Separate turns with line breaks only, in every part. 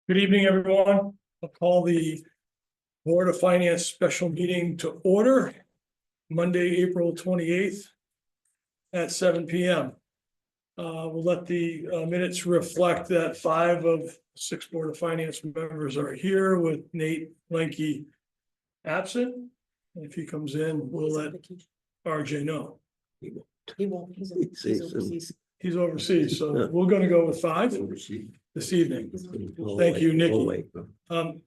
Good evening, everyone. I'll call the Board of Finance special meeting to order Monday, April 28th at 7 p.m. We'll let the minutes reflect that 5 of 6 Board of Finance members are here with Nate Lenke absent. If he comes in, we'll let RJ know.
He won't, he's overseas.
He's overseas, so we're gonna go with 5 this evening. Thank you, Nikki.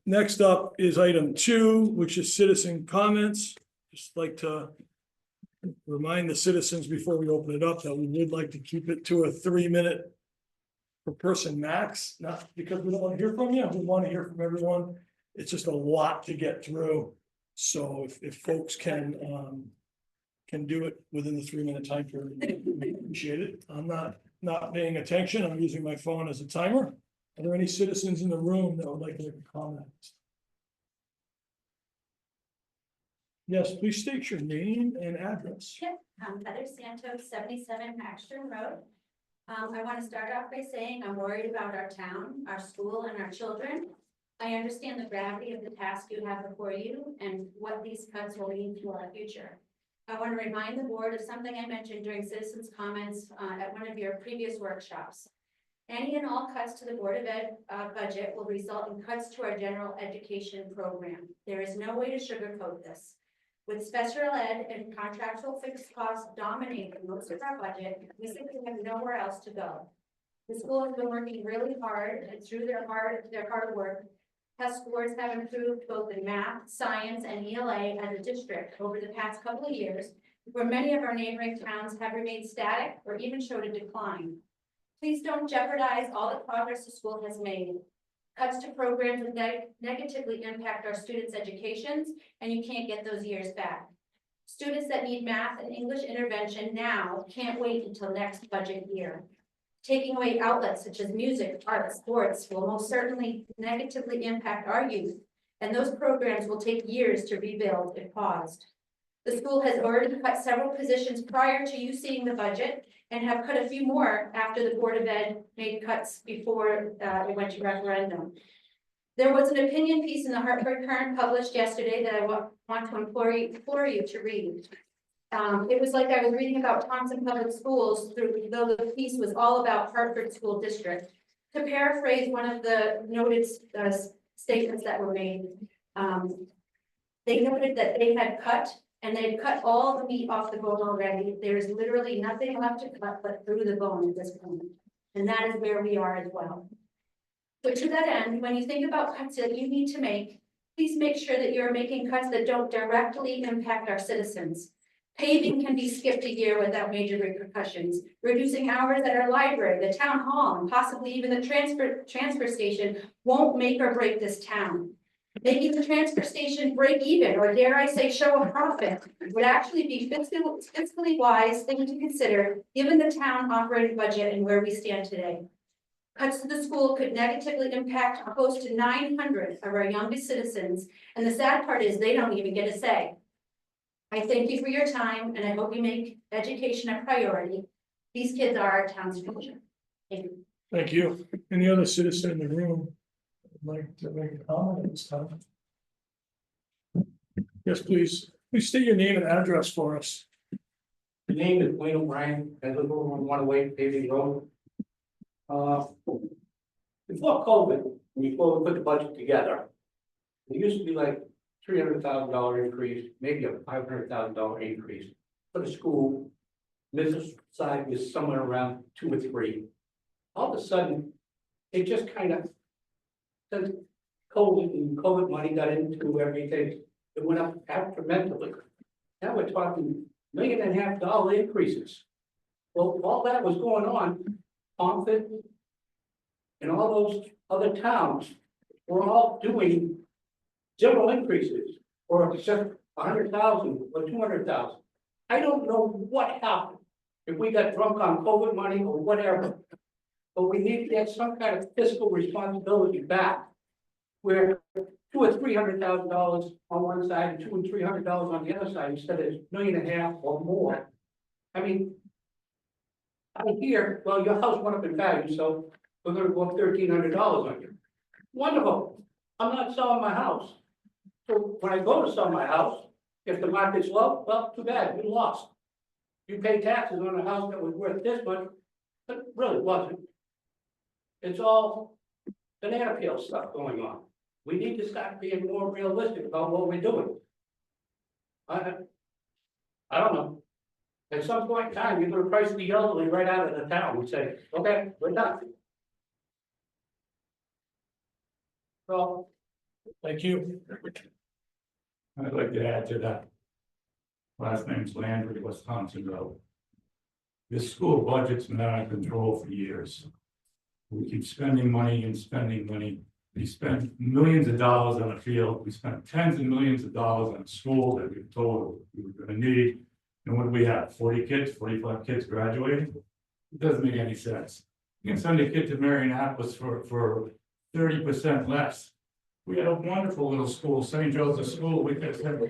Next up is item 2, which is citizen comments. Just like to remind the citizens before we open it up that we would like to keep it to a 3-minute per person max, not because we don't want to hear from you. We want to hear from everyone. It's just a lot to get through. So if folks can do it within the 3-minute time period, we appreciate it. I'm not paying attention. I'm using my phone as a timer. Are there any citizens in the room that would like to make a comment? Yes, please state your name and address.
Yep, Heather Santos, 77 Paxton Road. I want to start off by saying I'm worried about our town, our school, and our children. I understand the gravity of the task you have before you and what these cuts will mean to our future. I want to remind the board of something I mentioned during citizens' comments at one of your previous workshops. Any and all cuts to the Board of Ed budget will result in cuts to our general education program. There is no way to sugarcoat this. With special ed and contractual fixed costs dominating most of our budget, we simply have nowhere else to go. The school has been working really hard, and through their hard work, test scores have improved both in math, science, and ELA as a district over the past couple of years, where many of our neighboring towns have remained static or even showed a decline. Please don't jeopardize all the progress the school has made. Cuts to programs would negatively impact our students' educations, and you can't get those years back. Students that need math and English intervention now can't wait until next budget year. Taking away outlets such as music, art, sports will most certainly negatively impact our youth, and those programs will take years to rebuild if paused. The school has already cut several positions prior to you seeing the budget, and have cut a few more after the Board of Ed made cuts before it went to referendum. There was an opinion piece in the Hartford Current published yesterday that I want to implore you to read. It was like I was reading about Thompson Public Schools, though the piece was all about Hartford School District. To paraphrase one of the noted statements that were made, they noted that they had cut, and they've cut all the meat off the bone already. There's literally nothing left to cut but through the bone at this point. And that is where we are as well. So to that end, when you think about cuts that you need to make, please make sure that you're making cuts that don't directly impact our citizens. Paving can be skipped a year without major repercussions. Reducing hours at our library, the town hall, and possibly even the transfer station won't make or break this town. Making the transfer station break even, or dare I say show a profit, would actually be fiscally wise thing to consider given the town operating budget and where we stand today. Cuts to the school could negatively impact close to 900 of our youngest citizens, and the sad part is they don't even get a say. I thank you for your time, and I hope you make education a priority. These kids are our town's future. Thank you.
Thank you. Any other citizen in the room would like to make a comment at this time? Yes, please. Please state your name and address for us.
The name is Wayne O'Brien. I live over on 108 Paving Road. Before COVID, before we put the budget together, it used to be like $300,000 increase, maybe a $500,000 increase for the school. Business side was somewhere around 2 or 3. All of a sudden, it just kind of, since COVID and COVID money got into everything, it went up tremendously. Now we're talking $1.5 million increases. Well, all that was going on, Pomfret and all those other towns were all doing 0 increases, or just 100,000 or 200,000. I don't know what happened, if we got drunk on COVID money or whatever, but we need to get some kind of fiscal responsibility back, where $200,000 or $300,000 on one side and $200,000 and $300 on the other side instead of $1.5 million or more. I mean, I hear, well, your house went up in value, so we're going to go up $1,300 on you. Wonderful, I'm not selling my house. So when I go to sell my house, if the market's low, well, too bad, you lost. You pay taxes on a house that was worth this much, but really wasn't. It's all banana peel stuff going on. We need to start being more realistic about what we're doing. I don't know. At some point in time, you're gonna price the elderly right out of the town and say, okay, we're done. So,
Thank you.
I'd like to add to that. Last name's Landry, West Thompson Road. This school budget's been out of control for years. We keep spending money and spending money. We spent millions of dollars on a field. We spent tens of millions of dollars on a school that we were told we were gonna need. And what do we have? 40 kids, 45 kids graduating? It doesn't make any sense. You can send a kid to Marionopolis for 30% less. We had a wonderful little school, St. Joseph's School. We could send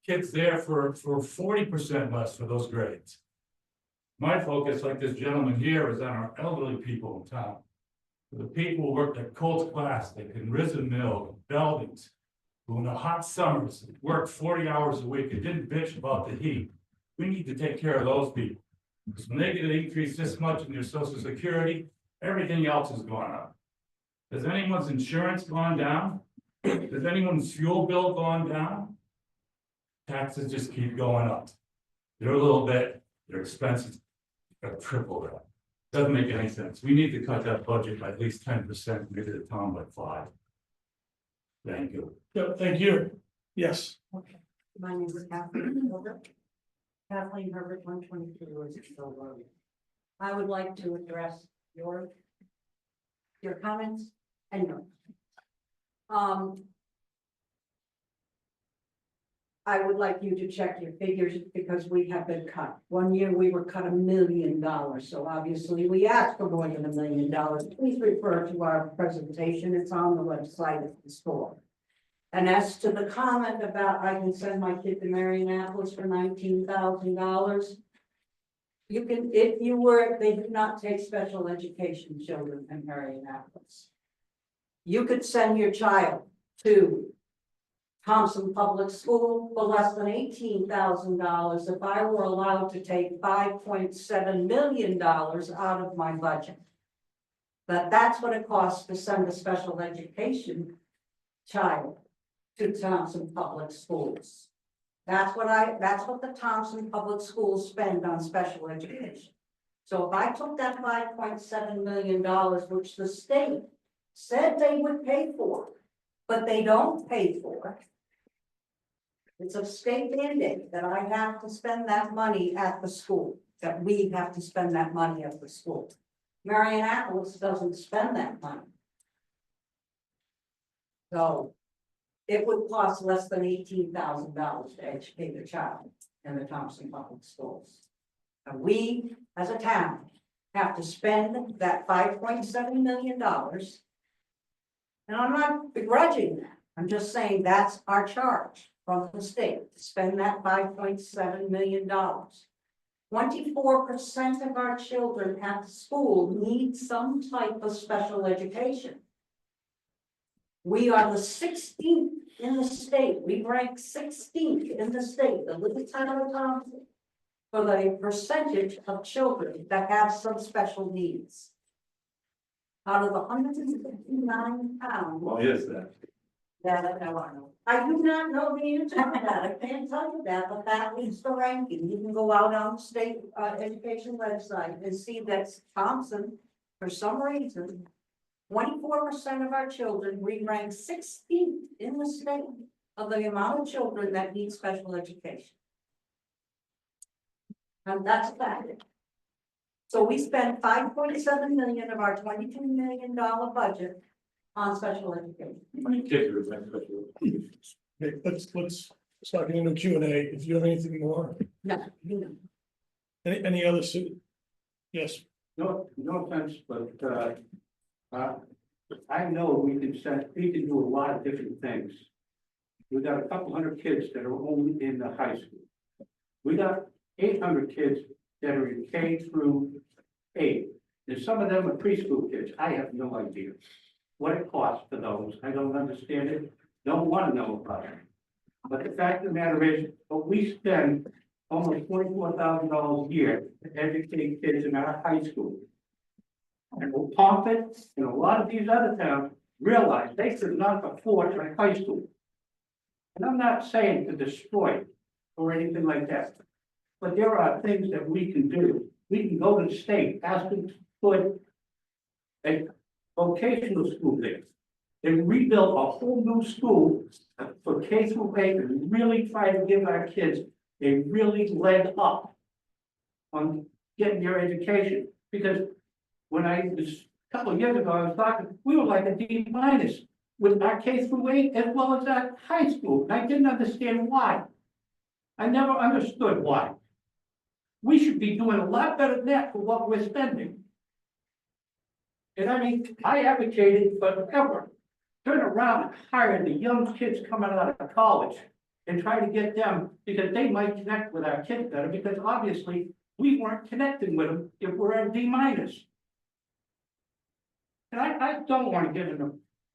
kids there for 40% less for those grades. My focus, like this gentleman here, is on our elderly people in town. The people who worked at Colts Plastic and Risen Mill, Beldings, who in the hot summers worked 40 hours a week and didn't bitch about the heat. We need to take care of those people. Because when they get an increase this much in their social security, everything else has gone up. Has anyone's insurance gone down? Has anyone's fuel bill gone down? Taxes just keep going up. They're a little bit, their expenses have tripled that. Doesn't make any sense. We need to cut that budget by at least 10%, maybe the town by 5%. Thank you.
Yeah, thank you. Yes,
Okay, my name is Kathleen Herbert. Kathleen Herbert, 122 Roosevelt Road. I would like to address your comments and yours. I would like you to check your figures because we have been cut. One year we were cut $1 million, so obviously we asked for more than $1 million. Please refer to our presentation. It's on the website of the store. And as to the comment about I can send my kid to Marionopolis for $19,000. You can, if you were, they do not take special education children in Marionopolis. You could send your child to Thompson Public School for less than $18,000 if I were allowed to take $5.7 million out of my budget. But that's what it costs to send a special education child to Thompson Public Schools. That's what the Thompson Public Schools spend on special education. So if I took that $5.7 million, which the state said they would pay for, but they don't pay for. It's a state mandate that I have to spend that money at the school, that we have to spend that money at the school. Marionopolis doesn't spend that money. So it would cost less than $18,000 to educate a child in the Thompson Public Schools. And we, as a town, have to spend that $5.7 million. And I'm not begrudging that. I'm just saying that's our charge from the state to spend that $5.7 million. 24% of our children at the school need some type of special education. We are the 16th in the state. We rank 16th in the state, the little town of Thompson, for the percentage of children that have some special needs. Out of the 159 towns.
Why is that?
I do not know the answer to that. I can't tell you that, but that is the ranking. You can go out on the state education website and see that Thompson, for some reason, 24% of our children, we rank 16th in the state of the amount of children that need special education. And that's a fact. So we spent $5.7 million of our $22 million budget on special education.
How many kids are in
okay, let's start getting into Q&A. If you have anything more,
No, you know.
any other, yes,
no offense, but, I know we can do a lot of different things. We got a couple hundred kids that are only in the high school. We got 800 kids that are in K through 8. And some of them are preschool kids. I have no idea. what it costs for those. I don't understand it, don't want to know about it. But the fact of the matter is, we spend almost $24,000 a year to educate kids in our high school. And Wampum and a lot of these other towns realize they could not afford a high school. And I'm not saying to destroy it or anything like that. But there are things that we can do. We can go to the state, ask them to put a vocational school there. And rebuild a whole new school for K through 8 and really try to give our kids a really leg up on getting their education. Because when I was, a couple of years ago, I was talking, we were like a D- with our K through 8 as well as our high school. And I didn't understand why. I never understood why. We should be doing a lot better than that for what we're spending. And I mean, I advocated forever, turn around and hire the young kids coming out of college and try to get them, because they might connect with our kids better, because obviously we weren't connecting with them if we're at D-. And I don't want to get in a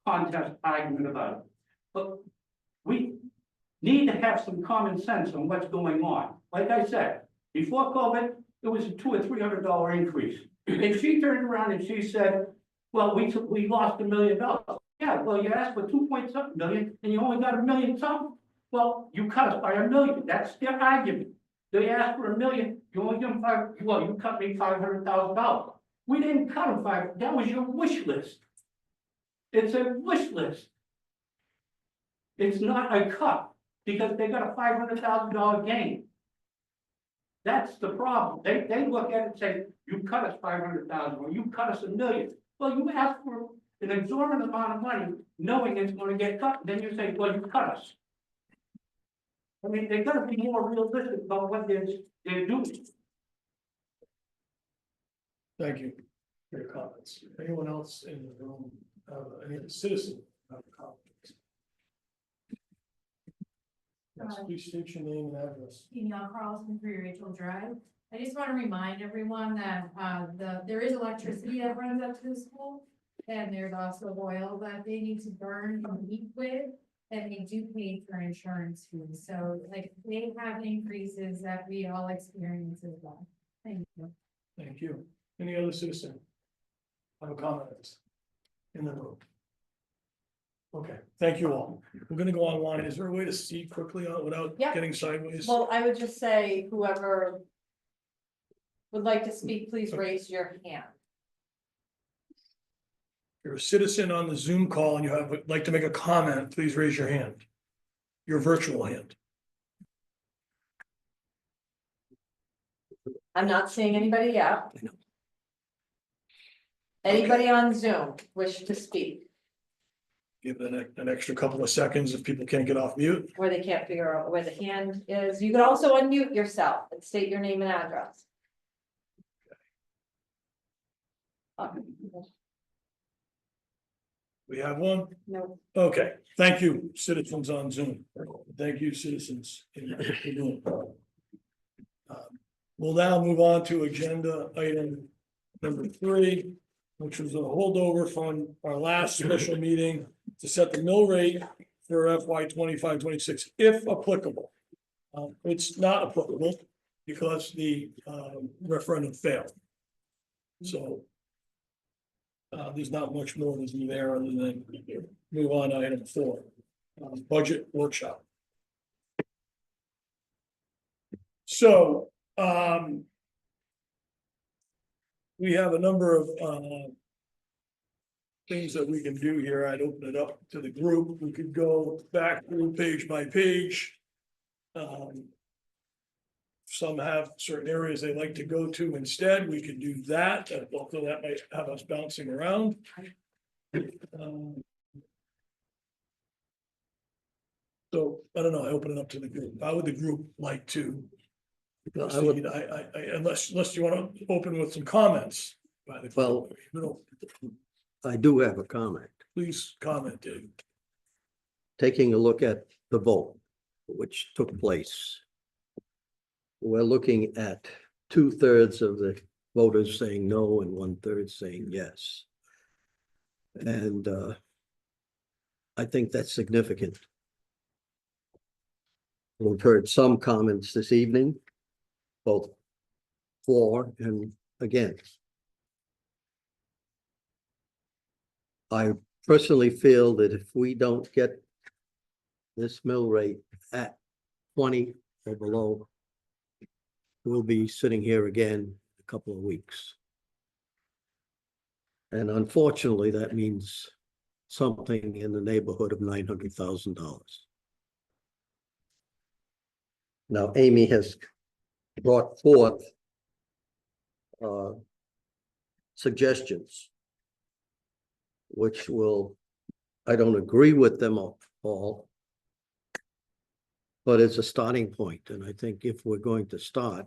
contest argument about it, but we need to have some common sense on what's going on. Like I said, before COVID, it was a $200 or $300 increase. And she turned around and she said, well, we lost $1 million. Yeah, well, you asked for 2.7 million and you only got $1 million something. Well, you cut us by $1 million. That's their argument. They asked for $1 million, you only give them you cut me $500,000. We didn't cut them that was your wish list. It's a wish list. It's not a cut because they got a $500,000 gain. That's the problem. They look at it and say, you cut us 500,000 or you cut us $1 million. Well, you ask for an exorbitant amount of money, knowing it's going to get cut, then you say, well, you cut us. I mean, they gotta be more realistic about what they're doing.
Thank you for your comments. Anyone else in the room, any citizen have comments? Yes, please state your name and address.
Email Carlson, 3 Rachel Drive. I just want to remind everyone that there is electricity that runs up to the school. And there's also oil that they need to burn and heat with, and they do pay for insurance fees. So like they have increases that we all experience as well. Thank you.
Thank you. Any other citizen? Have a comment in the room? Okay, thank you all. We're gonna go online. Is there a way to see quickly without
Yeah.
getting sideways?
Well, I would just say whoever would like to speak, please raise your hand.
If you're a citizen on the Zoom call and you would like to make a comment, please raise your hand. Your virtual hand.
I'm not seeing anybody yet.
I know.
Anybody on Zoom wish to speak,
Give it an extra couple of seconds if people can't get off mute.
where they can't figure out where the hand is? You can also unmute yourself and state your name and address.
We have one.
No,
Okay, thank you, citizens on Zoom. Thank you, citizens in the room. We'll now move on to agenda item number 3, which was a holdover from our last special meeting to set the mill rate for FY 25-26, if applicable. It's not applicable because the referendum failed. So there's not much more that's in there other than move on to item 4, budget workshop. So, we have a number of, things that we can do here. I'd open it up to the group. We could go back through page by page. Some have certain areas they like to go to instead. We could do that, although that might have us bouncing around. So I don't know, I open it up to the group. How would the group like to?
I would-
Unless you want to open with some comments. By the
Well-
group.
I do have a comment.
Please comment, Dave.
Taking a look at the vote, which took place. We're looking at 2/3 of the voters saying no and 1/3 saying yes. And I think that's significant. We've heard some comments this evening, both for and against. I personally feel that if we don't get this mill rate at 20 or below, we'll be sitting here again in a couple of weeks. And unfortunately, that means something in the neighborhood of $900,000. Now, Amy has brought forth suggestions, which will, I don't agree with them all, but it's a starting point. And I think if we're going to start,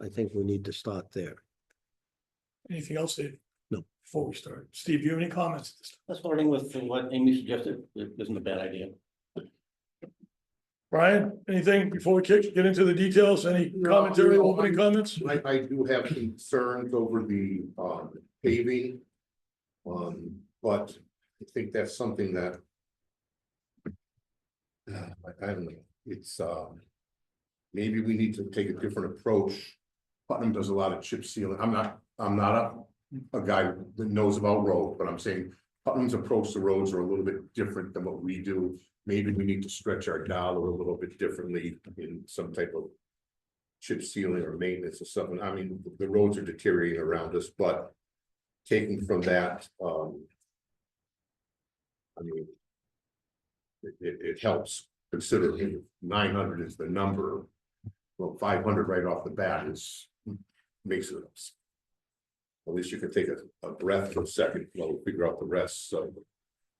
I think we need to start there.
Anything else, Dave?
No.
Before we start, Steve, do you have any comments?
Starting with what Amy suggested, it isn't a bad idea.
Brian, anything before we get into the details? Any commentary, opening comments?
I do have concerns over the paving. But I think that's something that. I don't know, it's maybe we need to take a different approach. Putnam does a lot of chip sealing. I'm not a guy that knows about road, but I'm saying Putnam's approach to roads are a little bit different than what we do. Maybe we need to stretch our dollar a little bit differently in some type of chip sealing or maintenance or something. I mean, the roads are deteriorating around us, but taking from that, I mean, it helps considerably. 900 is the number. Well, 500 right off the bat makes it. At least you can take a breath for a second while we figure out the rest. So,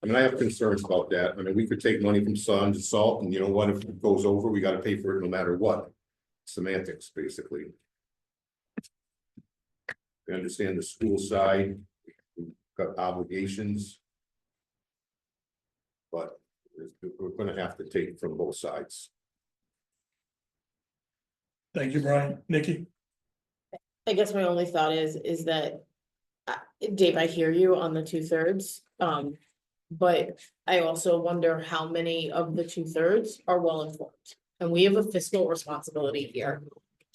I mean, I have concerns about that. I mean, we could take money from Sun to Salt, and you know what? If it goes over, we got to pay for it no matter what. Semantics, basically. I understand the school side, we've got obligations. But we're going to have to take from both sides.
Thank you, Brian. Nikki?
I guess my only thought is that, Dave, I hear you on the 2/3. But I also wonder how many of the 2/3 are well informed. And we have a fiscal responsibility here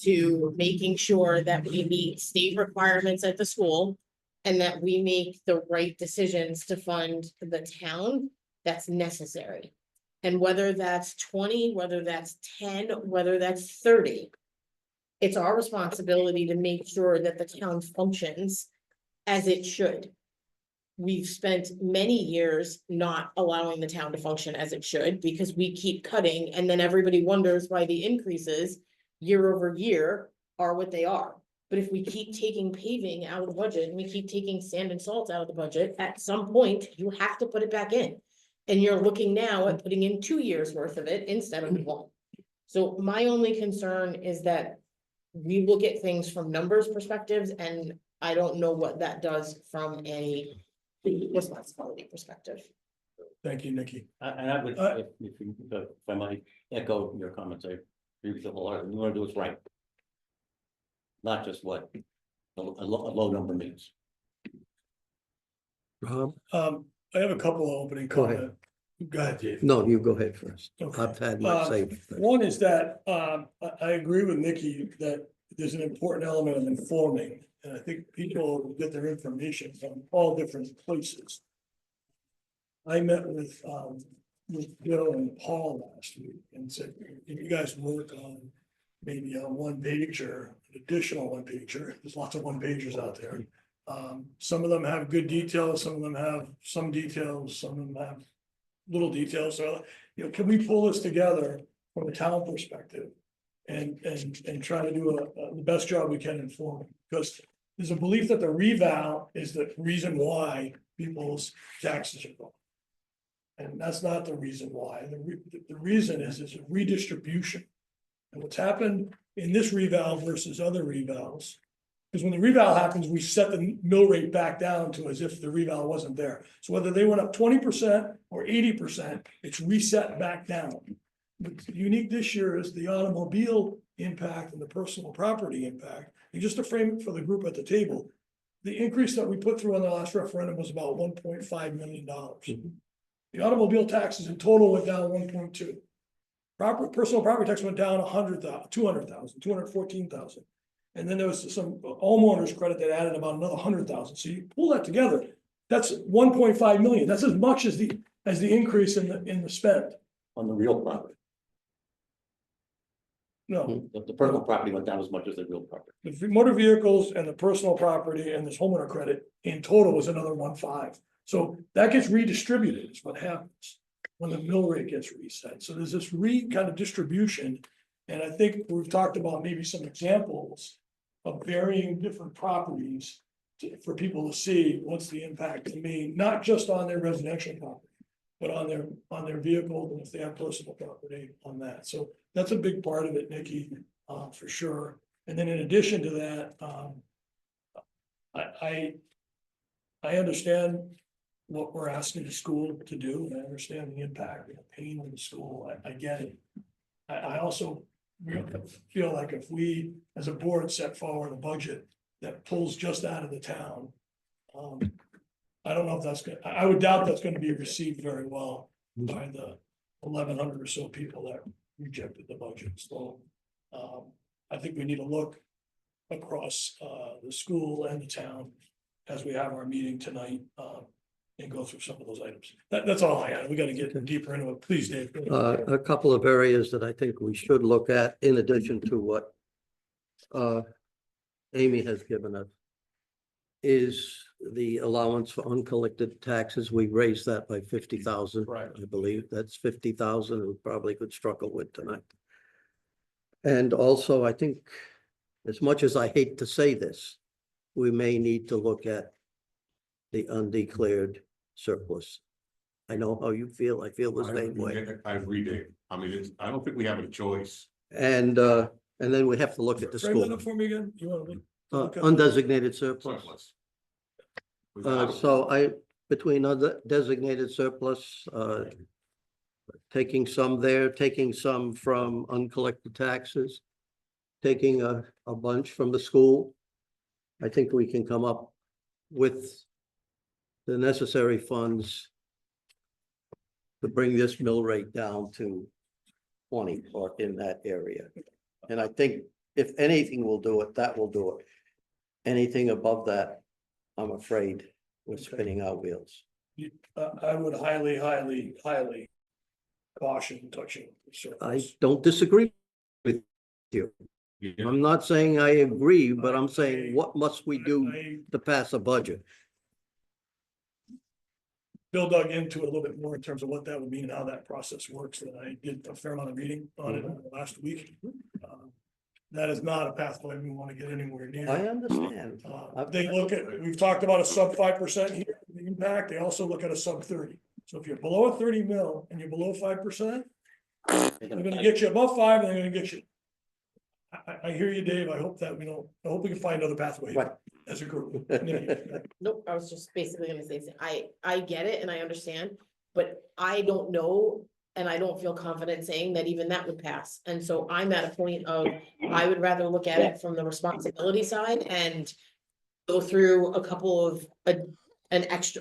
to making sure that we meet state requirements at the school. And that we make the right decisions to fund the town that's necessary. And whether that's 20, whether that's 10, whether that's 30. It's our responsibility to make sure that the town functions as it should. We've spent many years not allowing the town to function as it should because we keep cutting and then everybody wonders why the increases year over year are what they are. But if we keep taking paving out of the budget and we keep taking sand and salt out of the budget, at some point you have to put it back in. And you're looking now at putting in 2 years worth of it instead of 1. So my only concern is that we look at things from numbers perspectives, and I don't know what that does from a responsibility perspective.
Thank you, Nikki.
And I would, if I might echo your comments, I agree with the whole lot. We want to do what's right. Not just what a low number means.
Rob?
I have a couple of opening
Go ahead.
comments. Go ahead, Dave.
No, you go ahead first.
Okay.
I've had my say.
One is that, I agree with Nikki that there's an important element of informing. And I think people get their information from all different places. I met with Bill and Paul last week and said, if you guys work on maybe a 1-pager, an additional 1-pager, there's lots of 1-pagers out there. Some of them have good details, some of them have some details, some of them have little details. So, you know, can we pull this together from a town perspective and try to do the best job we can informing? Because there's a belief that the reval is the reason why people's taxes are going. And that's not the reason why. The reason is a redistribution. And what's happened in this reval versus other revals, because when the reval happens, we set the mill rate back down to as if the reval wasn't there. So whether they went up 20% or 80%, it's reset back down. What's unique this year is the automobile impact and the personal property impact. And just to frame it for the group at the table, the increase that we put through on the last referendum was about $1.5 million.
Mhm.
The automobile taxes in total went down 1.2. Personal property tax went down 100,000, 200,000, 214,000. And then there was some homeowners credit that added about another 100,000. So you pull that together, that's 1.5 million. That's as much as the increase in the spend.
On the real property,
No,
the personal property went down as much as the real property.
the motor vehicles and the personal property and this homeowner credit in total was another 1.5. So that gets redistributed is what happens when the mill rate gets reset. So there's this kind of distribution. And I think we've talked about maybe some examples of varying different properties for people to see what's the impact to me, not just on their residential property, but on their vehicle, and if they have personal property on that. So that's a big part of it, Nikki, for sure. And then in addition to that, I understand what we're asking the school to do, and I understand the impact and the pain on the school. I get it. I also feel like if we, as a board, set forward a budget that pulls just out of the town, I don't know if that's good. I would doubt that's gonna be received very well by the 1,100 or so people that rejected the budget. So I think we need to look across the school and the town as we have our meeting tonight, and go through some of those items. That's all I had. We gotta get deeper into it. Please, Dave.
A couple of areas that I think we should look at in addition to what Amy has given us is the allowance for uncollected taxes. We raised that by 50,000.
Right.
I believe that's 50,000 we probably could struggle with tonight. And also, I think, as much as I hate to say this, we may need to look at the undeclared surplus. I know how you feel. I feel the same way.
I agree, Dave. I mean, I don't think we have a choice.
And then we have to look at the
Frame that
school,
up for me again. You wanna look?
undesignated surplus.
Surplus.
So between other designated surplus, taking some there, taking some from uncollected taxes, taking a bunch from the school, I think we can come up with the necessary funds to bring this mill rate down to 20 or in that area. And I think if anything will do it, that will do it. Anything above that, I'm afraid we're spinning our wheels.
I would highly caution touching the
I
surplus.
don't disagree with you. I'm not saying I agree, but I'm saying what must we do to pass a budget?
Bill dug into it a little bit more in terms of what that would mean and how that process works, and I did a fair amount of reading on it last week. That is not a pathway we want to get anywhere near.
I understand.
They look at, we've talked about a sub 5% here, the impact, they also look at a sub 30. So if you're below a 30 mil and you're below 5%, they're gonna get you above 5 and they're gonna get you. I hear you, Dave. I hope that I hope we can find other pathways
Right.
as a group.
Nope, I was just basically gonna say, I get it and I understand, but I don't know. And I don't feel confident saying that even that would pass. And so I'm at a point of, I would rather look at it from the responsibility side and go through a couple of,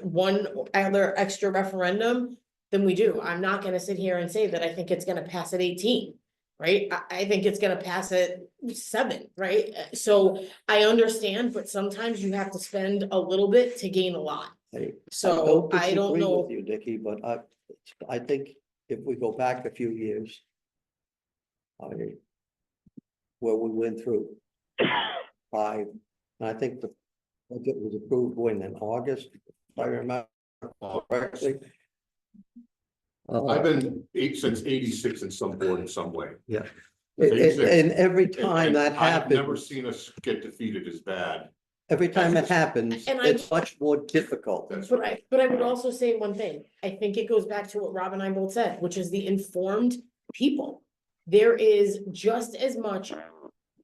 one other extra referendum than we do. I'm not gonna sit here and say that I think it's gonna pass at 18. Right? I think it's gonna pass at 7, right? So I understand, but sometimes you have to spend a little bit to gain a lot. So I don't
disagree
know.
with you, Nikki, but I think if we go back a few years, where we went through 5, and I think the budget was approved when in August, if I remember correctly.
I've been since 86 in some board in some way.
And every time that
I've never
happens,
seen us get defeated as bad.
every time it happens,
And
it's much more difficult.
That's
But I would also say one thing, I think it goes back to what Rob and I both said, which is the informed people. There is just as much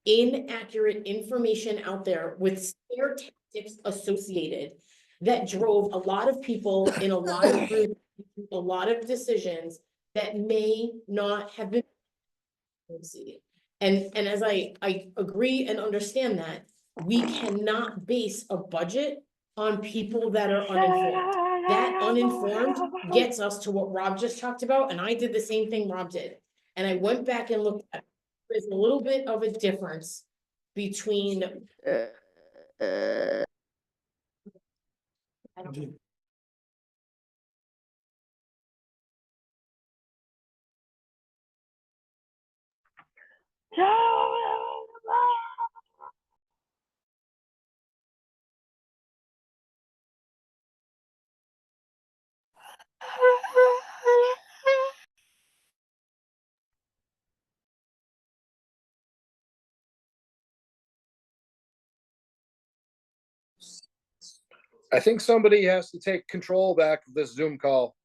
inaccurate information out there with scare tactics associated that drove a lot of people in a lot of groups, a lot of decisions that may not have been. And as I agree and understand that, we cannot base a budget on people that are uninformed. That uninformed gets us to what Rob just talked about, and I did the same thing Rob did. And I went back and looked at, there's a little bit of a difference between.
I think somebody has to take control back of this Zoom call.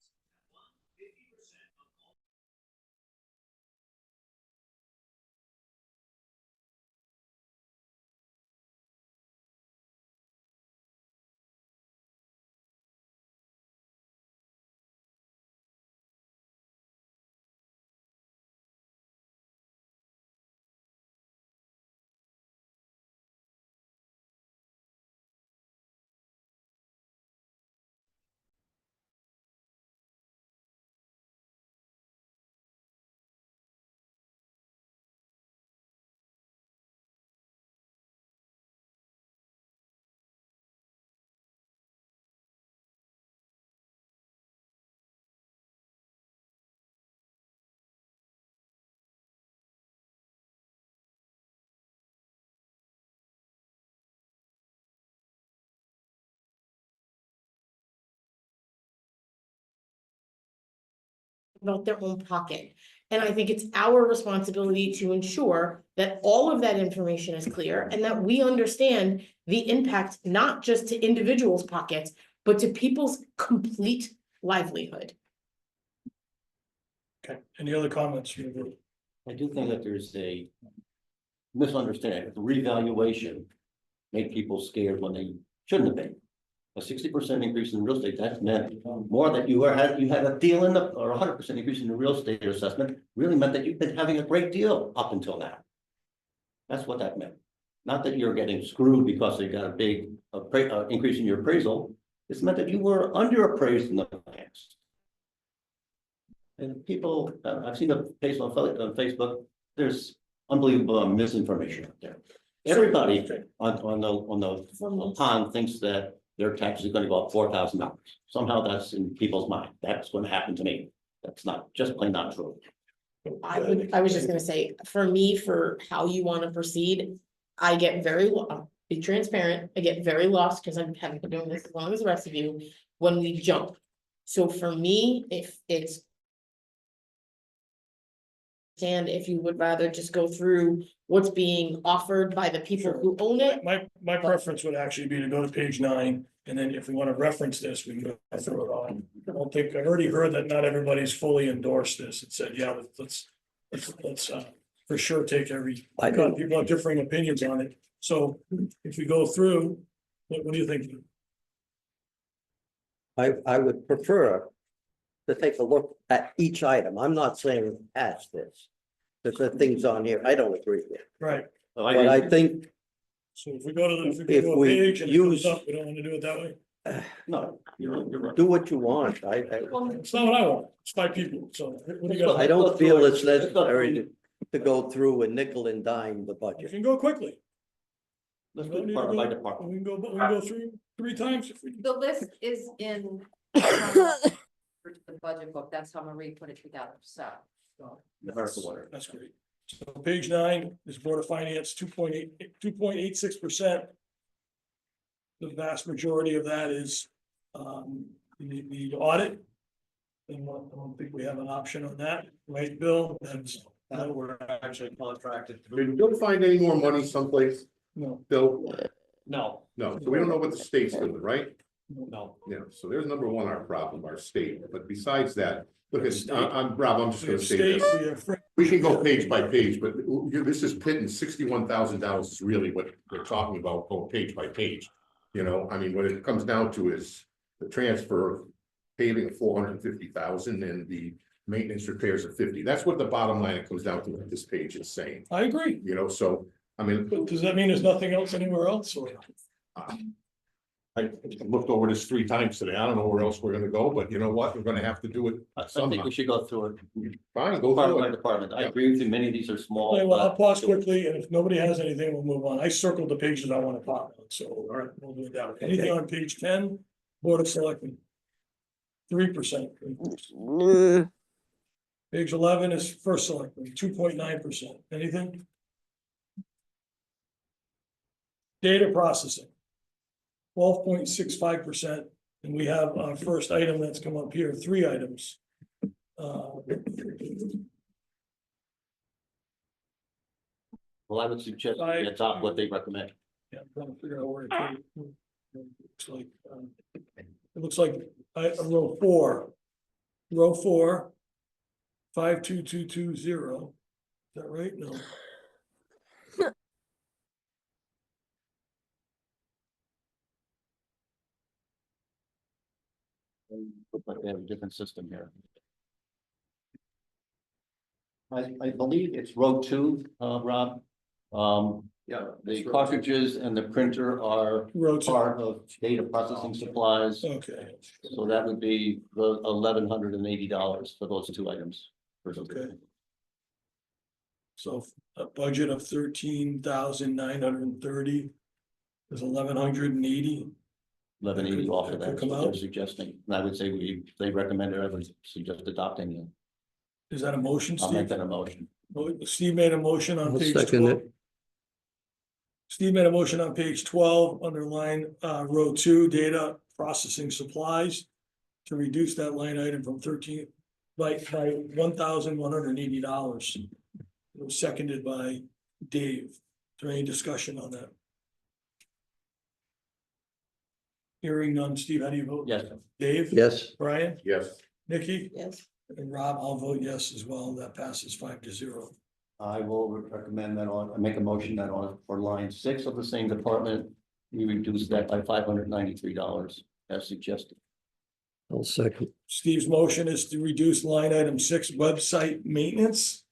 About their own pocket. And I think it's our responsibility to ensure that all of that information is clear and that we understand the impact, not just to individuals' pockets, but to people's complete livelihood.
Okay, any other comments from the group?
I do think that there's a misunderstanding, the revaluation made people scared when they shouldn't have been. A 60% increase in real estate, that's meant more that you had a deal in the, or 100% increase in the real estate assessment, really meant that you've been having a great deal up until now. That's what that meant. Not that you're getting screwed because they got a big increase in your appraisal. It's meant that you were underappraised in the past. And people, I've seen the page on Facebook, there's unbelievable misinformation out there. Everybody on the pond thinks that their taxes are gonna go up $4,000. Somehow that's in people's mind. That's gonna happen to me. That's not, just plain not true.
I was just gonna say, for me, for how you wanna proceed, I get very, be transparent, I get very lost, because I haven't been doing this as long as the rest of you, when we jump. So for me, if it's. And if you would rather just go through what's being offered by the people who own it.
My preference would actually be to go to page 9, and then if we want to reference this, we can go through it all. I don't think, I've already heard that not everybody's fully endorsed this and said, yeah, let's for sure take every, people have differing opinions on it. So if we go through, what do you think?
I would prefer to take a look at each item. I'm not saying pass this. There's the things on here I don't agree with,
Right,
So
but I think
so if we go to the,
If
go to a
we
page and it comes
use-
up, we don't want to do it that way.
no, you're right.
do what you want.
It's not what I want, it's my people, so what do you got?
I don't feel it's necessary to go through and nickel and dime the
You
budget.
can go quickly.
Let's
We
do
don't need to
department by
go-
department.
We can go through 3 times if we.
The list is in the budget book, that's how Marie put it together, so.
The first order.
That's great. So page 9 is Board of Finance, 2.86%. The vast majority of that is the audit. And I don't think we have an option on that, right, Bill? That's,
That we're actually contracted to.
Did you find any more money someplace,
no,
Bill?
No,
No, so we don't know what the state's doing, right?
no.
Yeah, so there's number one, our problem, our state, but besides that, look, I'm Rob, I'm just
we
gonna
have
say
state,
this.
we have fr-
We can go page by page, but this is pitting $61,000 is really what we're talking about, go page by page. You know, I mean, what it comes down to is the transfer of paving of 450,000 and the maintenance repairs of 50. That's what the bottom line it comes down to, what this page is saying.
I agree.
You know, so I mean,
But does that mean there's nothing else anywhere else or?
I looked over this 3 times today. I don't know where else we're gonna go, but you know what? We're gonna have to do it
I think
somehow.
we should go through it,
Fine, go
department
through
by
it.
department. I
Yeah.
agree with you, many of these are small.
Okay, well, I'll
but-
pause quickly, and if nobody has anything, we'll move on. I circled the pages I want to talk about, so, all right, we'll do that. Anything on page 10, Board of Selectmen? 3%. Page 11 is First Selectmen, 2.9%. Anything? Data processing, 12.65%, and we have our first item that's come up here, 3 items.
Well, I would suggest
I-
we adopt what they recommend.
Yeah, I'm trying to figure out where it came. It looks like, row 4. Row 4. 52220. Is that right? No.
Look like they have a different system here. I believe it's row 2, Rob.
Yeah.
The cartridges and the printer are
Row 2.
part of data processing supplies.
Okay,
So that would be the $1,180 for those 2 items.
okay. So a budget of 13,930 is 1,180.
1180 off of
That could
that,
come
what they're
out.
suggesting. And I would say they recommend it, I would suggest adopting it.
Is that a motion,
I'll make
Steve?
that a motion.
Steve made a motion on
I'll
page
second
12.
it.
Steve made a motion on page 12, underline, row 2, data processing supplies. To reduce that line item from 13, by $1,180. It was seconded by Dave. Is there any discussion on that? Hearing none. Steve, how do you vote?
Yes,
Dave?
Yes,
Brian?
Yes,
Nikki?
Yes.
And Rob, I'll vote yes as well. That passes 5-0.
I will recommend that I make a motion that for line 6 of the same department, we reduce that by $593 as suggested.
I'll second.
Steve's motion is to reduce line item 6, website maintenance,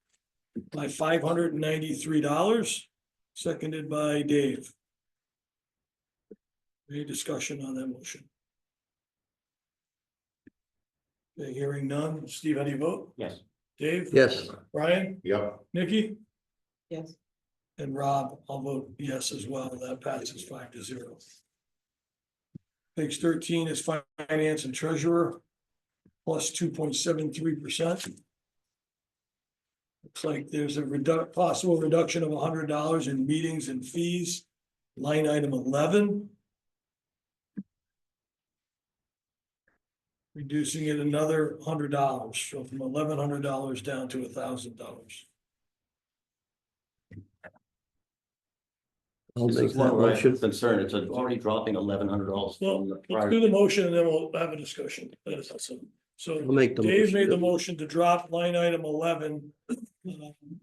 by $593, seconded by Dave. Any discussion on that motion? Okay, hearing none. Steve, how do you vote?
Yes.
Dave?
Yes,
Brian?
yep,
Nikki?
Yes.
And Rob, I'll vote yes as well. That passes 5-0. Page 13 is finance and treasurer, plus 2.73%. Looks like there's a possible reduction of $100 in meetings and fees, line item 11. Reducing it another $100, so from $1,100 down to $1,000.
I'll
This
make
is one
that
where I'm
motion.
concerned, it's already dropping $1,100
Well,
from the
let's
prior.
do the motion and then we'll have a discussion. That is awesome. So
I'll make the
Dave made the
motion.
motion to drop line item 11,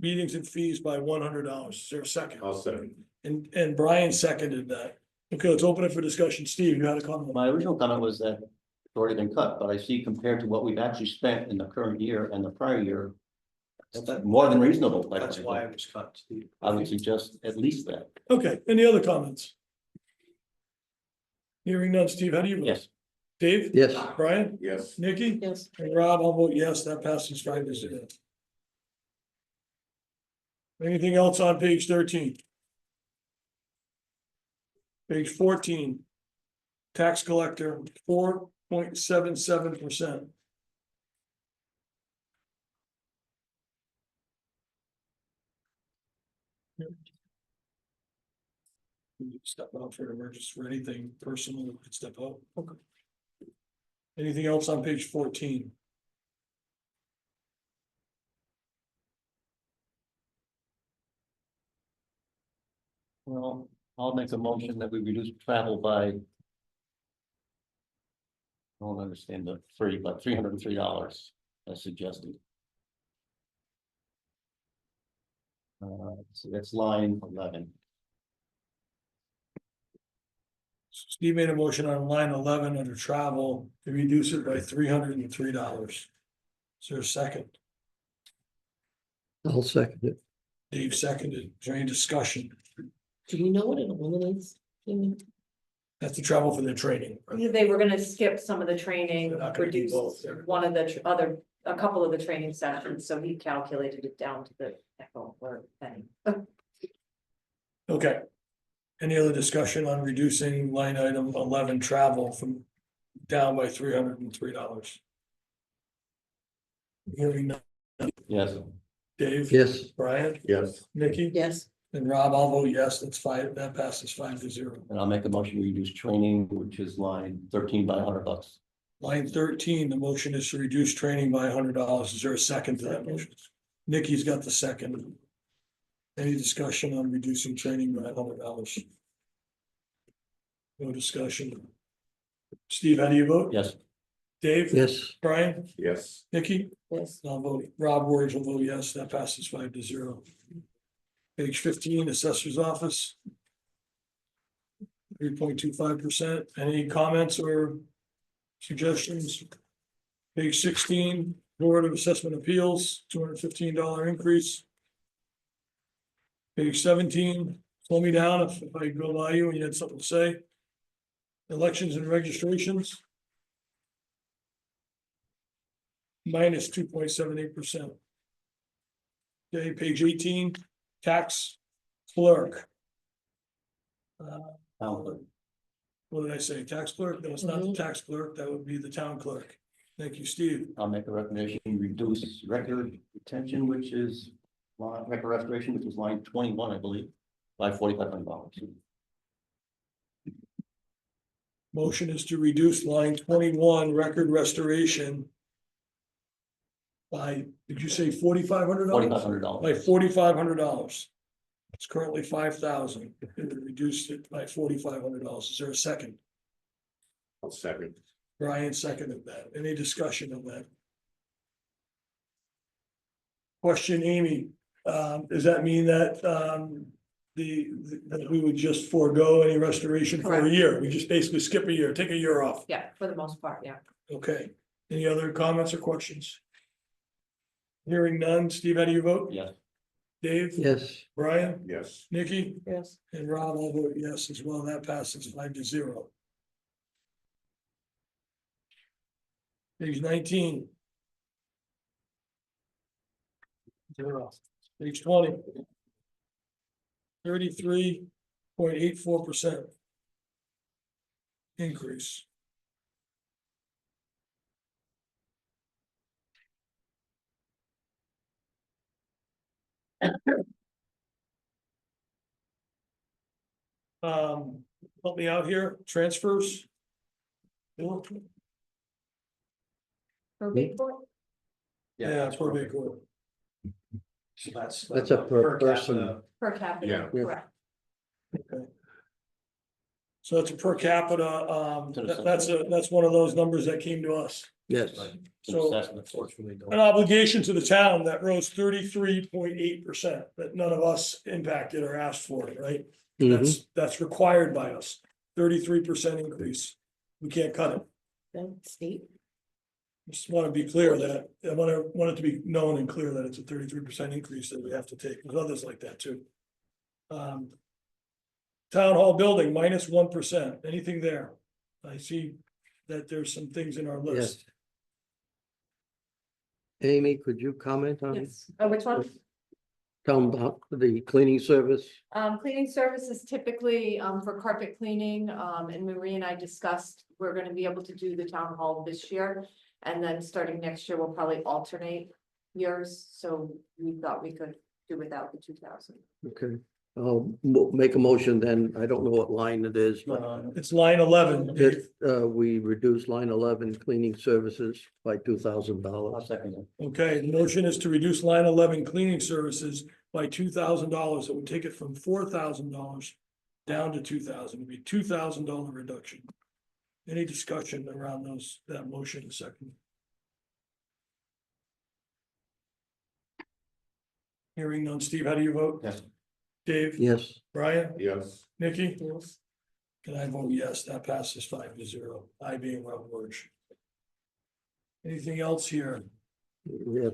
meetings and fees by $100. Is there a second?
I'll second.
And Brian seconded that. Okay, let's open it for discussion. Steve, you had a comment?
My original comment was that it's already been cut, but I see compared to what we've actually spent in the current year and the prior year, that's more than reasonable.
That's why it was cut, Steve.
I would suggest at least that.
Okay, any other comments? Hearing none. Steve, how do you vote?
Yes.
Dave?
Yes,
Brian?
Yes,
Nikki?
Yes.
And Rob, I'll vote yes. That passes 5-0. Anything else on page 13? Page 14. Tax collector, 4.77%. Step out for emergency, for anything personal, you could step out. Okay. Anything else on page 14?
Well, I'll make a motion that we reduce travel by. I don't understand the free, but $303 as suggested. So that's line 11.
Steve made a motion on line 11 under travel to reduce it by $303. Is there a second?
I'll second it.
Dave seconded. Is there any discussion?
Do we know what it eliminates? Amy?
That's the travel for their training.
They were gonna skip some of the training,
They're not gonna do
reduce
both, they're-
one of the a couple of the training sessions, so he calculated it down to the echo or penny.
Okay. Any other discussion on reducing line item 11 travel from down by $303? Hearing none.
Yes,
Dave?
Yes,
Brian?
Yes.
Nikki?
Yes,
And Rob, I'll vote yes, that's five, that passes 5-0.
and I'll make a motion to reduce training, which is line 13 by $100.
Line 13, the motion is to reduce training by $100. Is there a second to that motion? Nikki's got the second. Any discussion on reducing training by $100? No discussion. Steve, how do you vote?
Yes,
Dave?
yes,
Brian?
Yes.
Nikki?
yes,
I'll vote, Rob Warren will vote yes, that passes 5-0. Page 15, Assessor's Office. 3.25%. Any comments or suggestions? Page 16, Board of Assessment Appeals, $215 increase. Page 17, slow me down if I go by you and you had something to say. Elections and registrations. Minus 2.78%. Okay, page 18, tax clerk.
town clerk.
What did I say? Tax clerk? No, it's not the tax clerk. That would be the town clerk. Thank you, Steve.
I'll make a recommendation, reduce record retention, which is record restoration, which is line 21, I believe, by $4,500.
Motion is to reduce line 21, record restoration. By, did you say $4,500?
$4,500.
By $4,500. It's currently 5,000. It would reduce it by $4,500. Is there a second?
I'll second.
Brian seconded that. Any discussion on that? Question, Amy, does that mean that that we would just forego any restoration for a
Correct.
year? We just basically skip a year, take a year off?
Yeah, for the most part, yeah.
Okay. Any other comments or questions? Hearing none. Steve, how do you vote?
Yes,
Dave?
yes,
Brian?
Yes.
Nikki?
yes,
And Rob, I'll vote yes as well. That passes 5-0. Page 19. Page 20. 33.84% increase. Help me out here, transfers. Bill? Yeah, probate court.
So that's.
That's a per person.
capita.
Per capita,
Yeah.
correct.
So that's a per capita, that's one of those numbers that came to us.
yes,
So
assessment.
an obligation to the town that rose 33.8% that none of us impacted or asked for, right?
mhm,
That's required by us, 33% increase. We can't cut it.
then state,
Just want to be clear that, I want it to be known and clear that it's a 33% increase that we have to take, there's others like that too. Town hall building minus 1%, anything there? I see that there's some things in our
yes.
list.
Amy, could you comment on
Yes. Oh, which one?
the cleaning service?
Cleaning services typically, for carpet cleaning, and Marie and I discussed, we're gonna be able to do the town hall this year. And then starting next year, we'll probably alternate years, so we thought we could do without the 2,000.
Okay, I'll make a motion then. I don't know what line it is, but
It's line 11.
it, we reduce line 11 cleaning services by
I'll
$2,000.
second it.
Okay, the motion is to reduce line 11 cleaning services by $2,000. It would take it from $4,000 down to $2,000. It'd be $2,000 reduction. Any discussion around that motion second? Hearing none. Steve, how do you vote?
Yes.
Dave?
Yes,
Brian?
Yes.
Nikki? And I vote yes, that passes 5-0. I being Rob Lurch. Anything else here?
yeah,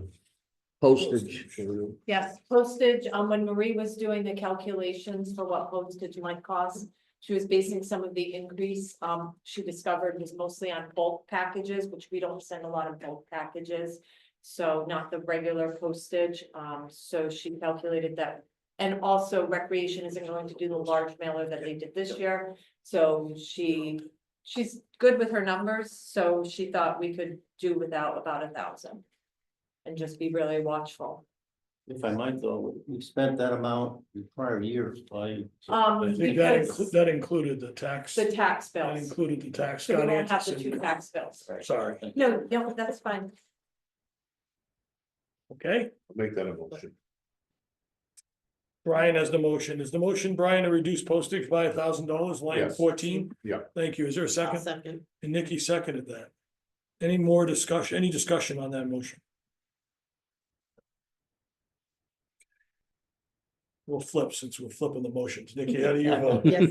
Postage.
Yes, postage, when Marie was doing the calculations for what postage might cost, she was basing some of the increase, she discovered was mostly on bulk packages, which we don't send a lot of bulk packages. So not the regular postage, so she calculated that. And also Recreation isn't going to do the large mailer that they did this year, so she's good with her numbers, so she thought we could do without about 1,000. And just be really watchful.
If I might though, we spent that amount in prior years by.
I think that
Because
that included the tax.
the tax
That
bills,
included the tax.
so we
Scott
won't have the
Anderson.
two tax bills.
Sorry,
No, that's fine.
okay.
Make that a motion.
Brian has the motion. Is the motion, Brian, to reduce postage by $1,000, line
Yes.
14?
Yeah.
Thank you. Is there a
I'll
second?
second.
And Nikki seconded that. Any more discussion, any discussion on that motion? We'll flip since we're flipping the motions. Nikki, how do you vote?
Yes,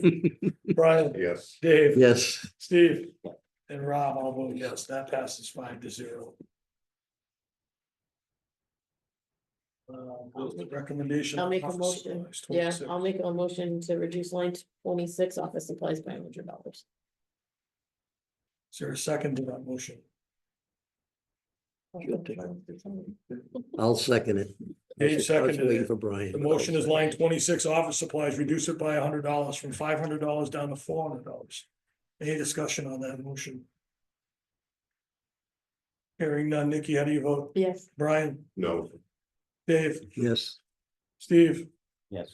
Brian,
Yes.
Dave,
Yes,
Steve, and Rob, I'll vote yes. That passes 5-0. Recommendation.
I'll make a
office
motion.
supplies,
Yeah,
26.
I'll make a motion to reduce line 26 office supplies by $100.
Is there a second to that motion?
I'll second it.
Dave
I was
seconded
waiting
it.
for Brian.
The motion is line 26, office supplies, reduce it by $100 from $500 down to $400. Any discussion on that motion? Hearing none. Nikki, how do you vote?
Yes,
Brian,
No.
Dave,
Yes,
Steve,
Yes.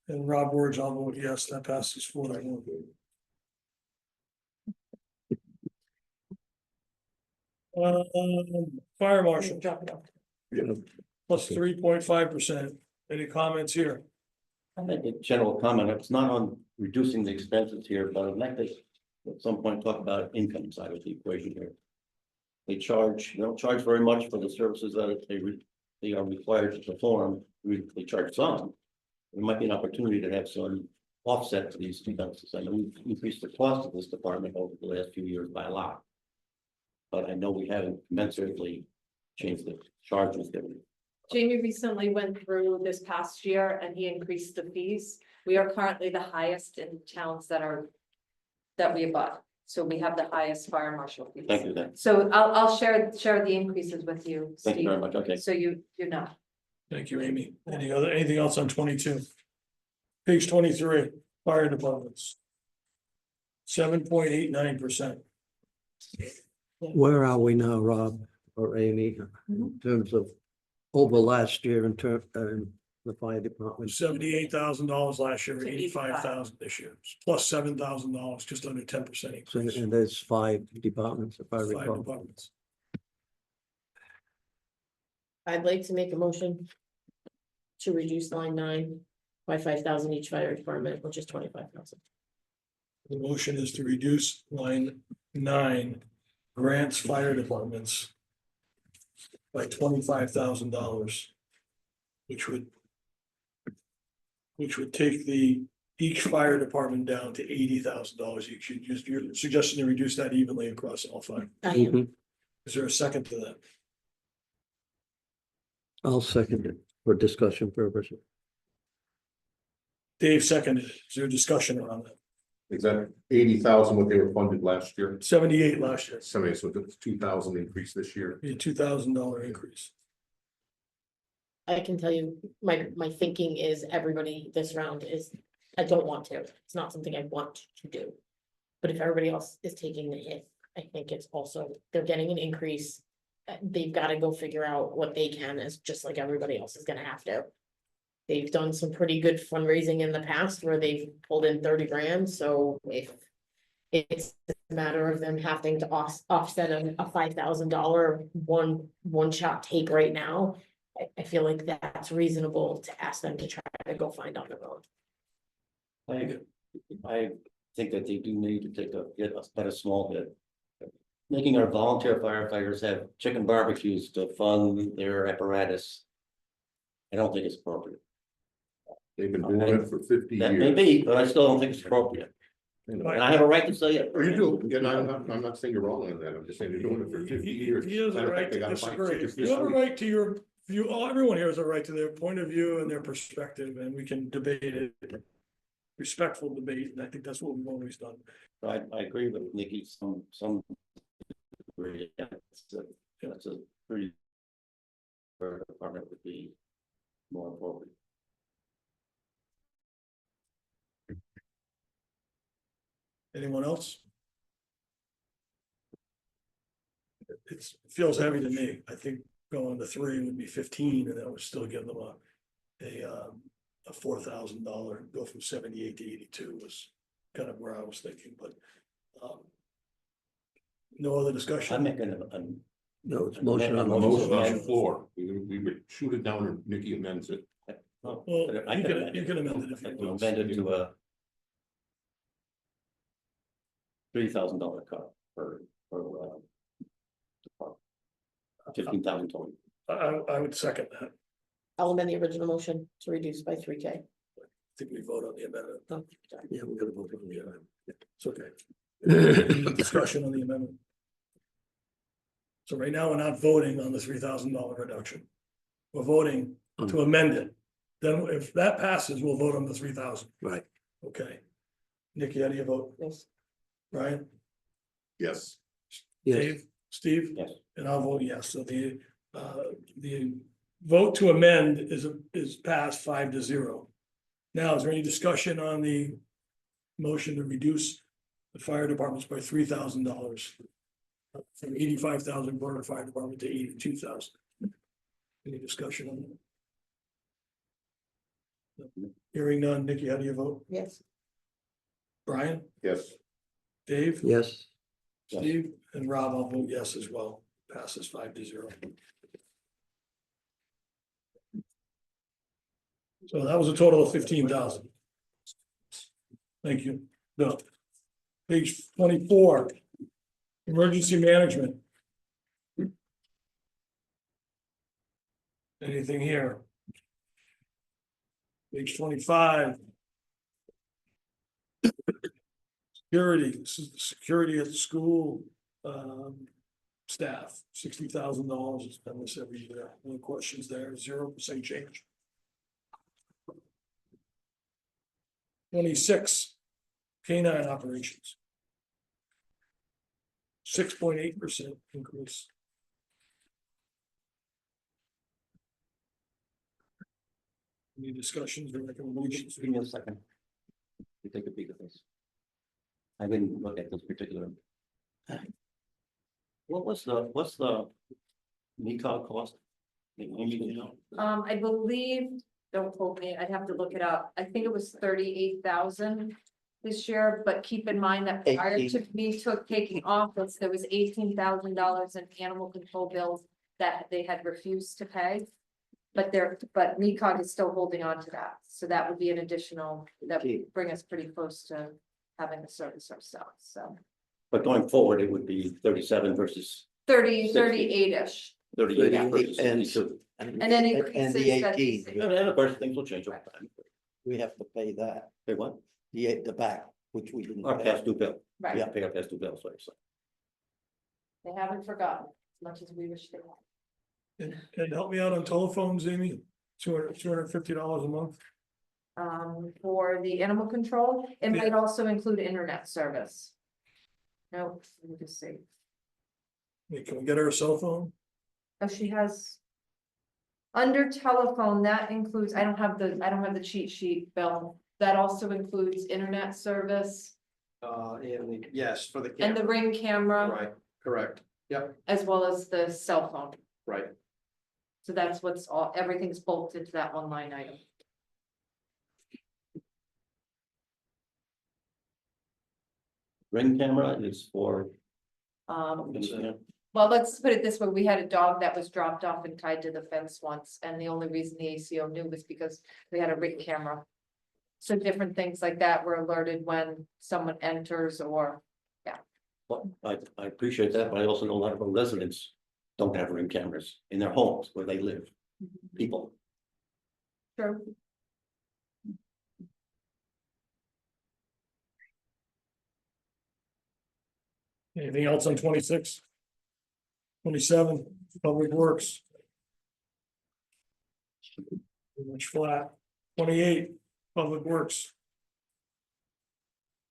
and Rob Woods, I'll vote yes. That passes 4-1. Fire marshal
drop it off.
plus 3.5%. Any comments here?
I make a general comment, it's not on reducing the expenses here, but I'd like to at some point talk about income side of the equation here. They don't charge very much for the services that they are required to perform, they charge some. There might be an opportunity to have some offset to these expenses. I know we've increased the cost of this department over the last few years by a lot. But I know we haven't commensurately changed the charges that we.
Jamie recently went through this past year and he increased the fees. We are currently the highest in towns that we abut. So we have the highest fire marshal fees.
Thank you then.
So I'll share the increases with you,
Thank you very
Steve,
much. Okay.
so you know.
Thank you, Amy. Anything else on 22? Page 23, fire departments. 7.89%.
where are we now, Rob or Amy, in terms of over last year in the fire department?
$78,000 last year,
To
85,000 this year, plus $7,000, just under 10%
So,
increase.
and there's 5 departments, if I
Five
recall.
departments.
I'd like to make a motion to reduce line 9 by 5,000 each fire department, which is 25,000.
The motion is to reduce line 9 grants fire departments by $25,000, which would take each fire department down to $80,000 each. You're suggesting to reduce that evenly across all 5.
I am.
Mhm.
Is there a second to that?
I'll second it for discussion purposes.
Dave seconded. Is there a discussion around that?
Is that 80,000 what they were funded last year?
78 last year,
So it's 2,000 increase this year.
be a $2,000 increase.
I can tell you, my thinking is everybody this round is, I don't want to, it's not something I want to do. But if everybody else is taking the hit, I think it's also, they're getting an increase. They've got to go figure out what they can as just like everybody else is gonna have to. They've done some pretty good fundraising in the past where they've pulled in 30 grand, so if. It's a matter of them having to offset a $5,000 one shot take right now. I feel like that's reasonable to ask them to try to go find on their own.
I think that they do need to get a small hit. Making our volunteer firefighters have chicken barbecues to fund their apparatus. I don't think it's appropriate.
They've been doing it for 50
That may
years.
be, but I still don't think it's appropriate. And I have a right to say it.
Oh, you do, and I'm not saying you're wrong on that, I'm just saying you're doing it for 50 years.
He has a
Matter of
right
fact, they
to
gotta find
disagree.
tickets
You
this
have a
week.
right to your everyone here has a right to their point of view and their perspective, and we can debate it. Respectful debate, and I think that's what we've always done.
I agree with Nikki, some. Degree, yeah, that's a pretty. Fire department would be more appropriate.
Anyone else? It feels heavy to me. I think going to 3 would be 15, and that would still give them a $4,000, go from 78 to 82 was kind of where I was thinking, but no other
I'm
discussion.
making
No, it's motion on the
Motion on the
motion.
floor, we would shoot it down and Nikki amends it.
Oh,
Well,
I
you
can
can,
amend
you
it.
can amend it if
I
you
can
want.
amend it to a. $3,000 cut for. Department. 15,000 total.
I would second that. I
I'll amend the original motion to reduce by 3K.
think we vote on the amendment.
Oh,
Yeah, we're gonna vote on the amendment.
It's okay. Discussion on the amendment. So right now, we're not voting on the $3,000 reduction. We're voting to amend it. Then if that passes, we'll vote on the 3,000.
Right.
Okay. Nikki, how do you vote?
Yes.
Brian?
Yes,
Yes,
Dave? Steve?
Yes.
And I'll vote yes. So the vote to amend is passed 5-0. Now, is there any discussion on the motion to reduce the fire departments by $3,000? From 85,000 Burner Fire Department to 82,000. Any discussion on that? Hearing none. Nikki, how do you vote?
Yes.
Brian?
yes,
Dave?
yes,
Yes.
Steve? And Rob, I'll vote yes as well. Passes 5-0. So that was a total of 15,000. Thank you. No. Page 24. Emergency management. Anything here? Page 25. Security, this is the security at the school, staff, $60,000 is spent this every year. Any questions there? 0% change. 26, canine operations. 6.8% increase. Any discussions or recommendations?
Give me a second. You take a peek at this. I didn't look at this particular. What's the NECOG cost? Amy, do you know?
I believe, don't quote me, I'd have to look it up. I think it was 38,000 this year, but keep in mind that prior to me taking office, there was $18,000 in animal control bills that they had refused to pay. But NECOG is still holding on to that, so that would be an additional, that would bring us pretty close to having the service ourselves, so.
But going forward, it would be 37 versus
38-ish,
38 versus
38
62.
and then increases.
and the
that-
18,
And of course, things will change over time.
we have to pay that,
Pay what?
the back, which we didn't.
Our
pay.
past due bill.
Right,
Yeah, pay our past due bills, like so.
they haven't forgotten, as much as we wish they had.
And help me out on telephones, Amy, $250 a month.
For the animal control, it might also include internet service. No, let me just see.
Hey, can we get her a cell phone?
Oh, she has. Under telephone, that includes, I don't have the cheat sheet, Bill, that also includes internet service
Yes, for the
and the
camera,
Ring camera,
right, correct, yep,
as well as the cell phone.
right.
So that's what's all, everything's bolted to that one line item.
Ring camera is for.
Well, let's put it this way, we had a dog that was dropped off and tied to the fence once, and the only reason the ACO knew was because we had a Ring camera. So different things like that were alerted when someone enters or,
Well, I appreciate that, but I also know a lot of our residents don't have Ring cameras in their homes where they live, people.
sure,
Anything else on 26? 27, Public Works. Pretty much flat. 28, Public Works.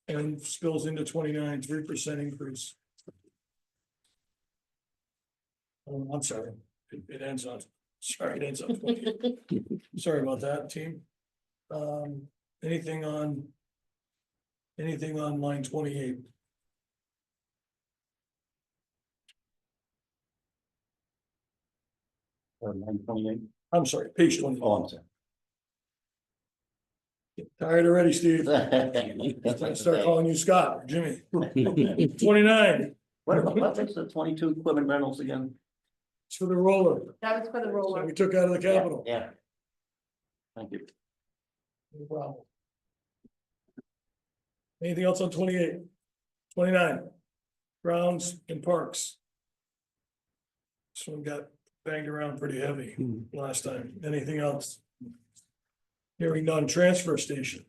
And spills into 29, 3% increase. Oh, I'm sorry, it ends on, sorry, it ends on 28. Sorry about that, team. Anything on? Anything on line 28?
Line 28.
I'm sorry, page 28.
Oh, I'm sorry.
Tired already, Steve? I start calling you Scott or Jimmy. 29,
What was the 22 equipment rentals again?
it's for the roller,
That was for the
that
roller.
we took out of the capital.
Yeah. Thank you.
No problem. Anything else on 28? 29, grounds and parks. This one got banged around pretty heavy last time. Anything else? Hearing none, transfer station.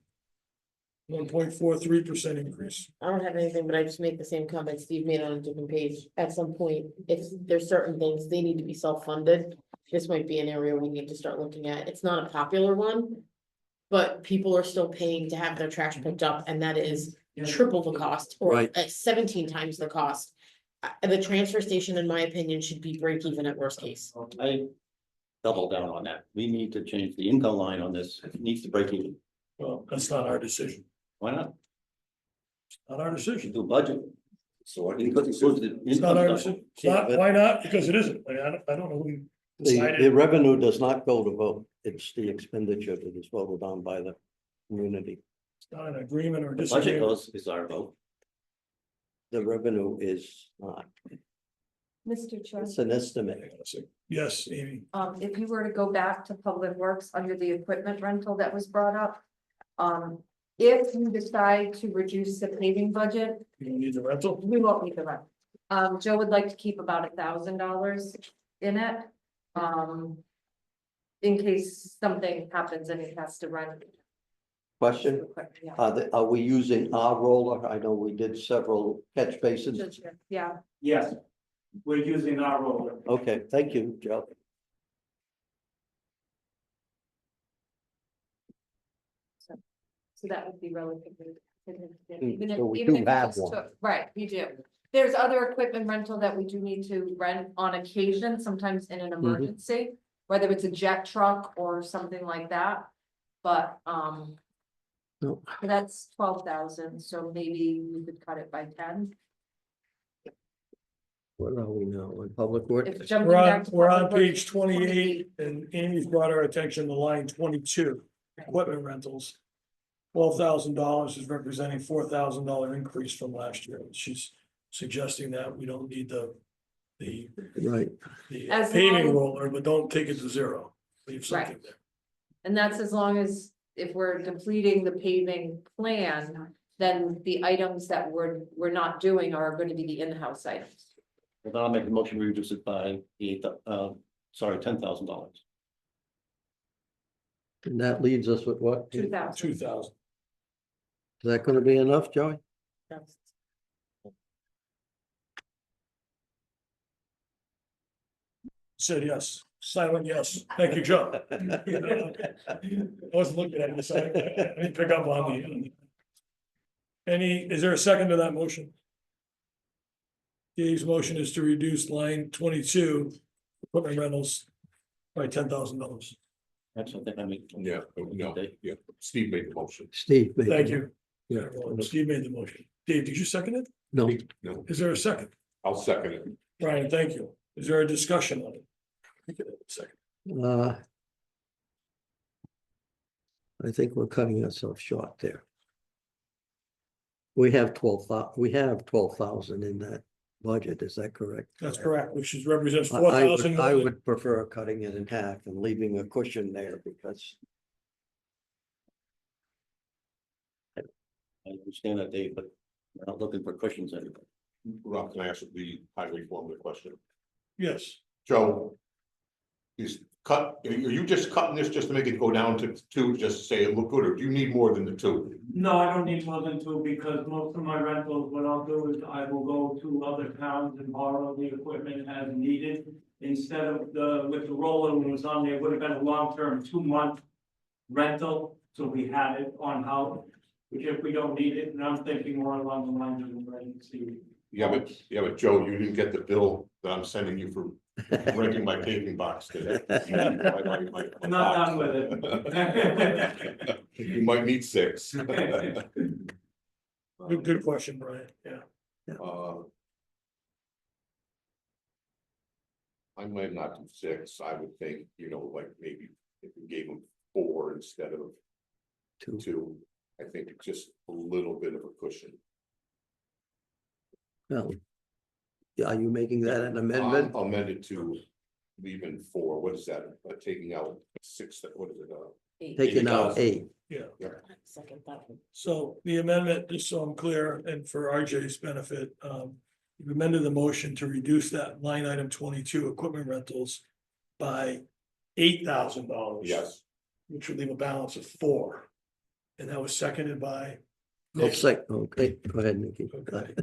1.43% increase.
I don't have anything, but I just make the same comment Steve made on a different page. At some point, if there's certain things, they need to be self-funded. This might be an area we need to start looking at. It's not a popular one. But people are still paying to have their trash picked up, and that is triple the cost or
Right.
17 times the cost. The transfer station, in my opinion, should be break even at worst case.
I double down on that. We need to change the income line on this. It needs to break even.
Well, that's not our decision.
Why not?
Not our decision.
Do a budget.
So I
You
think
put the
It's not our
income stuff.
decision. It's not, why not? Because it isn't. I don't know who
The
decided.
revenue does not go to vote. It's the expenditure that is voted on by the community.
It's not an agreement or
The budget
disagreement.
goes, is our vote.
The revenue is not,
Mr. Chair,
it's an estimate.
Yes, Amy.
if you were to go back to Public Works under the equipment rental that was brought up. If you decide to reduce the paving budget,
You don't need the rental?
we won't need the rent. Joe would like to keep about $1,000 in it. In case something happens and he has to rent.
Question,
Yeah.
are we using our roller? I know we did several catch basins.
Yeah,
Yes, we're using our roller.
Okay, thank you, Joe.
so that would be relatively significant. Even if-
So we
even
do
if you
have
just
one.
took- Right, we do. There's other equipment rental that we do need to rent on occasion, sometimes in an emergency, whether it's a jet truck or something like that. But,
No.
that's 12,000, so maybe we could cut it by 10.
Where are we now? In Public Works?
If jumping
We're
back
on,
to
we're on
Public Works,
page 28 and Amy's brought our attention to line 22, equipment rentals. $12,000 is representing $4,000 increase from last year. She's suggesting that we don't need the
Right,
As
paving
long-
roller, but don't take it to zero. Leave something
Right.
there.
And that's as long as, if we're depleting the paving plan, then the items that we're not doing are gonna be the in-house items.
Well, then I'll make the motion, we reduce it by $10,000.
and that leads us with what? Is
2,000.
2,000.
that gonna be enough, Joey?
That's-
Said yes, silent yes. Thank you, Joe. I wasn't looking at this. I didn't pick up on the. Is there a second to that motion? Dave's motion is to reduce line 22, equipment rentals by $10,000.
That's what I think I make.
Yeah, no, yeah, Steve made the motion.
Steve. made
Thank
it.
you.
Yeah,
Steve made the motion. Dave, did you second it?
no,
No,
Is there a second?
I'll second it.
Brian, thank you. Is there a discussion on it? Second.
I think we're cutting ourselves short there. We have 12,000 in that budget, is that correct?
That's correct, which is represents
I
4,000.
would, I would prefer cutting it in half and leaving a cushion there because
I understand that, Dave, but we're not looking for cushions anymore.
Rob, can I ask the highway foreman a question?
Yes,
Joe, is cut, are you just cutting this just to make it go down to two, just to say it look good, or do you need more than the two?
No, I don't need more than two because most of my rentals, what I'll do is I will go to other towns and borrow the equipment as needed. Instead of with the roller when it was on there, it would have been a long-term 2-month rental, so we had it on house. Which if we don't need it, and I'm thinking more along the lines of emergency.
Yeah, but Joe, you didn't get the bill that I'm sending you for renting my paving box today.
I'm not done with it.
You might need 6.
Good question, Brian, yeah.
I might not do 6, I would think, like maybe if we gave them 4 instead of 2. I think it's just a little bit of a cushion.
Well, are you making that an amendment?
I'll amend it to leaving 4, what is that, taking out 6, what is it?
Taking out 8.
Second that one.
So the amendment, just so I'm clear, and for RJ's benefit, you've amended the motion to reduce that line item 22 equipment rentals by $8,000.
Yes,
Which would leave a balance of 4. And that was seconded by.
Oh,
Nick.
okay, go ahead, Nikki.
Okay.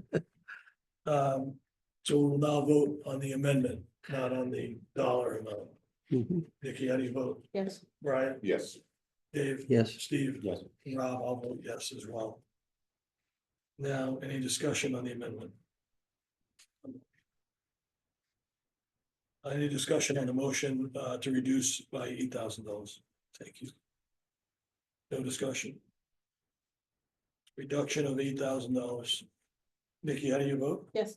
So we'll now vote on the amendment, not on the dollar amount.
Mhm.
Nikki, how do you vote?
Yes.
Brian,
yes,
Dave?
Yes.
Steve?
Yes.
And Rob, I'll vote yes as well. Now, any discussion on the amendment? Any discussion on the motion to reduce by $8,000? Thank you. No discussion. Reduction of $8,000. Nikki, how do you vote?
Yes.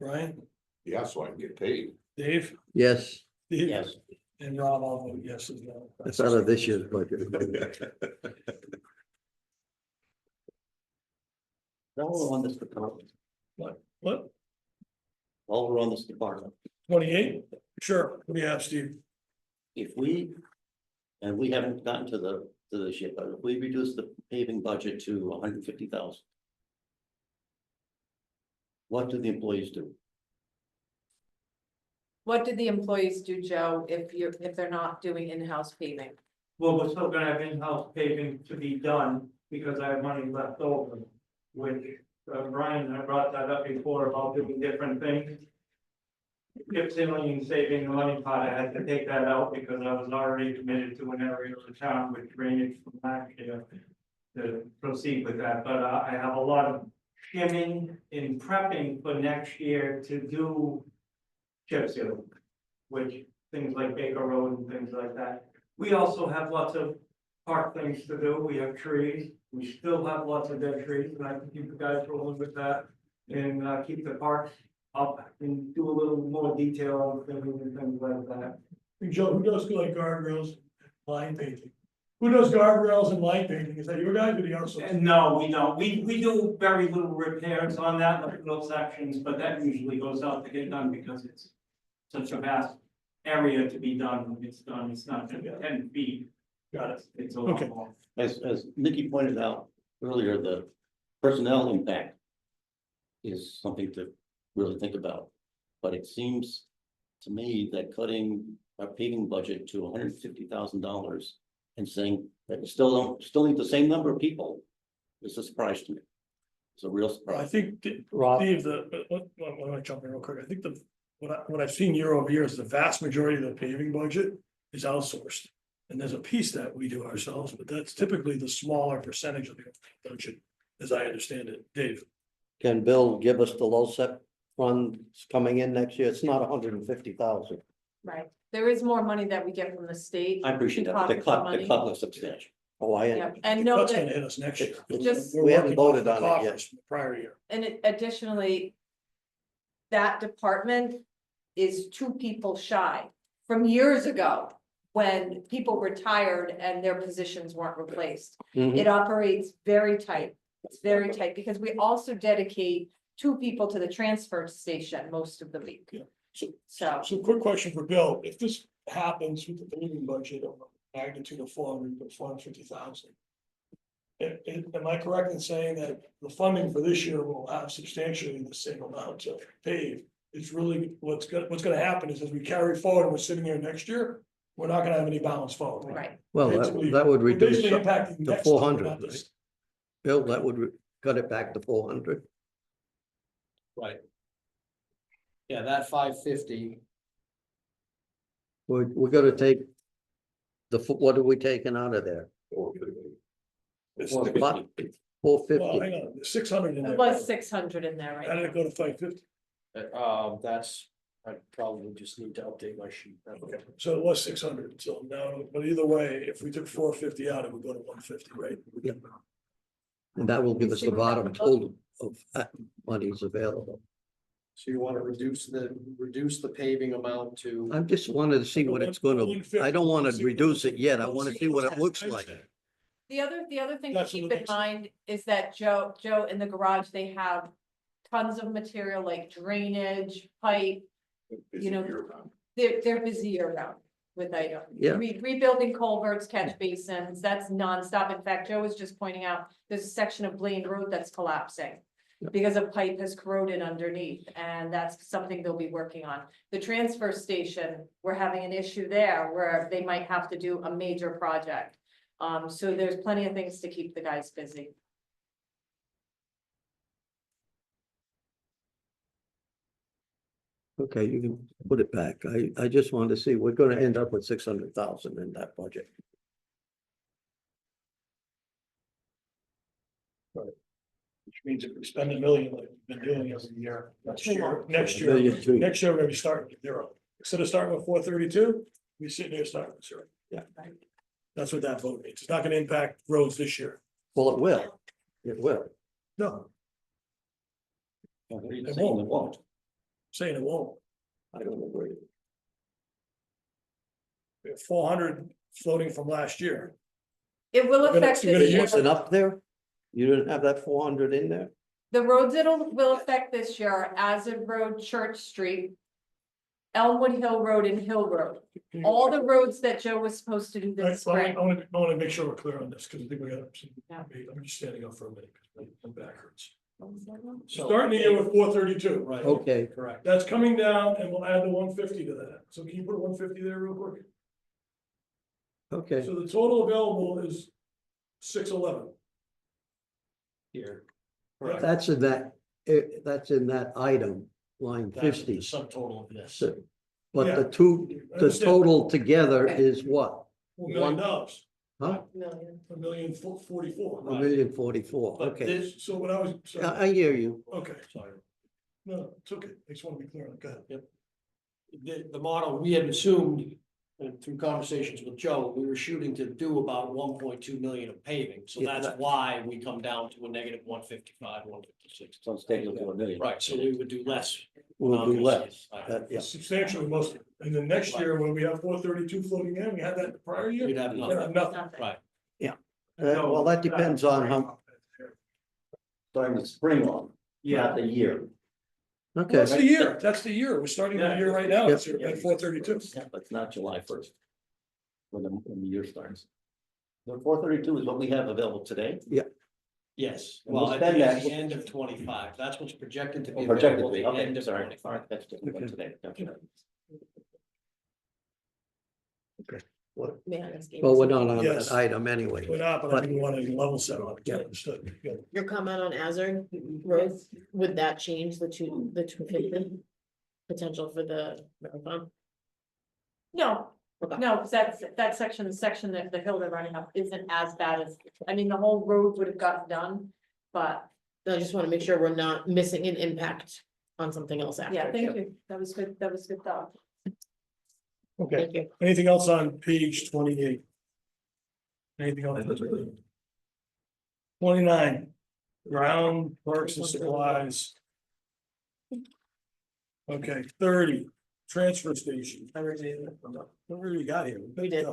Brian,
yeah, so I can get paid.
Dave?
Yes,
Steve?
Yes.
And Rob, I'll vote yes as well.
it's out of this year's budget.
Now we're on this department,
What,
while we're on this department,
28? Sure, what do you have, Steve?
if we, and we haven't gotten to this yet, but if we reduce the paving budget to 150,000. What do the employees do?
What do the employees do, Joe, if they're not doing in-house paving?
Well, we're still gonna have in-house paving to be done because I have money left over. Which, Brian, I brought that up before about doing different things. Chip sealing and saving the money pot, I had to take that out because I was already committed to an area of the town with drainage from last year. To proceed with that, but I have a lot of shimming in prepping for next year to do chip seal. Which things like Baker Road and things like that. We also have lots of park things to do, we have trees, we still have lots of dead trees, and I can keep the guys rolling with that. And keep the parks up and do a little more detail on things and things like that.
Joe, who does like guardrails, line painting? Who does guardrails and line painting? Is that your guy or the outsource?
And no, we don't, we do very little repairs on that, like little sections, but that usually goes out to get done because it's such a vast area to be done when it's done, it's not just 10 feet.
Got it.
It's a lot
Okay.
more.
As Nikki pointed out earlier, the personnel impact is something to really think about. But it seems to me that cutting our paving budget to $150,000 and saying that we still need the same number of people is a surprise to me. It's a real
I
surprise.
think,
Rob,
Steve, let me jump in real quick. I think what I've seen year over year is the vast majority of the paving budget is outsourced. And there's a piece that we do ourselves, but that's typically the smaller percentage of the budget, as I understand it. Dave?
can Bill give us the LoCIP funds coming in next year? It's not 150,000.
Right, there is more money that we get from the state.
I appreciate that, but the cut was substantial.
Oh, I,
Yeah, and know
That's gonna
that,
hit us next year.
Just-
We're
We haven't
working off
voted
the
on it yet.
coffers from the prior year.
and additionally, that department is 2 people shy from years ago, when people retired and their positions weren't replaced.
Mhm.
It operates very tight. It's very tight because we also dedicate 2 people to the transfer station most of the week.
Yeah.
So,
So quick question for Bill, if this happens with the paving budget of magnitude of 450,000. Am I correct in saying that the funding for this year will have substantially the same amount to pave? It's really, what's gonna happen is as we carry forward, and we're sitting here next year, we're not gonna have any balance forward.
Right.
Well,
Basically,
that would
we're
reduce
basically
to
impacting next year,
400,
not
right?
this.
Bill, that would cut it back to 400.
Right. Yeah, that 550,
We're gonna take what are we taking out of there?
It's-
Or
What?
50.
450.
Well, hang on, 600 in there.
It was 600 in there,
How did
right?
it go to 550?
that's, I probably just need to update my sheet.
Okay, so it was 600, so now, but either way, if we took 450 out, it would go to 150, right?
And that will give us the bottom total of monies available.
So you want to reduce the paving amount to,
I just wanted to see what it's gonna, I don't wanna reduce it yet. I wanna see what it looks like.
The other thing to
That's what
keep
it
in
looks
mind is that Joe, in the garage, they have tons of material like drainage, pipe, you know, they're busy year round with items.
Yeah.
Rebuilding culverts, catch basins, that's nonstop. In fact, Joe was just pointing out, there's a section of Blaine Road that's collapsing
Yeah.
because a pipe has corroded underneath, and that's something they'll be working on. The transfer station, we're having an issue there where they might have to do a major project. So there's plenty of things to keep the guys busy.
Okay, you can put it back. I just wanted to see, we're gonna end up with 600,000 in that budget.
Which means if we spend $1 million like we've been doing every year, next year,
$1.2
next year, we're gonna be starting at 0. Instead of starting with 432, we sit there starting with 0.
Yeah.
That's what that vote means. It's not gonna impact roads this year.
Well, it will. It will.
No,
You're
It
saying it
won't.
won't.
saying it won't.
I don't agree.
We have 400 floating from last year.
It will
You're gonna-
affect
you're gonna
this
use
year.
Was it up there? You didn't have that 400 in there?
The roads will affect this year, Azard Road, Church Street, Elmwood Hill Road and Hill Road. All the roads that Joe was supposed to do
Right,
this
so I
spring.
wanna make sure we're clear on this, because I think we got,
Yeah.
I'm just standing up for a minute, because I'm backwards.
so.
Starting the year with 432.
Right.
Okay,
Correct.
That's coming down, and we'll add the 150 to that. So can you put 150 there real quick?
okay.
So the total available is 611.
Here.
That's in that's in that item, line 50.
Subtotal of this.
So- But
Yeah.
the
Understand.
total together is what?
$1 million,
Huh?
Million.
$1,044,000.
1,044,000, okay.
So what I was, sorry,
I hear you.
okay,
Sorry.
no, it's okay. I just want to be clear on it. Go ahead.
The model, we had assumed, through conversations with Joe, we were shooting to do about 1.2 million of paving. So
Yeah,
that's
that-
why we come down to a negative 155, 156.
So it's taken to 1 million.
Right, so we would do less.
We'll do less.
Right.
Yeah.
Substantially most, and then next year, when we have 432 floating in, we had that the prior year.
You'd have
we're
nothing.
gonna have nothing.
Nothing.
Right.
Well, that depends on how,
Starting the spring on, not the year.
okay.
That's the year, that's the year. We're starting the year right now, it's
Yep.
at 432.
Yeah, but it's not July 1st. When the year starts. The 432 is what we have available today.
Yes,
And we'll
well, at
spend that.
the end of 25, that's what's projected to be
Projected,
available at the end
okay,
of
sorry,
25.
that's different than today. Okay.
Man, this game
Well,
is-
we're not on
Yes.
that item anyway.
We're not, but I think we want to level set on it.
Yeah.
Understood. Yeah.
Your comment on Azard Road, would that change the 250 potential for the marathon?
No,
Okay.
no, 'cause that section, the section that the hill they're running up isn't as bad as, I mean, the whole road would have gotten done. But,
I just want to make sure we're not missing an impact on something else after.
yeah, thank
too.
you. That was good. That was good thought.
Okay,
Thank you.
anything else on page 28? Anything else? 29, ground, parks and supplies. Okay, 30, transfer station. I already got here.
We did.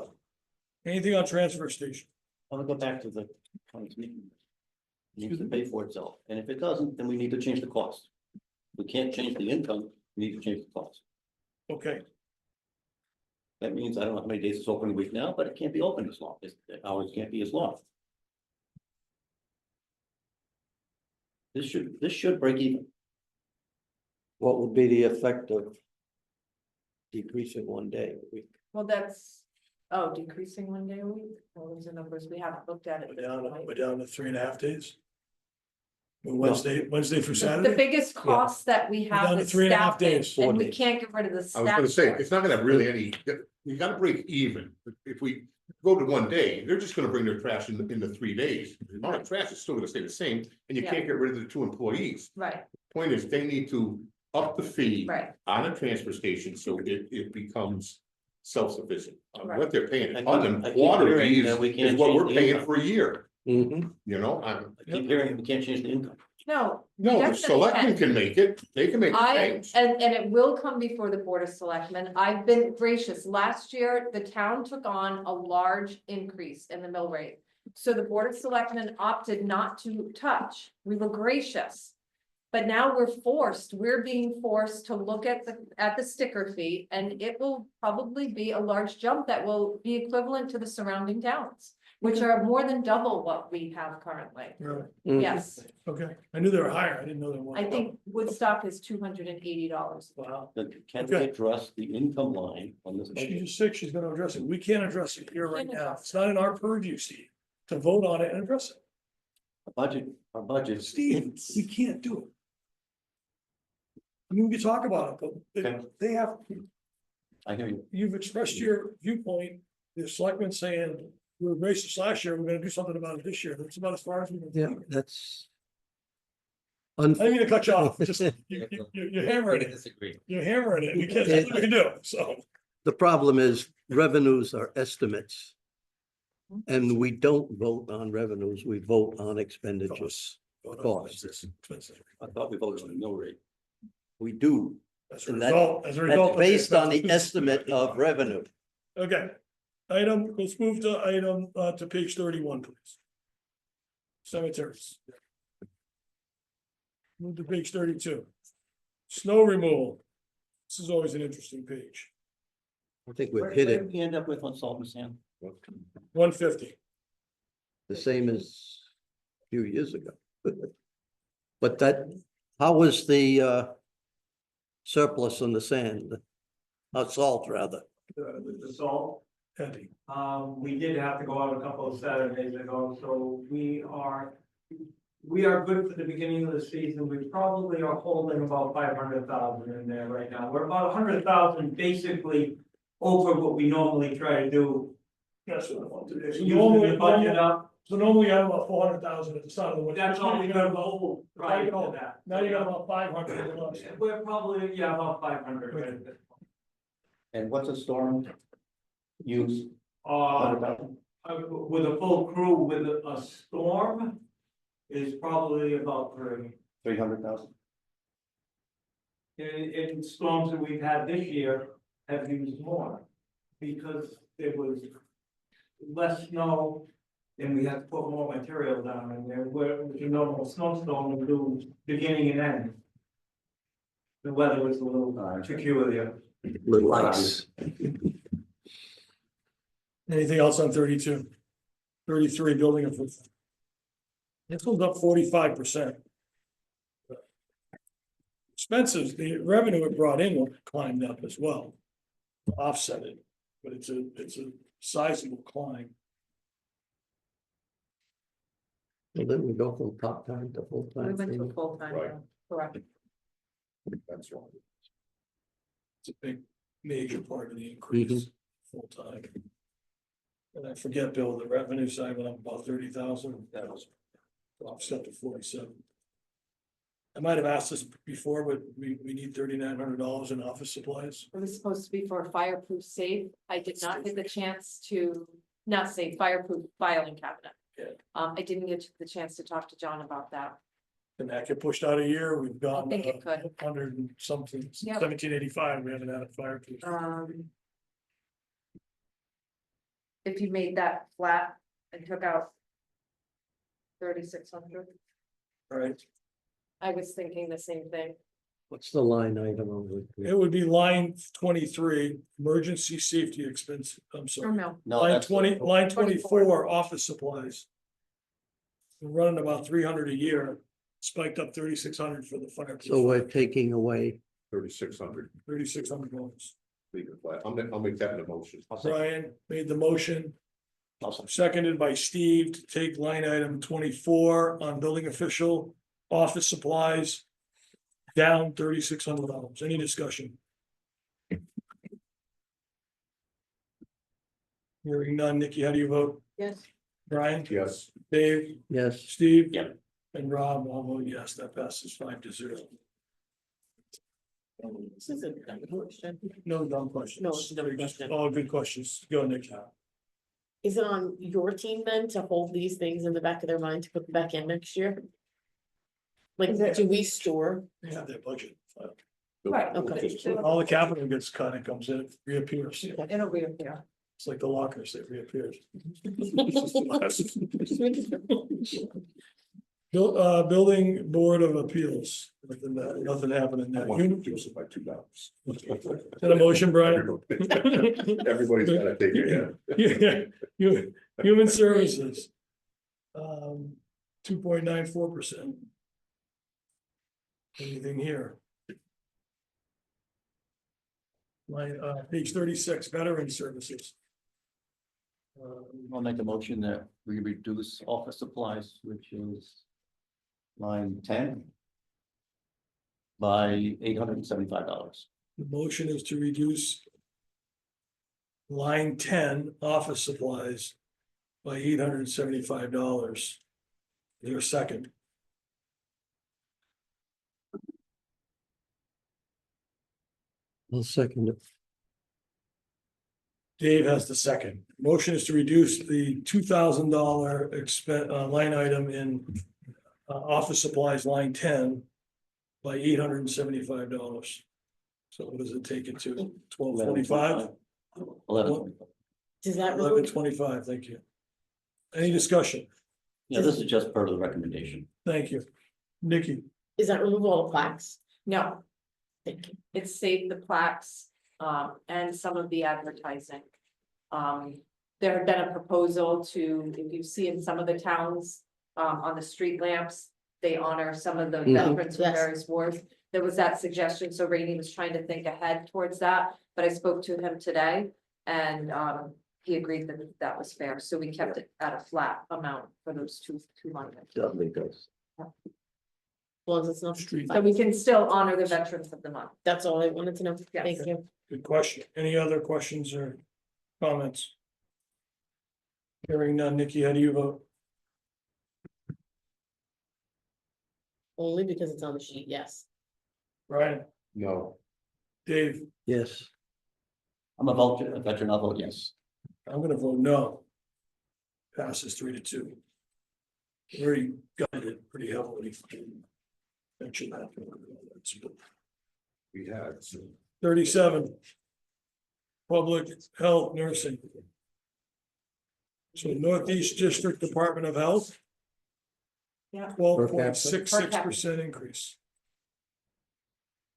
Anything on transfer station?
I want to go back to the. It needs to pay for itself, and if it doesn't, then we need to change the cost. We can't change the income, we need to change the cost.
Okay,
That means, I don't know how many days it's open a week now, but it can't be open as long, the hours can't be as long. This should break even.
What would be the effect of decreasing 1 day a week?
Well, that's Oh, decreasing 1 day a week? What was the numbers? We haven't looked at it.
We're
this
down,
point.
we're down to 3.5 days. Wednesday through
The
Saturday,
biggest cost that we
We're
have
down to
is
3.5
staffing,
days.
and
4
we
days.
can't get rid of the
I was
staff.
gonna say,
for it.
it's not gonna have really any, you gotta break even. If we go to 1 day, they're just gonna bring their trash in the 3 days. The amount of trash is still gonna stay the same, and you
Yeah.
can't get rid of the 2 employees.
Right,
Point is, they need to up the fee
right,
on a transfer station, so it becomes self-sufficient.
Right.
What they're paying,
I keep-
on
I keep
quarterly
hearing
is,
that we
is
can't
what
change
we're
the
paying
income.
for a year,
Mhm.
you know,
I keep hearing we can't change the income.
no. we
no, the
definitely
selectmen
can.
can make it, they can make the
I,
change.
and it will come before the Board of Selectmen. I've been gracious. Last year, the town took on a large increase in the mill rate. So the Board of Selectmen opted not to touch. We were gracious. But now we're being forced to look at the sticker fee, and it will probably be a large jump that will be equivalent to the surrounding towns, which are more than double what we have currently.
really,
Mhm.
Yes,
okay, I knew they were higher, I didn't know they were.
I think Woodstock is $280.
Wow,
Then can
Okay.
we address the income line on this
she's
budget?
just sick, she's gonna address it, we can't address it here right now, it's not in our purview, Steve, to vote on it and address it.
Our budget.
Steve, we can't do it. I mean, we can talk about it, but
Okay.
they have,
I hear you.
you've expressed your viewpoint, the selectmen saying, we were gracious last year, we're gonna do something about it this year, that's about as far as we can.
Yeah,
take it.
that's.
I didn't mean to cut you off, just, you're hammering it,
Disagree.
you're hammering it, we can't, that's what we can do, so.
The problem is revenues are estimates. And we don't vote on revenues, we vote on expenditures. Costs.
I thought we voted on the mill rate.
We do.
As a
And that-
result, as a result.
That's based on the estimate of revenue.
Okay, let's move to item, to page 31, please. Cemeteries. Move to page 32. Snow removal. This is always an interesting page,
I think we've
Where
hit
did
it
we end up with on salt and sand?
150.
the same as a few years ago. But that, how was the surplus on the sand? Salt rather.
The salt,
Andy.
we did have to go out a couple of Saturdays ago, so we are good for the beginning of the season. We probably are holding about 500,000 in there right now. We're about 100,000 basically over what we normally try to do.
That's what I want to do. So
Using
normally,
the budget up,
so normally you have about 400,000 at the start of the winter.
that's all we got about prior to
Now
that.
Now you got about 500.
We're probably, yeah, about 500 right at this
And what's a storm use?
point. With a full crew with a storm is probably about
300,000.
in storms that we've had this year have used more. Because there was less snow and we had to put more material down in there, where with a normal snowstorm would do beginning and end. The weather was a little peculiar.
Little ice.
Anything else on 32? 33, building improvement. This one's up 45%. Expenses, the revenue it brought in climbed up as well. Offset it, but it's a sizable climb.
Well, then we go from part-time to
We
full-time.
went to full-time,
Right.
correct.
That's wrong.
It's a big, major part of the increase, full time. And I forget, Bill, the revenue side went up about 30,000, that was offset to 47. I might have asked this before, but we need $3,900 in office supplies.
It was supposed to be for a fireproof safe. I did not get the chance to, not say fireproof filing cabinet.
Yeah.
I didn't get the chance to talk to John about that.
And that get pushed out a year, we've gone.
I think it could.
100 and something,
Yep.
1785, we haven't had a fireproof.
If you made that flat and took out 3,600,
Right,
I was thinking the same thing.
What's the line item on it?
it would be line 23, emergency safety expense, I'm
Or
sorry.
no,
No,
Line
that's.
20, line
24.
24, office supplies. We're running about 300 a year, spiked up 3,600 for the fire.
So we're taking away,
3,600.
$3,600.
leave it flat. I'll make that an motion.
Brian made the motion,
Awesome.
seconded by Steve to take line item 24 on building official, office supplies. Down $3,600. Any discussion? Hearing none. Nikki, how do you vote?
Yes.
Brian,
Yes.
Dave,
Yes,
Steve?
Yeah.
And Rob, I'll vote yes, that passes 5-0.
This is a dumb question.
No dumb questions.
No, it's a dumb question.
All good questions. Go, Nick.
Is it on your team then to hold these things in the back of their mind to put them back in next year? Like, do we store?
They have their budget.
Right.
Okay.
All the capital gets cut, it comes in, it reappears.
It'll reappear.
It's like the lockers, it reappears. Building Board of Appeals, nothing happening there.
Reduce it by $2.
Is that a motion, Brian?
Everybody's gotta take it,
Yeah, Human Services. 2.94%. Anything here? Page 36, Veteran Services.
I'll make a motion that we reduce office supplies, which is line 10 by $875.
The motion is to reduce line 10, office supplies, by $875. Is there a second?
I'll second it.
Dave has the second. Motion is to reduce the $2,000 expense, line item in office supplies, line 10, by $875. So what does it take it to? 1245?
11.
Does that
Eleven
remove,
twenty-five, thank you. Any discussion?
Yeah, this is just part of the recommendation.
Thank you. Nikki,
does that remove all the plaques?
No,
Thank you.
it's saved the plaques, and some of the advertising. There had been a proposal to, if you see in some of the towns, on the street lamps, they honor some of the veterans from
Yes.
various wars. There was that suggestion, so Rainey was trying to think ahead towards that, but I spoke to him today, and, he agreed that that was fair, so we kept it at a flat amount for those two months.
Definitely goes.
As long as it's not
Street.
So we can still honor the veterans of the month.
That's all I wanted to know.
Yes.
Thank you.
good question. Any other questions or comments? Hearing none. Nikki, how do you vote?
Only because it's on the sheet, yes.
Brian,
No.
Dave,
Yes,
I'm a veteran, I'll vote yes.
I'm gonna vote no. Passes 3-2. Already got it pretty heavily. Mention that.
We had some.
37. Public Health Nursing. So Northeast District Department of Health.
Yeah.
12.66% increase.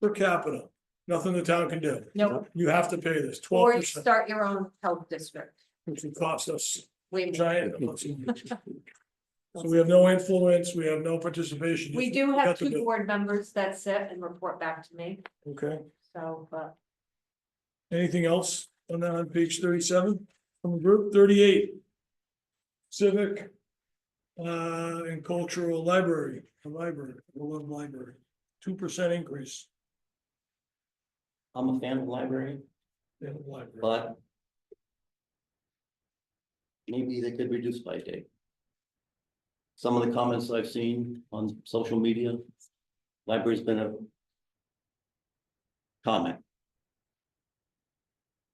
Per capita, nothing the town can do.
Nope,
You have to pay this,
or
12%,
start your own health district.
which would cost us
Wait a minute.
giant amounts. So we have no influence, we have no participation.
We do have
Got to
two
do.
board members that sit and report back to me,
Okay,
so, but
anything else on that on page 37 from the group? 38. Civic and Cultural Library, the library, 2% increase
I'm a fan of the library,
in the library.
but maybe they could reduce by a day. Some of the comments I've seen on social media, library's been a comment.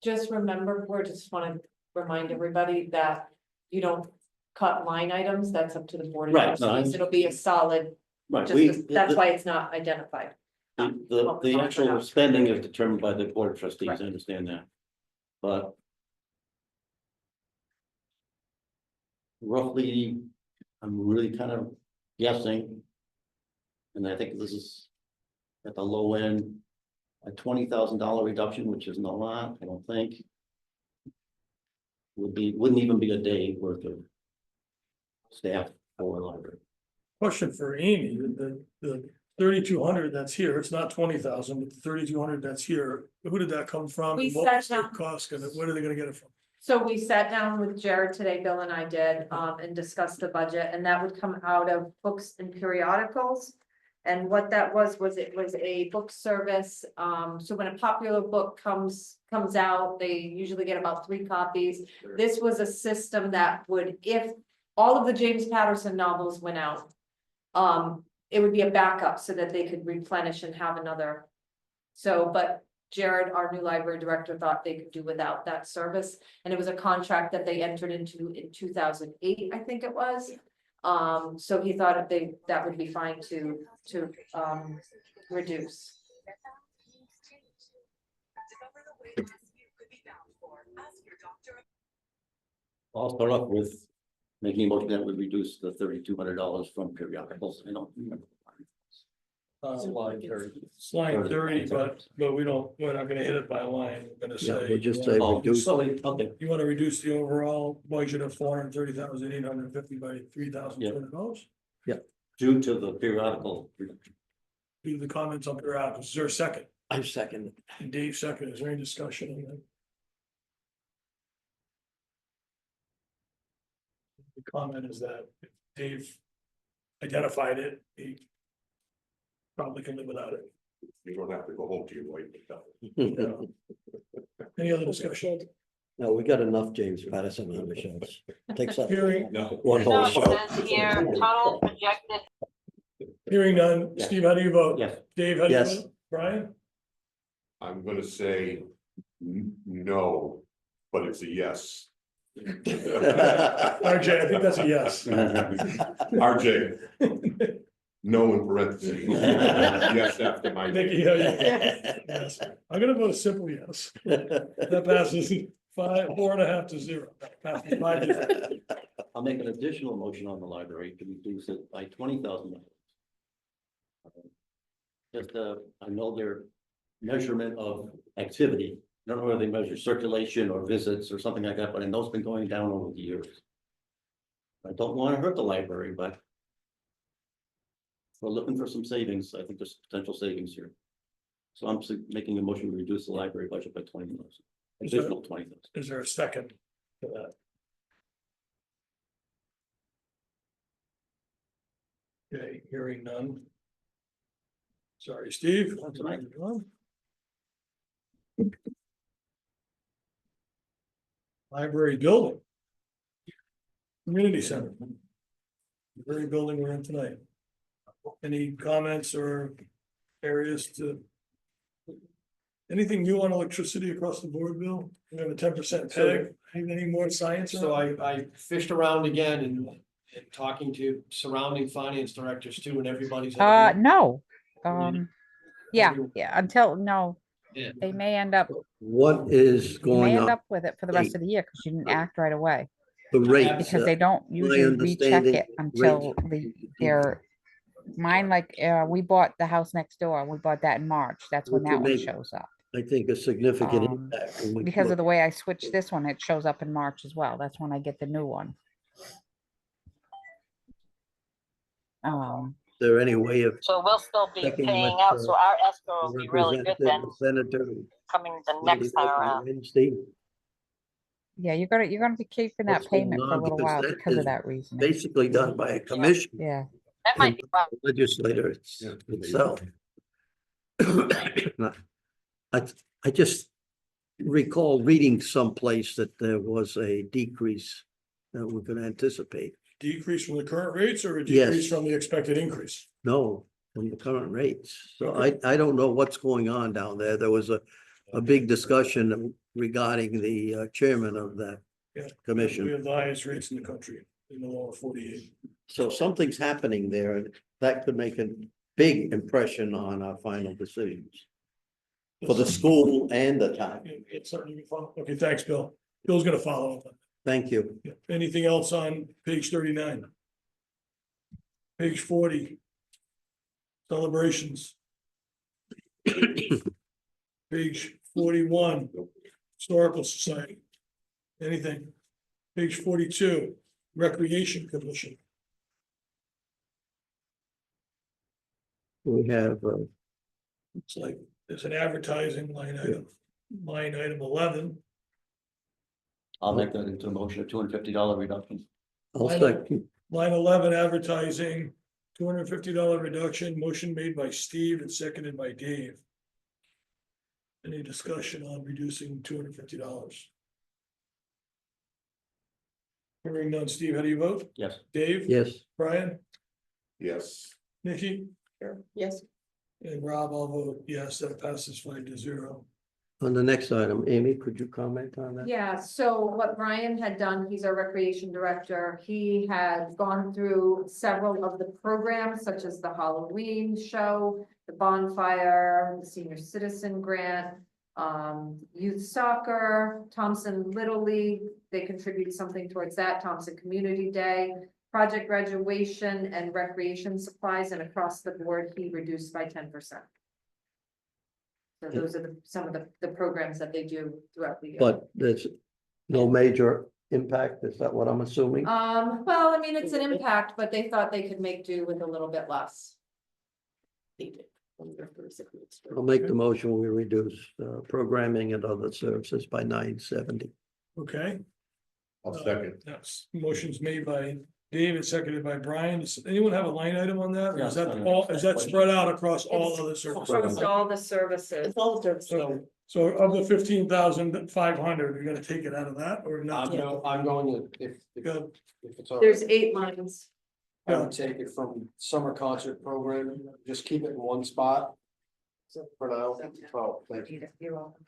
just remember, we just wanna remind everybody that you don't cut line items, that's up to the board of
Right, no,
trustees, it'll be a solid,
Right,
that's why it's not identified.
the actual spending is determined by the board of trustees, I understand that. But roughly, I'm really kind of guessing. And I think this is at the low end, a $20,000 reduction, which isn't a lot, I don't think. Wouldn't even be a day worth of staff for a library.
Question for Amy, the 3,200 that's here, it's not 20,000, but the 3,200 that's here, who did that come from?
We
And what was
sat
the
down-
Cost, gonna where are they gonna get it from?
So we sat down with Jared today, Bill and I did, and discussed the budget, and that would come out of books and periodicals. And what that was it was a book service, so when a popular book comes out, they usually get about 3 copies. This was a system that would, if all of the James Patterson novels went out, it would be a backup so that they could replenish and have another. So, but Jared, our new library director, thought they could do without that service, and it was a contract that they entered into in 2008, I think it was. So he thought that would be fine to reduce.
I'll start off with making a motion that we reduce the $3,200 from periodicals. I don't remember.
It's line 30, but we're not gonna hit it by line, we're gonna
Yeah,
say.
we'll just say
Oh,
reduce.
okay,
You wanna reduce the overall budget of 430,850 by $3,200?
due to the periodical reduction.
Do the comments on periodicals, is there a second?
I second it.
And Dave second, is there any discussion on that? The comment is that if Dave identified it, he probably can live without it.
You don't have to go home to your wife.
Any other discussion?
No, we got enough James Patterson on the shows. Takes up
Hearing,
one whole show.
hearing none,
Yes.
Steve, how do you vote?
Yes.
Dave, how do you
Yes.
vote? Brian?
I'm gonna say no, but it's a yes.
RJ, I think that's a yes.
RJ, no in parentheses. Yes, after my.
Nikki, how do you vote? Yes. I'm gonna vote a simple yes. That passes 4.5 to 0. Passes 5 to 0.
I'll make an additional motion on the library to reduce it by $20,000. Just, I know their measurement of activity, I don't know whether they measure circulation or visits or something like that, but I know it's been going down over the years. I don't want to hurt the library, but if we're looking for some savings, I think there's potential savings here. So I'm making a motion to reduce the library budget by 20,000, additional 20,000.
Is there a second to that? Okay, hearing none. Sorry, Steve.
That's all right.
Library building. Community center. The very building we're in tonight. Any comments or areas to? Anything new on electricity across the board, Bill? We have a 10% peg. Any more science?
So I fished around again and talking to surrounding finance directors too, and everybody's.
No, yeah,
Every-
until, no,
Yeah.
they may end up,
What is
you may
going
end
on?
up with it for the rest of the year, because you didn't act right away.
The rates.
Because they don't usually recheck
understanding,
it until they're, mine, like, we bought the house next door, we bought that in March, that's when
What
that
you
one
make-
shows up.
I think a significant
Um,
impact. when we
Because
look-
of the way I switched this one, it shows up in March as well, that's when I get the new one.
Is there any way of
So we'll still be
checking
paying
with,
out, so our escrow will be really good
representative,
then,
or senator?
coming the
maybe
next time
local
around.
Wednesday?
Yeah, you're gonna be keeping that
What's going
payment for a
on?
little
Because
while
that
because
is
of that reason.
Basically done by a commission.
Yeah,
That might be fun.
Legislator
Yeah.
itself. I just recall reading someplace that there was a decrease that we could anticipate.
Decrease from the current rates or a
Yes.
decrease from the expected increase?
No, from the current rates. So I don't know what's going on down there. There was a big discussion regarding the chairman of that
Yeah. We
commission.
have the highest rates in the country, in the lower 48.
So something's happening there and that could make a big impression on our final decisions for the school and the town.
It's certainly, okay, thanks, Bill. Bill's gonna follow up.
Thank you.
Yeah. Anything else on page 39? Page 40. Celebrations. Page 41. Historical Society. Anything? Page 42. Recreation Commission.
We have,
It's like, there's an advertising line item 11.
I'll make that into a motion of $250 reduction.
I'll
Line
second,
Line 11, advertising, $250 reduction, motion made by Steve and seconded by Dave. Any discussion on reducing $250? Hearing none, Steve, how do you vote?
Yes.
Dave?
yes,
Brian?
Yes.
Nikki?
Yes.
And Rob, I'll vote yes, that passes 5-0.
on the next item, Amy, could you comment on that?
Yeah, so what Brian had done, he's our recreation director, he had gone through several of the programs such as the Halloween show, the bonfire, the senior citizen grant, youth soccer, Thompson Little League, they contribute something towards that, Thompson Community Day, project graduation and recreation supplies, and across the board, he reduced by 10%. So those are some of the programs that they do throughout the year.
But there's no major impact, is that what I'm assuming?
Well, I mean, it's an impact, but they thought they could make do with a little bit less.
I'll make the motion, we reduce programming and other services by $970.
Okay?
I'll second.
Yes, motion's made by David, seconded by Brian. Does anyone have a line item on that? Or is
Yeah,
that all, is that spread out across all other services?
Across all the services.
It's all services.
So of the 15,500, you're gonna take it out of that or not?
I'm going to,
Good.
if it's all right,
There's 8 lines.
I would take it from summer concert program, just keep it in one spot. For now. Oh, thank you.
You're welcome.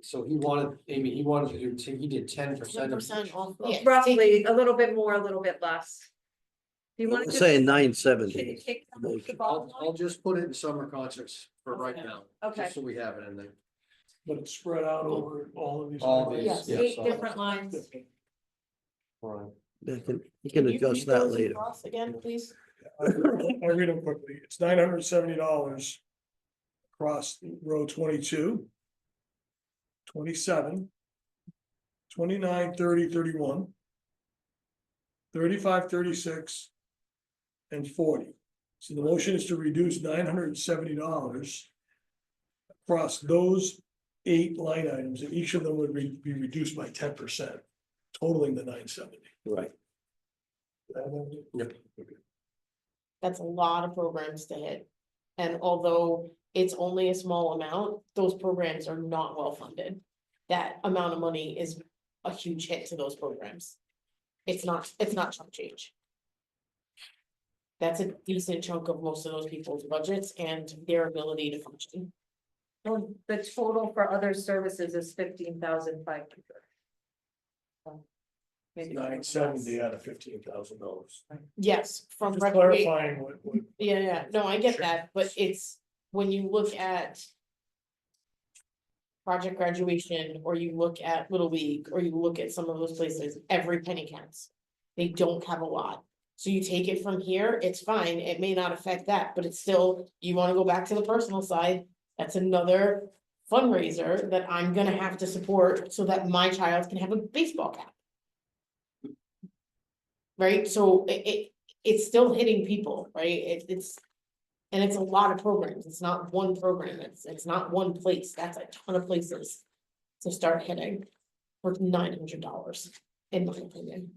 So he wanted, Amy, he wanted to do, he did 10%.
10% off. Yeah,
Roughly, a little bit more, a little bit less. Do you want
I'm
to?
saying
Can you
970.
take some of the bottom
I'll
line?
just put it in summer concerts for right now.
Okay.
Just so we have it in there.
But it's spread out over all of these.
All
items?
these,
Yes,
yes.
8 different lines.
Right.
You can
you
adjust
read
that
those
later.
across again, please?
I'll read them quickly. It's $970 across row 22, 27, 29, 30, 31, 35, 36, and 40. So the motion is to reduce $970 across those 8 line items, and each of them would be reduced by 10%, totaling the 970.
Right.
Yep.
That's a lot of programs to hit. And although it's only a small amount, those programs are not well funded. That amount of money is a huge hit to those programs. It's not chump change. That's a decent chunk of most of those people's budgets and their ability to function.
Well, the total for other services is 15,500. Maybe
970 out of $15,000.
Yes, from
Just
recreation.
clarifying what.
Yeah, no, I get that, but it's, when you look at. Project graduation, or you look at Little League, or you look at some of those places, every penny counts. They don't have a lot, so you take it from here, it's fine, it may not affect that, but it's still, you wanna go back to the personal side. That's another fundraiser that I'm gonna have to support so that my child can have a baseball cap. Right, so it's still hitting people, right, it's. And it's a lot of programs, it's not one program, it's not one place, that's a ton of places to start hitting for $900, in my opinion.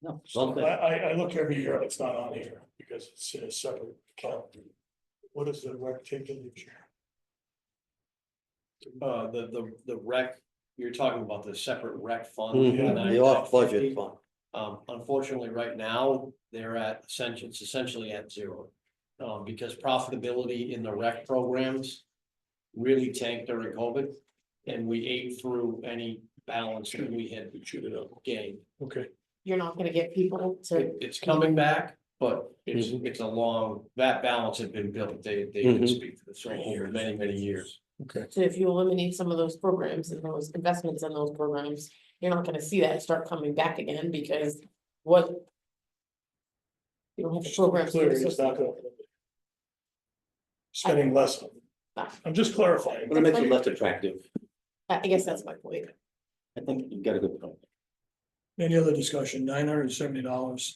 No,
So
okay.
I look every year, it's not on here, because it's in a separate account. What is the rec taking each year?
The rec, you're talking about the separate rec fund.
Mhm, the off-budget fund.
Unfortunately, right now, they're at it's essentially at 0. Because profitability in the rec programs really tanked during COVID. And we ate through any balance that we had gained.
Okay.
You're not gonna get people to,
It's coming back, but it's a long, that balance had been built, they didn't speak to this over many years.
Okay.
so if you eliminate some of those programs and those investments in those programs, you're not gonna see that start coming back again, because what? You don't have the programs.
Clear, it's not gonna. Spending less on it. I'm just clarifying.
But it makes it less attractive.
I guess that's my point.
I think you got a good point.
Any other discussion? $970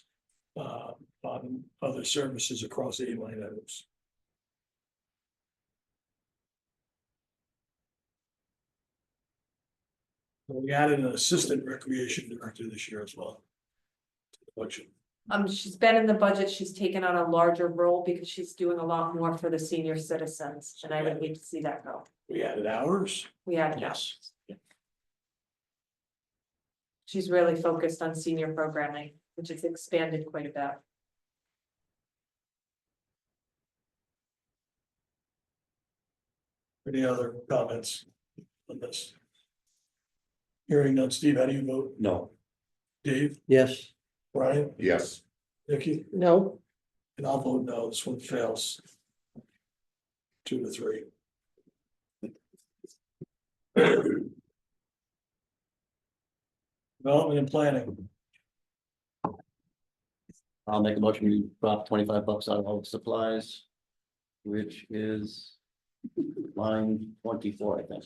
on other services across 8 line items. We added an assistant recreation director this year as well. Budget.
She's been in the budget, she's taken on a larger role because she's doing a lot more for the senior citizens, and I would hate to see that go.
We added hours.
We had,
Yes.
she's really focused on senior programming, which has expanded quite a bit.
Any other comments on this? Hearing none. Steve, how do you vote?
No.
Dave,
Yes,
Brian,
Yes,
Nikki,
No,
and I'll vote no. This one fails. 2 to 3. Development and planning.
I'll make a motion, we drop $25 out of all the supplies, which is line 24, I think.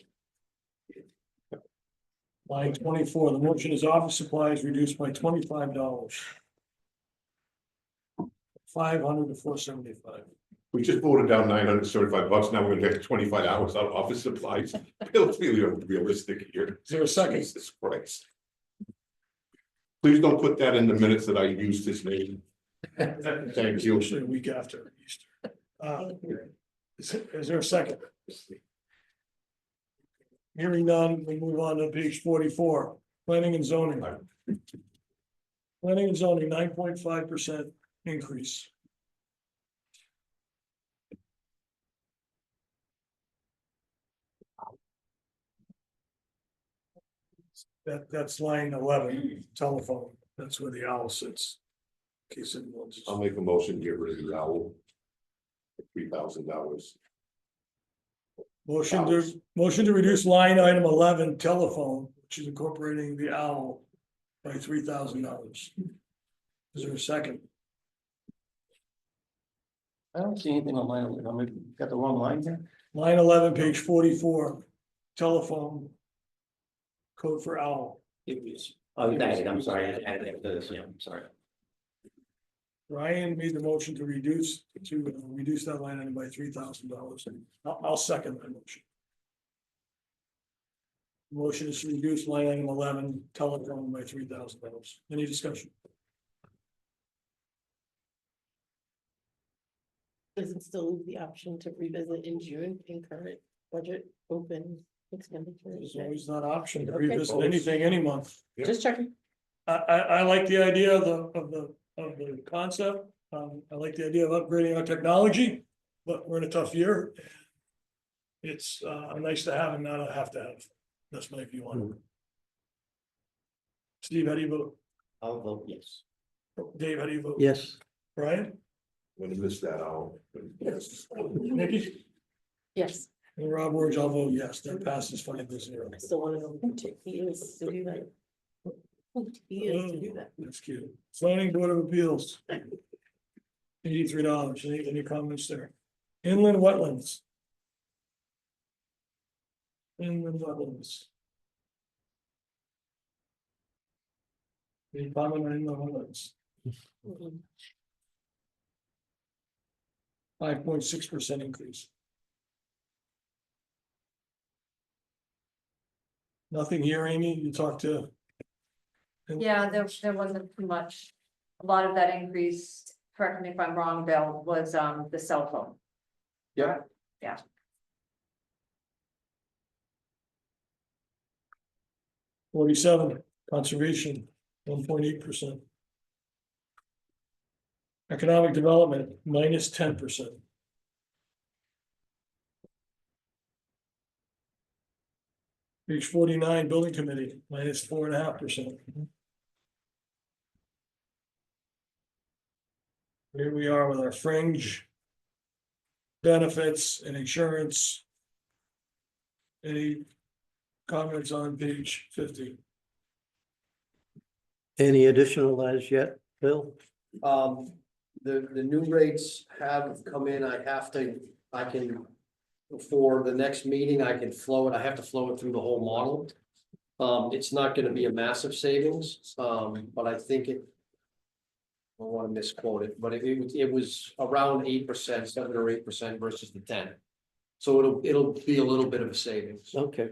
Line 24, the motion is office supplies reduced by $25. 500 to 475.
we just voted down $975. Now we're gonna get 25 hours out of office supplies. Let's be realistic here.
Is there a second?
Jesus Christ. Please don't put that in the minutes that I used his name. Thank you.
Usually a week after Easter. Is there a second? Hearing none, we move on to page 44, planning and zoning. Planning and zoning, 9.5% increase. That's line 11, telephone. That's where the owl sits. In case anyone's.
I'll make a motion, to get rid of the owl. $3,000.
Motion to reduce line item 11, telephone, which is incorporating the owl by $3,000. Is there a second?
I don't see anything on line, I got the wrong line here.
Line 11, page 44, telephone. Code for owl.
Oh, you added, I'm sorry, I added it to this, yeah, I'm sorry.
Ryan made the motion to reduce that line item by $3,000. I'll second that motion. Motion is to reduce line item 11, telephone by $3,000. Any discussion?
does it still leave the option to revisit in June in current budget open expenditures?
There's always not option to
Okay.
revisit anything any month.
Just checking.
I like the idea of the concept. I like the idea of upgrading our technology, but we're in a tough year. It's nice to have and not a have to have. That's my view on it. Steve, how do you vote?
I'll vote yes.
Dave, how do you vote?
yes,
Brian?
When you miss that owl.
Yes. Nikki?
Yes,
And Rob Ward, I'll vote yes. That passes 5-0.
I still want to know who he is to do that. Who he is to do that.
That's cute. Zoning Board of Appeals. $83. Any comments there? Inland wetlands. Inland wetlands. Any comment on inland wetlands?
Mhm.
5.6% increase. Nothing here, Amy, you talked to.
Yeah, there wasn't too much. A lot of that increase, correct me if I'm wrong, Bill, was the cell phone.
Yeah.
Yeah.
$47, conservation, 1.8%. Economic development, minus 10%. Page 49, building committee, minus 4.5%. Here we are with our fringe benefits and insurance. Any comments on page 50?
any additional as yet, Bill?
The new rates have come in, I can, for the next meeting, I can flow it, I have to flow it through the whole model. It's not gonna be a massive savings, but I think it. I don't wanna misquote it, but it was around 8%, 7 or 8% versus the 10. So it'll be a little bit of a savings.
Okay,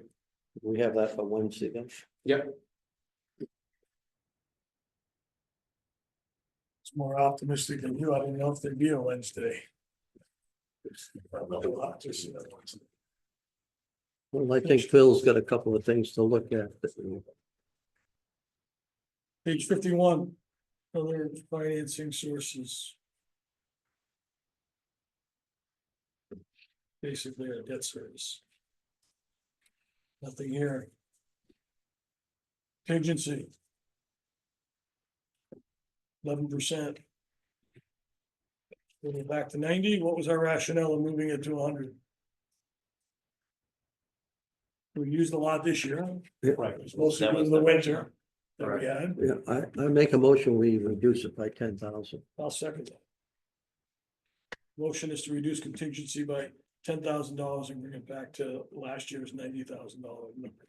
we have that for Wednesday then.
Yep.
It's more optimistic than you. I don't know if they'd be on Wednesday.
Well, I think Phil's got a couple of things to look at.
Page 51, other financing sources. Basically a debt service. Nothing here. Contingency. 11%. Moving back to 90, what was our rationale in moving it to 100? We used a lot this year.
Right.
It's mostly in the winter that we had.
Yeah, I make a motion, we reduce it by 10,000.
I'll second that. Motion is to reduce contingency by $10,000 and bring it back to last year's $90,000 number.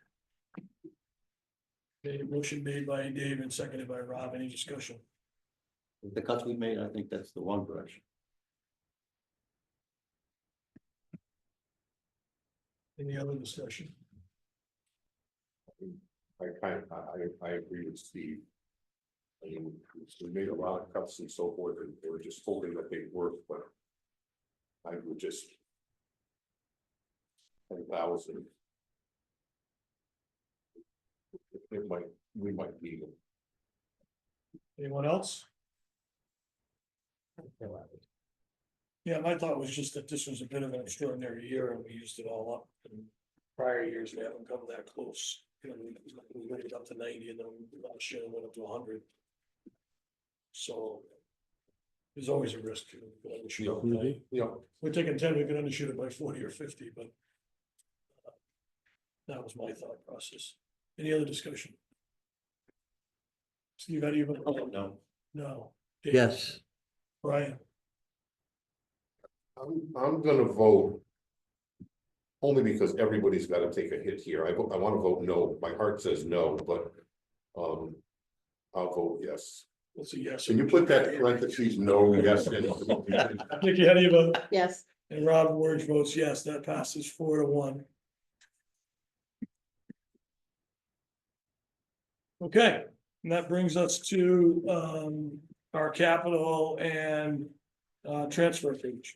Okay, motion made by Dave and seconded by Rob. Any discussion?
The cuts we made, I think that's the one direction.
Any other discussion?
I agree with Steve. I mean, we made a lot of cuts and so forth, and they were just hoping that they work, but I would just 10,000. We might be.
Anyone else? Yeah, my thought was just that this was a bit of an extraordinary year and we used it all up. In prior years, we haven't come that close. You know, we went it up to 90 and then last year went up to 100. So there's always a risk. We're taking 10, we could undershoot it by 40 or 50, but that was my thought process. Any other discussion? Steve, how do you vote?
No.
No. Dave?
Yes,
Brian?
I'm gonna vote. Only because everybody's gotta take a hit here. I wanna vote no. My heart says no, but I'll vote yes.
What's a yes?
Can you put that parentheses, no, yes, and
Nikki, how do you vote?
Yes.
And Rob Ward votes yes, that passes 4-1. Okay, and that brings us to our capital and transfer page.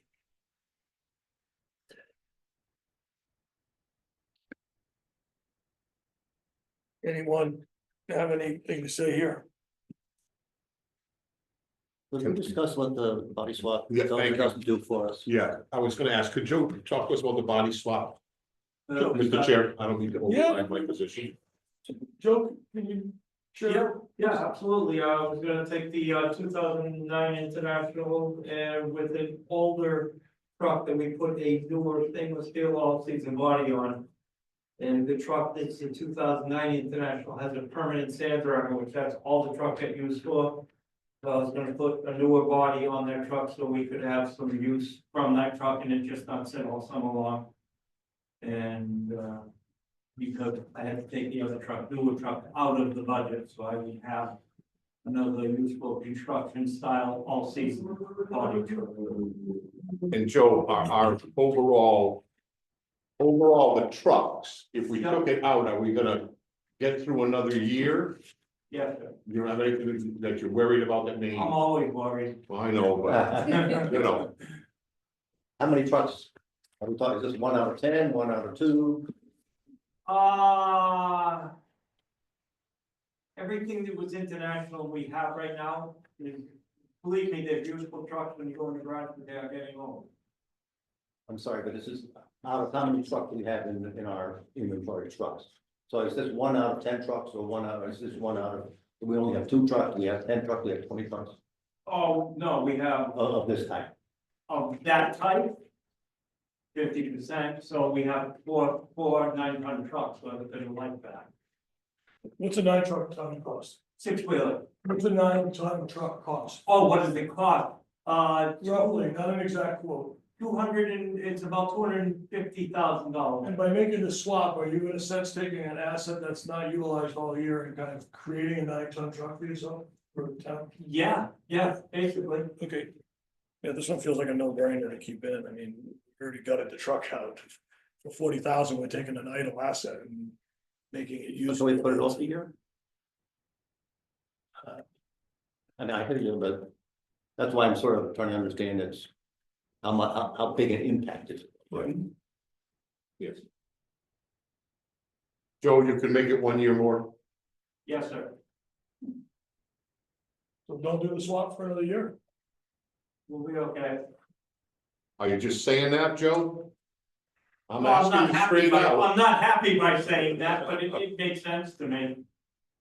Anyone have anything to say here?
Can we discuss what the body swap
Yeah, thank you.
doesn't do for us?
Yeah, I was gonna ask, could Joe talk to us about the body swap?
Uh,
Mr. Chair, I don't need to
Yeah.
override my position.
Joe, can you
Yeah,
share?
yeah, absolutely. I was gonna take the 2009 International and with an older truck that we put a newer stainless steel all-season body on. And the truck that's in 2009 International has a permanent sand driver, which that's all the truck get used for. So I was gonna put a newer body on that truck so we could have some use from that truck and it just not sit all summer long. And because I had to take the other truck, newer truck out of the budget, so I would have another useful construction style all-season body truck.
And Joe, our overall the trucks, if we took it out, are we gonna get through another year?
Yes, sir.
You don't have anything that you're worried about that may,
I'm always worried.
well, I know, but you know,
How many trucks? Are we talking, is this 1 out of 10, 1 out of 2?
Everything that was international we have right now, is- believe me, they're useful trucks when you go in the garage, but they are getting old.
I'm sorry, but this is out of how many trucks we have in our inventory trucks? So is this 1 out of 10 trucks or is this 1 out of, we only have 2 trucks, we have 10 trucks, we have 20 trucks
Oh, no, we have
of this type?
of that type. 50%, so we have four 9-ton trucks, so everything like that.
What's a 9-ton cost?
6-wheeler.
What's a 9-ton truck cost?
Oh, what does it cost?
Roughly, not an exact quote.
it's about $250,000.
And by making the swap, are you in a sense taking an asset that's not utilized all year and kind of creating a 9-ton truck for yourself, for the town?
Yeah, basically.
Okay. Yeah, this one feels like a no-brainer to keep in. I mean, we already gutted the truck out. For 40,000, we're taking an idle asset and making it
So we put it
useful.
off a year? I mean, I hear you, but that's why I'm sort of trying to understand it's how much, how big an impact is.
Yes. Joe, you can make it 1 year more.
Yes, sir.
So don't do the swap for another year.
We'll be okay.
Are you just saying that, Joe? I'm
Well,
asking you straight out.
I'm not happy by saying that, but it makes sense to me.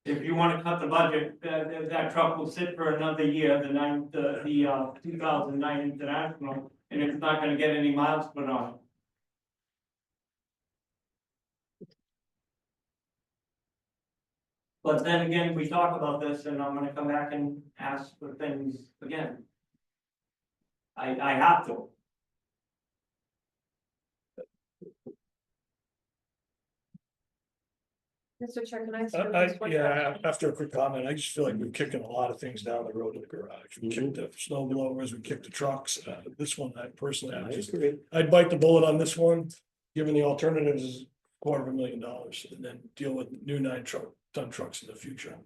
If you wanna cut the budget, that truck will sit for another year, the 2009 International, and it's not gonna get any miles put on it. But then again, we talk about this and I'm gonna come back and ask for things again. I have to.
Mr. Chair, can I? ask you
I,
just one
yeah,
question?
after a quick comment, I just feel like we're kicking a lot of things down the road to the garage. We kicked the snow blowers, we kicked the trucks. This one, I personally, I'd bite the bullet on this one, given the alternatives is $250,000 and then deal with new 9-ton trucks in the future.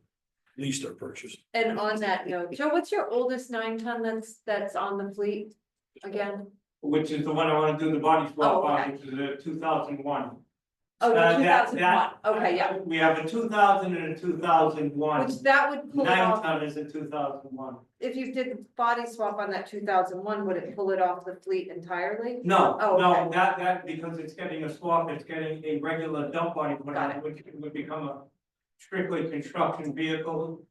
Leased or purchased.
And on that note, Joe, what's your oldest 9-ton that's on the fleet again?
Which is the one I wanna do the body swap
Oh, okay.
on, which is a 2001.
Oh,
That-
two
that-
thousand
that-
one, okay, yeah,
We have a 2000 and a 2001.
which that would pull it off,
9-ton is a 2001.
if you did the body swap on that 2001, would it pull it off the fleet entirely?
No,
Oh,
no,
okay.
that, because it's getting a swap, it's getting a regular dump body put
Got
on it, which would become a strictly construction vehicle.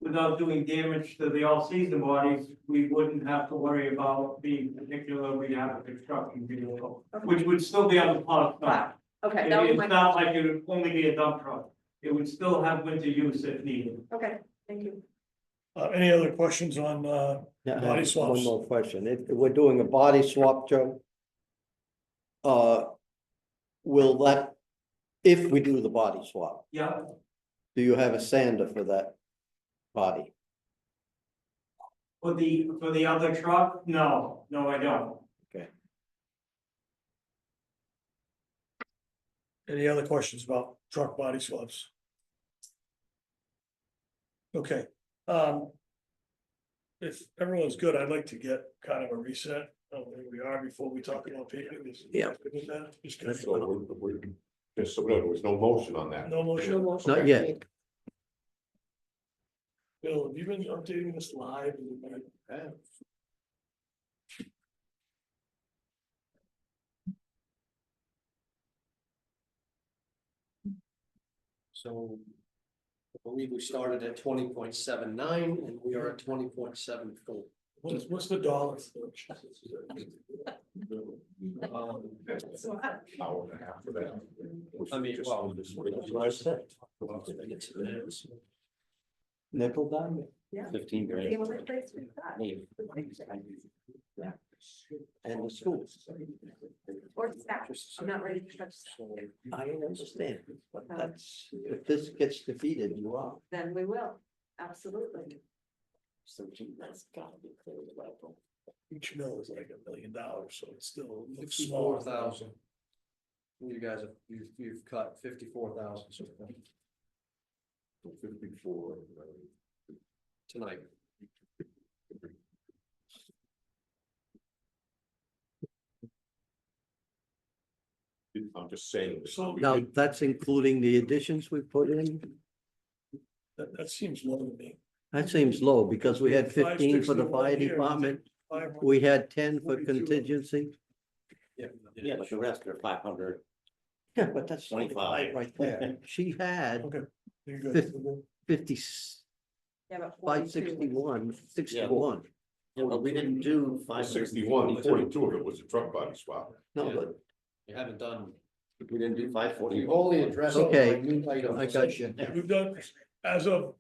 Without doing damage to the all-season bodies, we wouldn't have to worry about being particular, we have a construction vehicle,
Okay.
which would still be on the plow.
Wow. Okay, that was
It's
my,
not like it would only be a dump truck, it would still have winter use if needed.
okay, thank you.
Any other questions on,
Yeah, I
Body
have
swaps.
one more question. If we're doing a body swap, Joe. Will that, if we do the body swap,
Yeah,
do you have a sander for that body?
for the other truck, no, I don't.
any other questions about truck body swaps? Okay, if everyone's good, I'd like to get kind of a reset of where we are before we talk about paving.
Yeah.
Just
That's
gonna-
all, just so there was no motion on that.
No motion.
Not yet.
Bill, have you been updating this live?
So I believe we started at 20.79 and we are at 20.74.
What's the dollar?
Hour and a half for that.
I mean, well,
What I said. Nickel dime?
15 grand.
The only place we've got.
Maybe.
And the schools.
Or staff, I'm not ready to touch that,
I understand, but that's, if this gets defeated, you are.
then we will, absolutely.
So that's gotta be clear as well.
Each mill is like $1 million, so it's still looks small.
54,000. You guys have, you've cut 54,000 so far
54.
tonight.
I'm just saying.
So
Now, that's including the additions we put in?
that seems low to me.
That seems low because we had 15 for the
561
fire
here.
department.
500.
We had 10 for
42.
contingency.
Yeah, but the rest are 500.
Yeah, but that's
25.
right there. She had
Okay, you're good.
50,
Yeah, but 42.
561, 61.
Yeah, but we didn't do
61, 42 of it was a truck body swap.
No,
Yeah.
but
You haven't done.
We didn't do 540.
We've only addressed.
Okay,
minute items.
I got you.
We've done, as of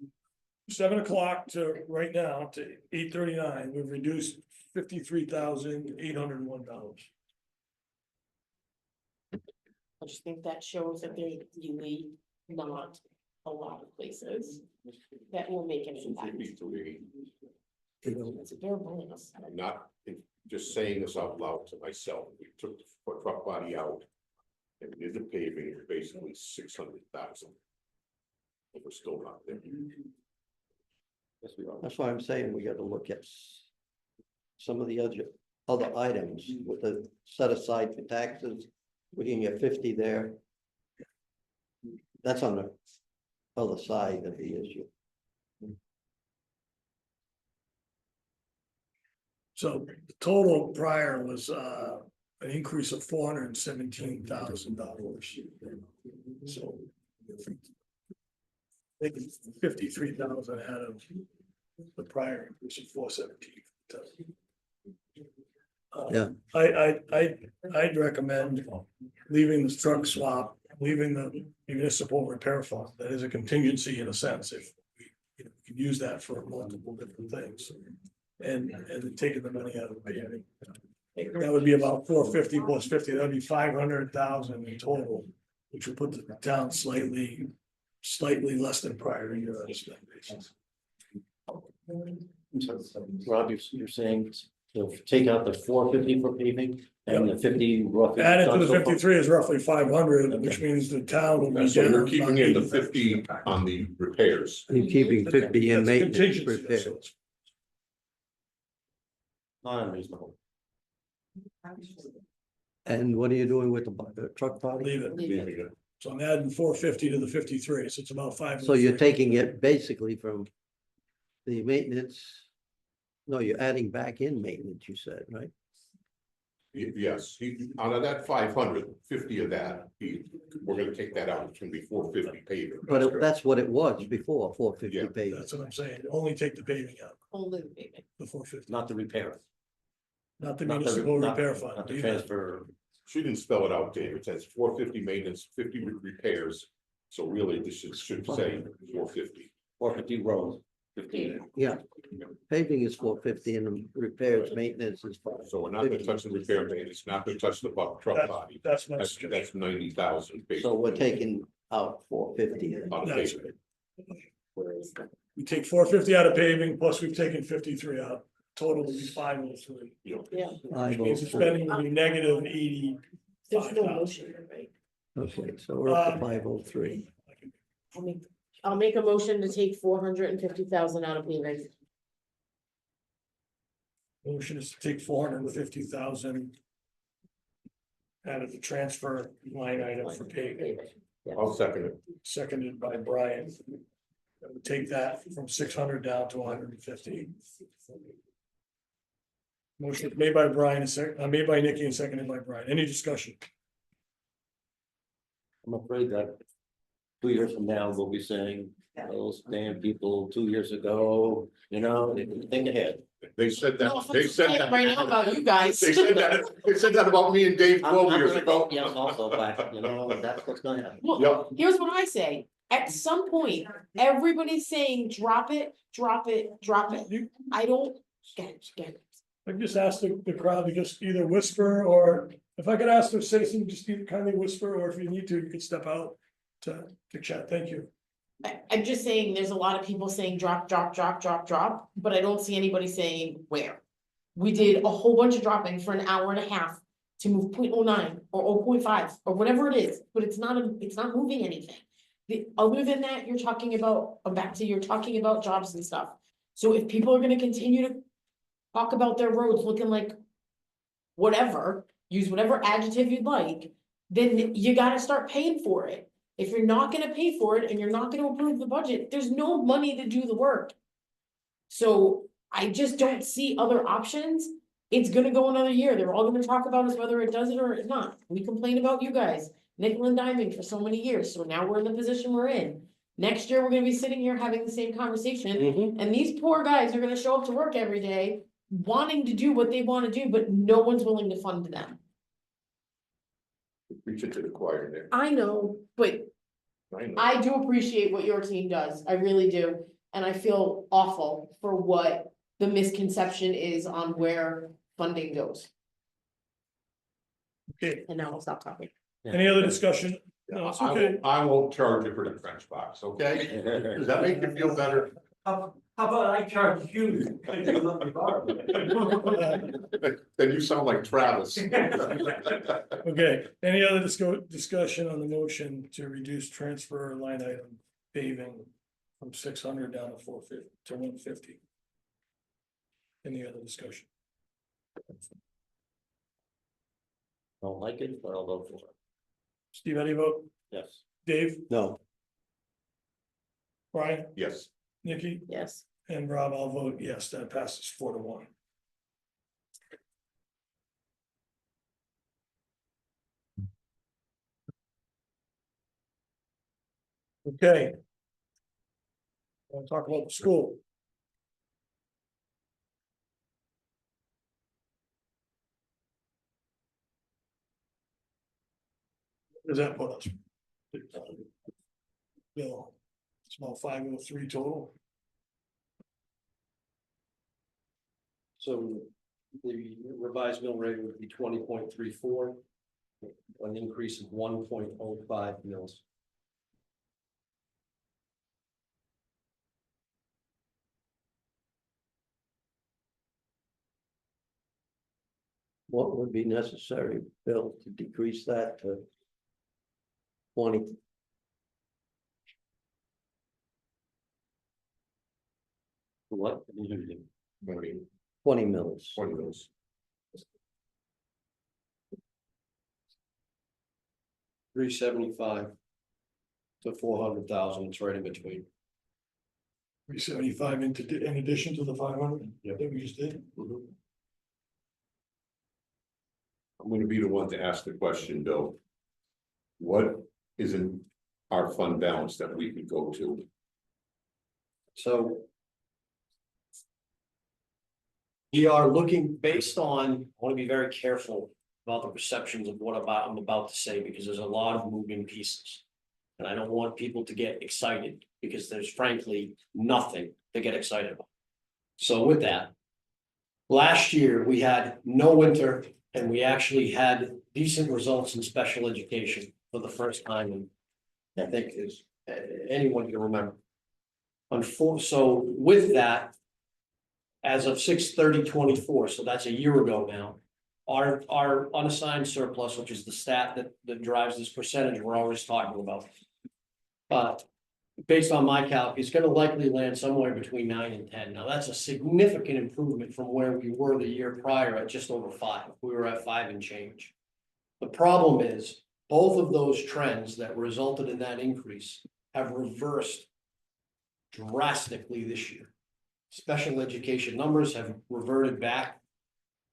7 o'clock to right now to 8:39, we've reduced $53,801.
I just think that shows that there's really not a lot of places that will make an impact. It's a bare bones.
I'm not just saying this out loud to myself. We took the truck body out and did the paving, basically 600,000. But we're still not there.
Yes, we are.
That's why I'm saying we gotta look at some of the other items with the set aside for taxes. We can get 50 there. That's on the other side of the issue.
So the total prior was an increase of $417,000. So. I think it's 53,000 out of the prior increase of 417.
Yeah.
I'd recommend leaving the truck swap, leaving the municipal repair fund. That is a contingency in a sense, if we can use that for multiple different things. And taking the money out of the paving. That would be about 450 plus 50, that'd be 500,000 in total, which would put the town slightly less than prior year on a spend basis.
Rob, you're saying to take out the 450 for paving and the 50 roughly.
Added to the 53 is roughly 500, which means the town will be.
So you're
down
keeping
about
in the
80.
50 on the repairs.
You're keeping 50 in
That's
maintenance
contingency,
repair.
that's-
Not unreasonable.
And what are you doing with the truck body?
Leave it. So I'm adding 450 to the 53, so it's about 5.
So you're taking it basically from the maintenance. No, you're adding back in maintenance, you said, right?
Yes, out of that 500, 50 of that, we're gonna take that out, it's gonna be 450 paving.
But that's what it was before, 450
Yeah.
paving.
That's what I'm saying, only take the paving out,
Only the paving.
the 450,
Not the repair.
not the
Not the-
municipal
not-
repair fund.
Not the
either.
transfer.
She didn't spell it out, Dave, it says 450 maintenance, 50 repairs, so really this should say 450.
450 road, 15.
Yeah, paving is 450 and repairs, maintenance is
So we're not gonna touch the repair maintenance, not gonna touch the truck body,
That's my
that's
suggestion.
90,000.
so we're taking out 450. then.
On the
That's
paving.
We take 450 out of paving, plus we've taken 53 out, total would be 503.
Yeah.
Which means the spending will be negative 80.
There's no motion, right?
Okay, so we're up to 503.
I'll make a motion to take 450,000 out of paving.
Motion is to take 450,000. Out of the transfer line item for paving,
I'll second it.
seconded by Brian. That would take that from 600 down to 150. Motion made by Brian, made by Nikki and seconded by Brian. Any discussion?
I'm afraid that 2 years from now, we'll be saying, those damn people 2 years ago, they didn't think ahead.
They said
No,
that, they said that.
right now about you guys.
They said that about me and Dave
I'm
12 years
gonna
ago.
vote yes also, but that's what's gonna happen.
Well,
Yep.
here's what I say, at some point, everybody's saying, drop it, drop it, drop it. I don't get it.
I just asked the crowd to just either whisper, or if I could ask the citizen, just either kindly whisper, or if you need to, you could step out to chat. Thank you.
I'm just saying, there's a lot of people saying drop, drop, drop, drop, drop, but I don't see anybody saying where. We did a whole bunch of dropping for an hour and a half to move 0.09 or 0.5 or whatever it is, but it's not moving anything. Other than that, you're talking about, you're talking about jobs and stuff. So if people are gonna continue to talk about their roads looking like whatever, use whatever adjective you'd like, then you gotta start paying for it. If you're not gonna pay for it and you're not gonna approve the budget, there's no money to do the work. So I just don't see other options. It's gonna go another year. They're all gonna talk about is whether it does it or it's not. We complain about you guys, nickel and diming for so many years. So now we're in the position we're in. Next year, we're gonna be sitting here having the same conversation.
Mhm.
And these poor guys are gonna show up to work every day, wanting to do what they wanna do, but no one's willing to fund them.
Preach it to the choir there.
I know, but
I know.
I do appreciate what your team does. I really do. And I feel awful for what the misconception is on where funding goes.
Okay,
And now I'll stop talking.
any other discussion? No, it's okay.
I won't charge you for the trench box, okay? Does that make you feel better?
How about I charge you? Because you let me borrow it.
Then you sound like Travis.
Okay, any other discussion on the motion to reduce transfer line item paving from 600 down to 450 to 150? Any other discussion?
Don't like it, but I'll vote for it.
Steve, how do you vote?
Yes.
Dave,
No,
Brian,
Yes.
Nikki,
Yes.
and Rob, I'll vote yes, that passes 4-1. Okay. Want to talk about the school? What does that put us? Bill, it's about 503 total.
So the revised mill rate would be 20.34, an increase of 1.05 mils.
what would be necessary, Bill, to decrease that to 20?
What?
20 mils.
20 mils.
$375 to $400,000, it's right in between.
375 in addition to the 500 that we just did.
I'm gonna be the one to ask the question, Bill. What is in our fund balance that we could go to?
So we are looking based on, I want to be very careful about the perceptions of what I'm about to say, because there's a lot of moving pieces. And I don't want people to get excited, because there's frankly nothing to get excited about. So with that, last year we had no winter, and we actually had decent results in special education for the first time in, I think, is anyone can remember. So with that, as of 6/30/24, so that's a year ago now, our unassigned surplus, which is the stat that drives this percentage we're always talking about. But based on my calc, it's gonna likely land somewhere between 9 and 10. Now, that's a significant improvement from where we were the year prior at just over 5. We were at 5 and change. The problem is, both of those trends that resulted in that increase have reversed drastically this year. Special education numbers have reverted back,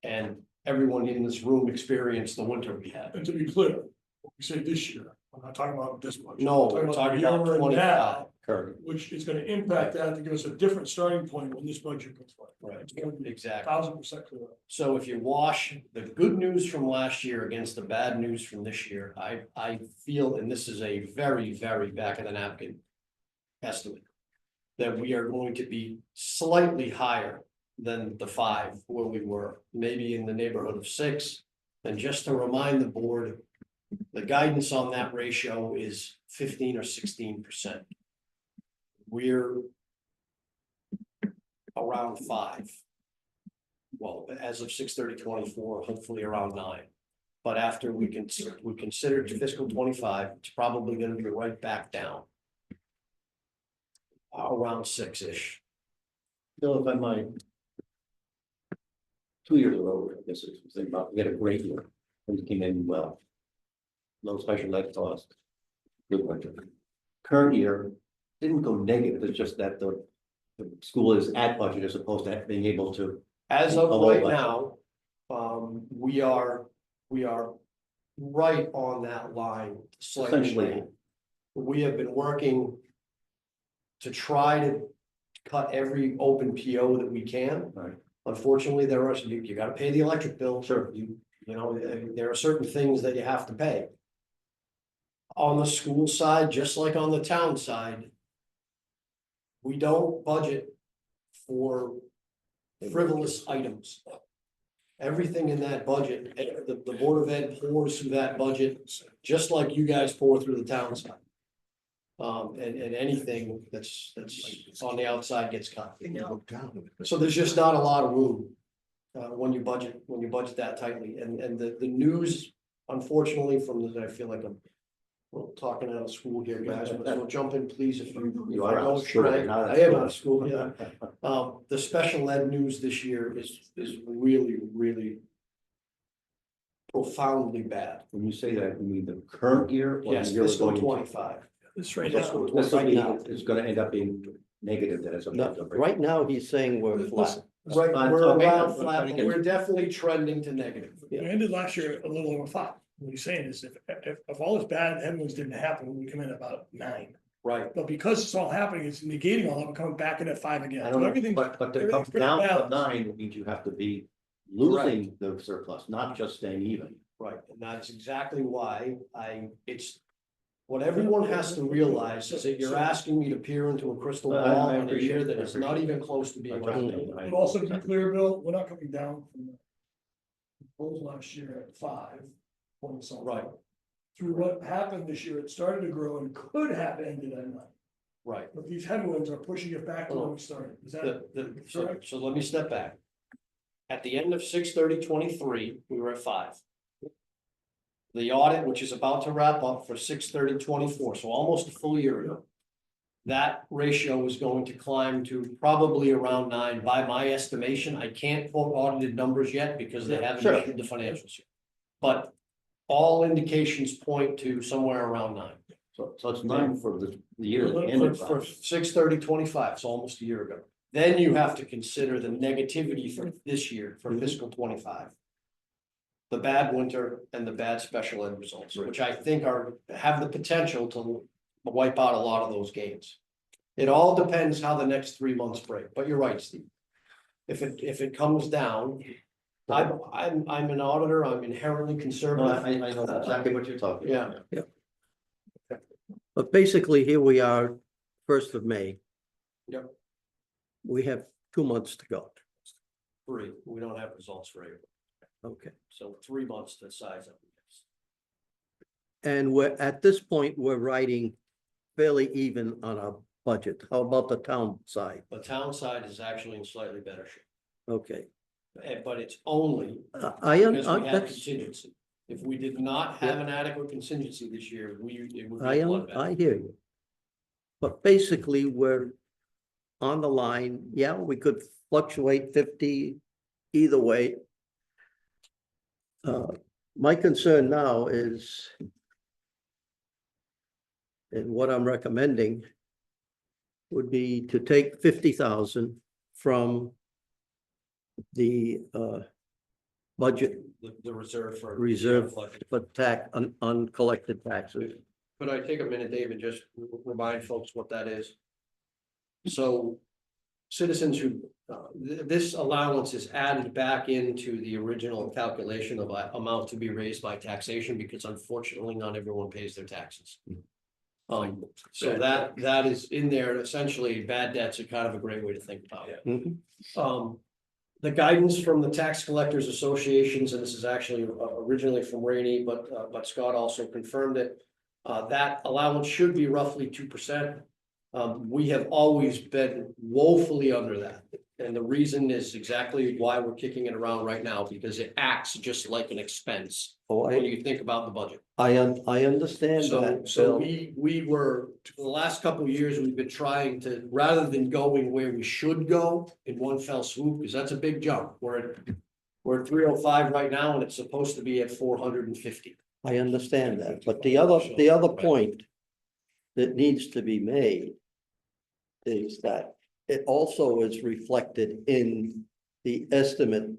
and everyone in this room experienced the winter we had.
And to be clear, what we say this year, I'm not talking about this much.
No,
I'm
we're talking
the
about
year we're in now,
25.
Correct.
which is gonna impact that to give us a different starting point when this budget comes forward.
Right,
It's gonna be
exactly.
1000% clear.
So if you wash the good news from last year against the bad news from this year, I feel, and this is a very, very back of the napkin estimate, that we are going to be slightly higher than the 5 where we were, maybe in the neighborhood of 6. And just to remind the board, the guidance on that ratio is 15 or 16%. We're around 5. Well, as of 6/30/24, hopefully around 9. But after we consider fiscal 25, it's probably gonna be right back down. Around 6-ish.
Bill, if I might. 2 years ago, I guess it was about, we had a great year, things came in well. No special ed cost. Good winter. Current year didn't go negative, it's just that the school is at budget as opposed to being able to.
As of
Below
right
budget.
now, we are right on that line, slightly.
Essentially.
low. We have been working to try to cut every open PO that we can.
Right.
Unfortunately, there are, you gotta pay the electric bill.
Sure.
You know, there are certain things that you have to pay. On the school side, just like on the town side, we don't budget for frivolous items. Everything in that budget, the Board of Ed pours through that budget, just like you guys pour through the town side. And anything that's on the outside gets cut. So there's just not a lot of room, when you budget that tightly, and the news, unfortunately, I feel like I'm talking out of school here, guys, but so jump in, please, if
You are out of
Sure,
school,
I
not
I am out of school, yeah. The special ed news this year is really profoundly bad.
When you say that, you mean the current year? or the
Yes,
year we're
fiscal
going into?
25.
This right
This
now.
will be, it's gonna end up being negative then as a.
No, right now, he's saying we're flat.
Right,
Fine,
we're
okay,
around
I'm
flat,
trying to
but
get-
we're definitely trending to negative.
We ended last year a little over 5. What he's saying is if all this bad headwinds didn't happen, we come in at about 9.
Right,
But because it's all happening, it's negating all of it, coming back in at 5 again.
I
So
don't know,
everything,
but to come
everything's pretty
down to
balanced.
9, it means you have to be losing the surplus, not just staying even.
right, and that's exactly why what everyone has to realize is that you're asking me to peer into a crystal
I
ball in a
appreciate
year
it,
that
I
is not
appreciate
even close to being.
I trust you.
But also to be clear, Bill, we're not coming down from the goals last year at 5 point something.
Right,
Through what happened this year, it started to grow and could have ended at 9.
right.
But these headwinds are pushing it back to where we started. Is that correct?
So let me step back. At the end of 6/30/23, we were at 5. The audit, which is about to wrap up for 6/30/24, so almost a full year ago. That ratio is going to climb to probably around 9 by my estimation. I can't quote audited numbers yet because they haven't
Sure.
issued the financials yet. But all indications point to somewhere around 9.
So it's 9 for the year that ended.
For 6/30/25, so almost a year ago. Then you have to consider the negativity for this year, for fiscal 25. The bad winter and the bad special ed results, which I think have the potential to wipe out a lot of those gains. It all depends how the next 3 months break, but you're right, Steve. If it comes down, I'm an auditor, I'm inherently
No,
conservative.
I know exactly what you're talking about.
Yeah.
But basically, here we are, 1st of May.
Yep.
We have 2 months to go.
3, we don't have results for April,
Okay.
so 3 months to size up.
And we're, at this point, we're writing fairly even on our budget. How about the town side?
The town side is actually in slightly better shape,
Okay.
but it's only
I am,
because we had
that's,
contingency. If we did not have an adequate contingency this year, it would be
I
a
am,
bloodbath.
I hear you. But basically, we're on the line. Yeah, we could fluctuate 50 either way. My concern now is, and what I'm recommending would be to take 50,000 from the budget
The reserve for.
reserve for uncollected taxes.
Could I take a minute, David, just remind folks what that is? So citizens who, this allowance is added back into the original calculation of amount to be raised by taxation, because unfortunately not everyone pays their taxes. So that is in there, essentially bad debts are kind of a great way to think about it.
Mhm.
The guidance from the tax collectors associations, and this is actually originally from Rainey, but Scott also confirmed it. That allowance should be roughly 2%. We have always been woefully under that. And the reason is exactly why we're kicking it around right now, because it acts just like an expense
Oh,
when you think about the budget.
I understand
So,
that,
so
Bill.
we were, for the last couple of years, we've been trying to, rather than going where we should go in one fell swoop, because that's a big jump. We're at 305 right now, and it's supposed to be at 450.
I understand that, but the other point that needs to be made is that it also is reflected in the estimate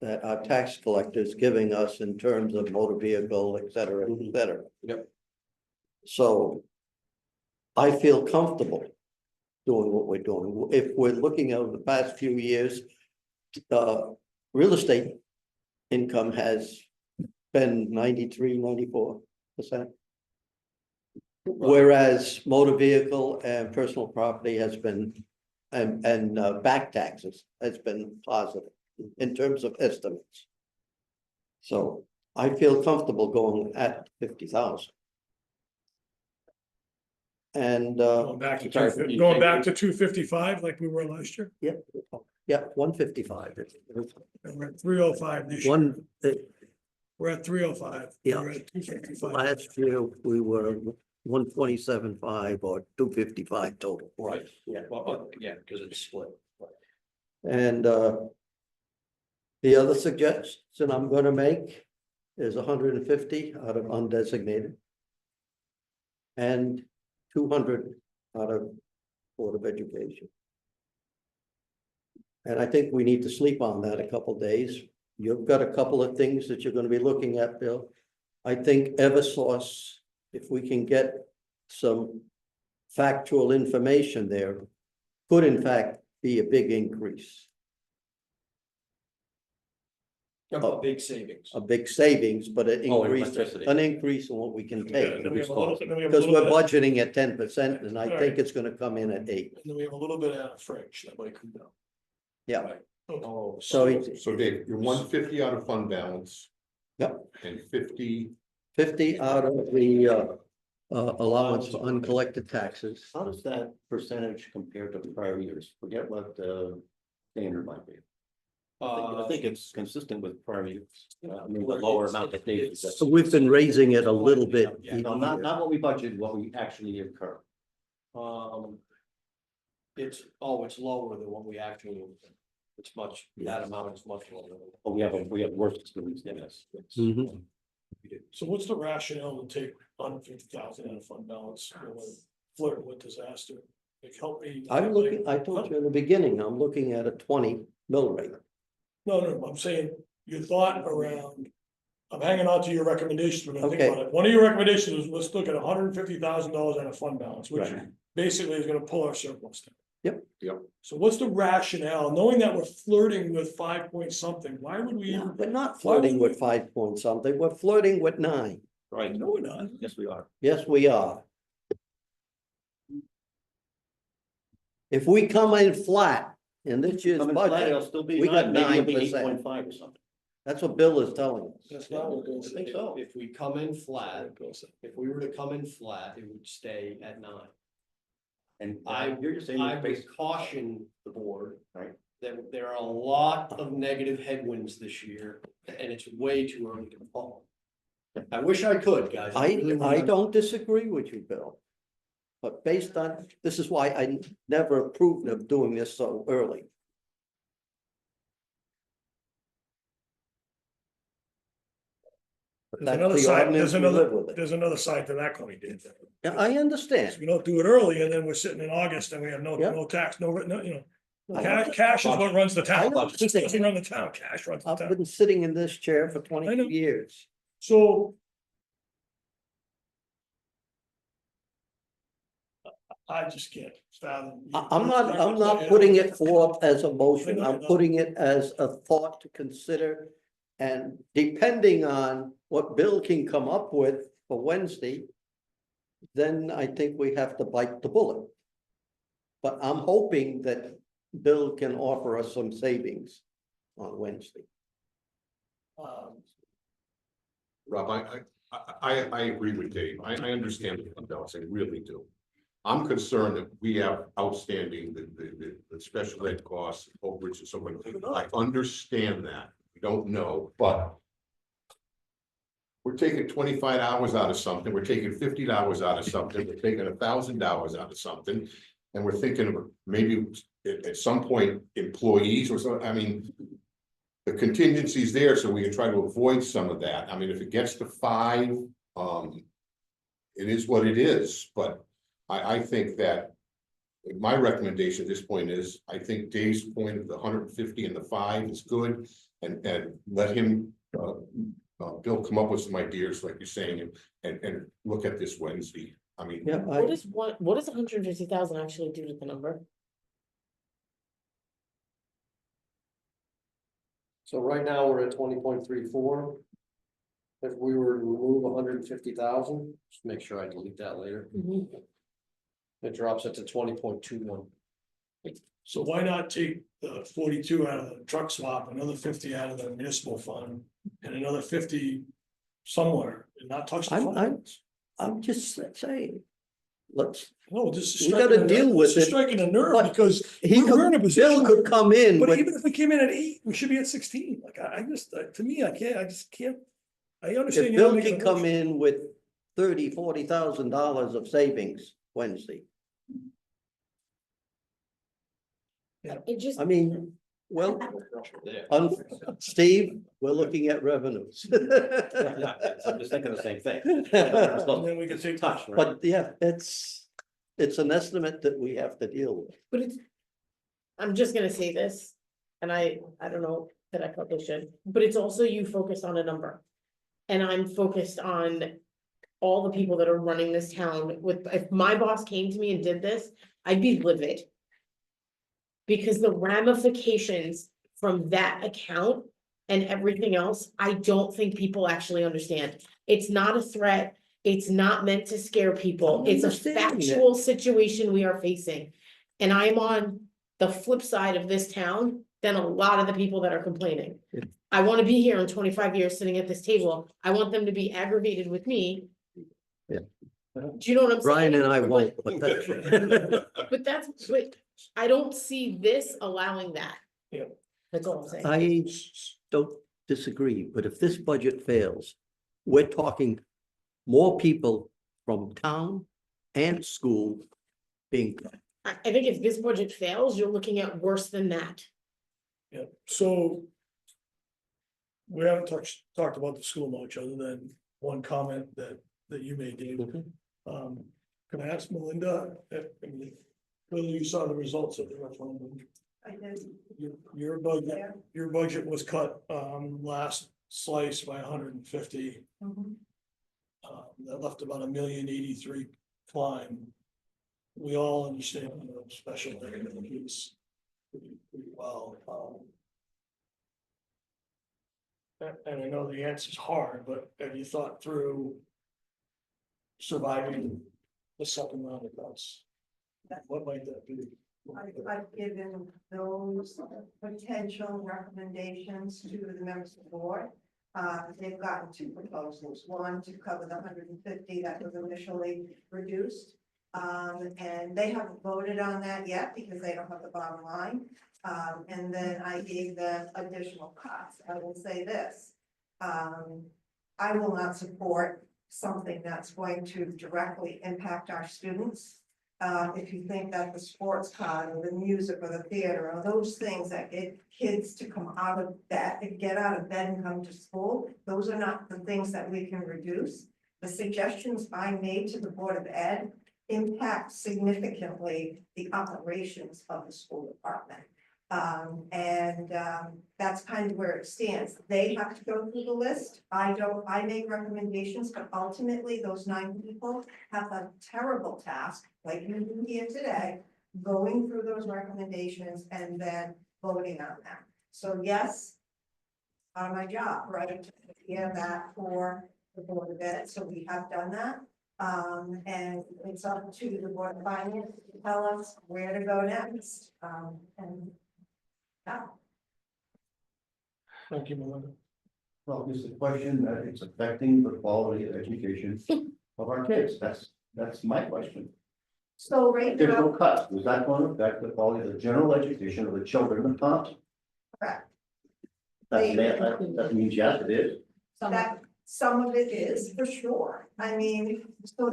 that our tax collector is giving us in terms of motor vehicle, et cetera, et cetera.
Yep.
So I feel comfortable doing what we're doing. If we're looking over the past few years, real estate income has been 93-94%. Whereas motor vehicle and personal property has been and back taxes has been positive in terms of estimates. So I feel comfortable going at 50,000. And,
Going back to
Sorry,
250
you
going
take-
back to 255 like we were last year,
yeah, 155.
and we're at 305 this year.
One,
We're at 305.
Yeah.
We're at 255.
last year, we were 127.5 or 255 total.
Right, yeah, well, yeah, because it's split.
And the other suggestion I'm gonna make is 150 out of undesignated. And 200 out of Board of Education. And I think we need to sleep on that a couple days. You've got a couple of things that you're gonna be looking at, Bill. I think Eversource, if we can get some factual information there, could in fact be a big increase.
Big savings.
A big savings, but
Oh, in electricity.
an increase in what we can
Yeah,
take.
then we have a little- then we have a
Because
little
we're
bit-
budgeting at 10%, and I
All
think
right.
it's gonna come in at 8.
And then we have a little bit out of French that might come down.
Yeah,
Oh,
so it's
So Dave, you're 150 out of fund balance.
Yep.
And 50,
50 out of the allowance for uncollected taxes.
How does that percentage compare to prior years? Forget what the standard might be. I think it's consistent with prior years. I mean, the lower amount that they.
So we've been raising it a little bit.
Yeah,
each
No,
year.
not what we budgeted, what we actually incur.
It's lower than what we actually, it's much, that amount is much lower.
Oh, we have worse experience than this.
Mhm.
So what's the rationale to take 150,000 out of fund balance, flirt with disaster? Like, help me.
I'm looking, I told you in the beginning, I'm looking at a 20 mill rate.
No, I'm saying your thought around, I'm hanging on to your recommendation, we're gonna think
Okay.
about it. One of your recommendations is let's look at $150,000 out of fund balance, which
Right.
basically is gonna pull our surplus down.
Yep.
So what's the rationale, knowing that we're flirting with 5 point something, why would we?
We're not flirting with 5 point something, we're flirting with 9.
Right.
No, we're not.
Yes, we are.
Yes, we are. If we come in flat in this year's
Coming flat, it'll
budget,
still be
we got
maybe it'll be
9%.
8.5 or something.
That's what Bill is telling us.
That's not what it goes.
I think so. If we come in flat, if we were to come in flat, it would stay at 9.
And
I-
you're just saying.
I
it's
would
based-
caution the board.
Right.
That there are a lot of negative headwinds this year, and it's way too early to call. I wish I could, guys. really
I
would.
don't disagree with you, Bill. But based on, this is why I never approved of doing this so early. But
There's
that's
another
the
side,
ordinance, we live with it.
there's another side to that coin, Dave.
Yeah, I understand.
We don't do it early and then we're sitting in August and we have no tax, no, you know, cash is what runs the town.
I
This doesn't run the town, cash runs the
I've
town.
been sitting in this chair for
I know.
22 years.
So. I just can't fathom.
I'm not putting it forth as a motion, I'm putting it as a thought to consider. And depending on what Bill can come up with for Wednesday, then I think we have to bite the bullet. But I'm hoping that Bill can offer us some savings on Wednesday.
Rob, I agree with Dave. I understand the fund balance, I really do. I'm concerned that we have outstanding the special ed costs, overage and so on. I understand that. We don't know, but we're taking 25 hours out of something, we're taking $50 out of something, we're taking $1,000 out of something. And we're thinking of maybe at some point employees or so, I mean. The contingency's there, so we can try to avoid some of that. I mean, if it gets to 5, it is what it is, but I think that. My recommendation at this point is, I think Dave's point of the 150 and the 5 is good, and let him, Bill, come up with some ideas, like you're saying, and look at this Wednesday. I mean.
Yeah,
What does 150,000 actually do to the number?
So right now, we're at 20.34. If we were to remove 150,000, just make sure I delete that later. It drops it to 20.21.
So why not take the 42 out of the truck swap, another 50 out of the municipal fund, and another 50 somewhere, and not touch the funds?
I'm just saying, let's,
No, this is
we gotta
striking a
deal
nerve,
with
this is
it,
striking a nerve,
but
because
he
we're in a
could,
position.
Bill could come in
But
with,
even if we came in at 8, we should be at 16, like, I just, to me, I just can't. I understand
if
you're not
Bill
making
can
a
come
motion.
in with $30,000-$40,000 of savings Wednesday.
It just,
I mean, well,
There.
Steve, we're looking at revenues.
I'm just thinking the same thing.
And then we can take touch.
But yeah, it's an estimate that we have to deal with.
but it's, I'm just gonna say this, and I don't know that I probably should, but it's also you focused on a number. And I'm focused on all the people that are running this town with, if my boss came to me and did this, I'd be livid. Because the ramifications from that account and everything else, I don't think people actually understand. It's not a threat. It's not meant to scare people.
I'm
It's a
understanding it.
factual situation we are facing. And I'm on the flip side of this town than a lot of the people that are complaining.
Yeah.
I wanna be here in 25 years sitting at this table. I want them to be aggravated with me.
Yeah.
Do you know what I'm saying?
Brian and I won't, but that's.
But I don't see this allowing that.
Yeah.
That's all I'm saying.
I don't disagree, but if this budget fails, we're talking more people from town and school being,
I think if this budget fails, you're looking at worse than that.
Yeah, so. We haven't talked about the school much, other than one comment that you made, Dave. Can I ask Melinda, I mean, whether you saw the results of the referendum?
I did.
Your budget was cut, last slice by 150. That left about $1,083,000 climb. We all understand, special ed piece pretty well. And I know the answer's hard, but have you thought through surviving the second round of cuts? What might that be?
I've given those potential recommendations to the members of the board. They've gotten 2 proposals, one to cover the 150 that was initially reduced. And they haven't voted on that yet because they don't have the bottom line. And then I gave them additional cuts. I will say this. I will not support something that's going to directly impact our students. If you think that the sports card or the music or the theater or those things that get kids to come out of bed, get out of bed and come to school, those are not the things that we can reduce. The suggestions I made to the Board of Ed impact significantly the operations of the school department. That's kind of where it stands. They have to go through the list. I make recommendations, but ultimately those 9 people have a terrible task, like you do here today, going through those recommendations and then voting on them. So yes, on my job, right, to hear that for the Board of Ed, so we have done that. And it's up to the Board of Finance to tell us where to go next. Yeah.
Thank you, Melinda.
Well, it's a question that it's affecting the quality of education of our kids. That's my question.
So right
There's no
now,
cuts. Was that going to affect the quality of the general education of the children of Thompson?
correct.
That means yes, it is.
That some of it is for sure. I mean, so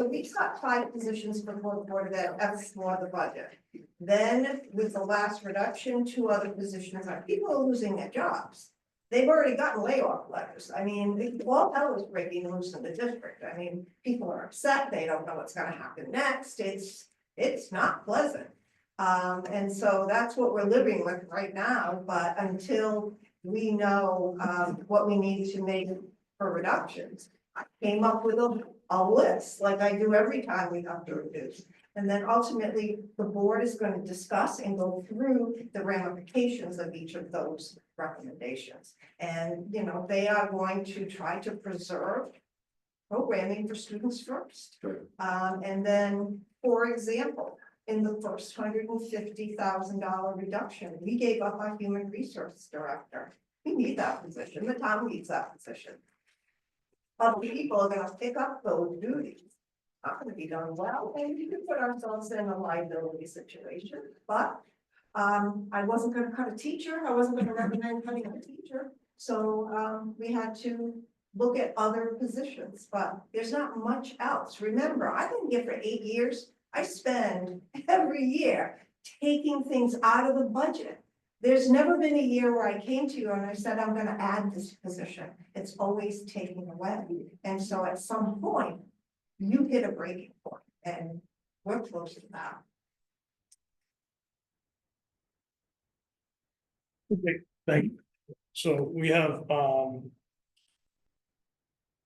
we've got 5 positions for the Board of Ed, that's for the budget. Then with the last reduction, 2 other positions, people are losing their jobs. They've already gotten layoff letters. I mean, all hell is breaking loose in the district. I mean, people are upset. They don't know what's gonna happen next. It's not pleasant. And so that's what we're living with right now, but until we know, what we need to make for reductions, I came up with a list, like I do every time we have to reduce. And then ultimately, the board is going to discuss and go through the ramifications of each of those recommendations. And, they are going to try to preserve programming for students first. And then, for example, in the first $150,000 reduction. We gave up our human resource director. We need that position. The town needs that position. Other people are gonna pick up those duties. Not gonna be done well, and we could put ourselves in a liability situation, but I wasn't gonna cut a teacher. I wasn't gonna recommend cutting a teacher. So we had to look at other positions, but there's not much else. Remember, I've been here for 8 years. I spend every year taking things out of the budget. There's never been a year where I came to you and I said, I'm gonna add this position. It's always taken away. And so at some point, you hit a breaking point, and we're close to that.
Okay, thank you. So we have,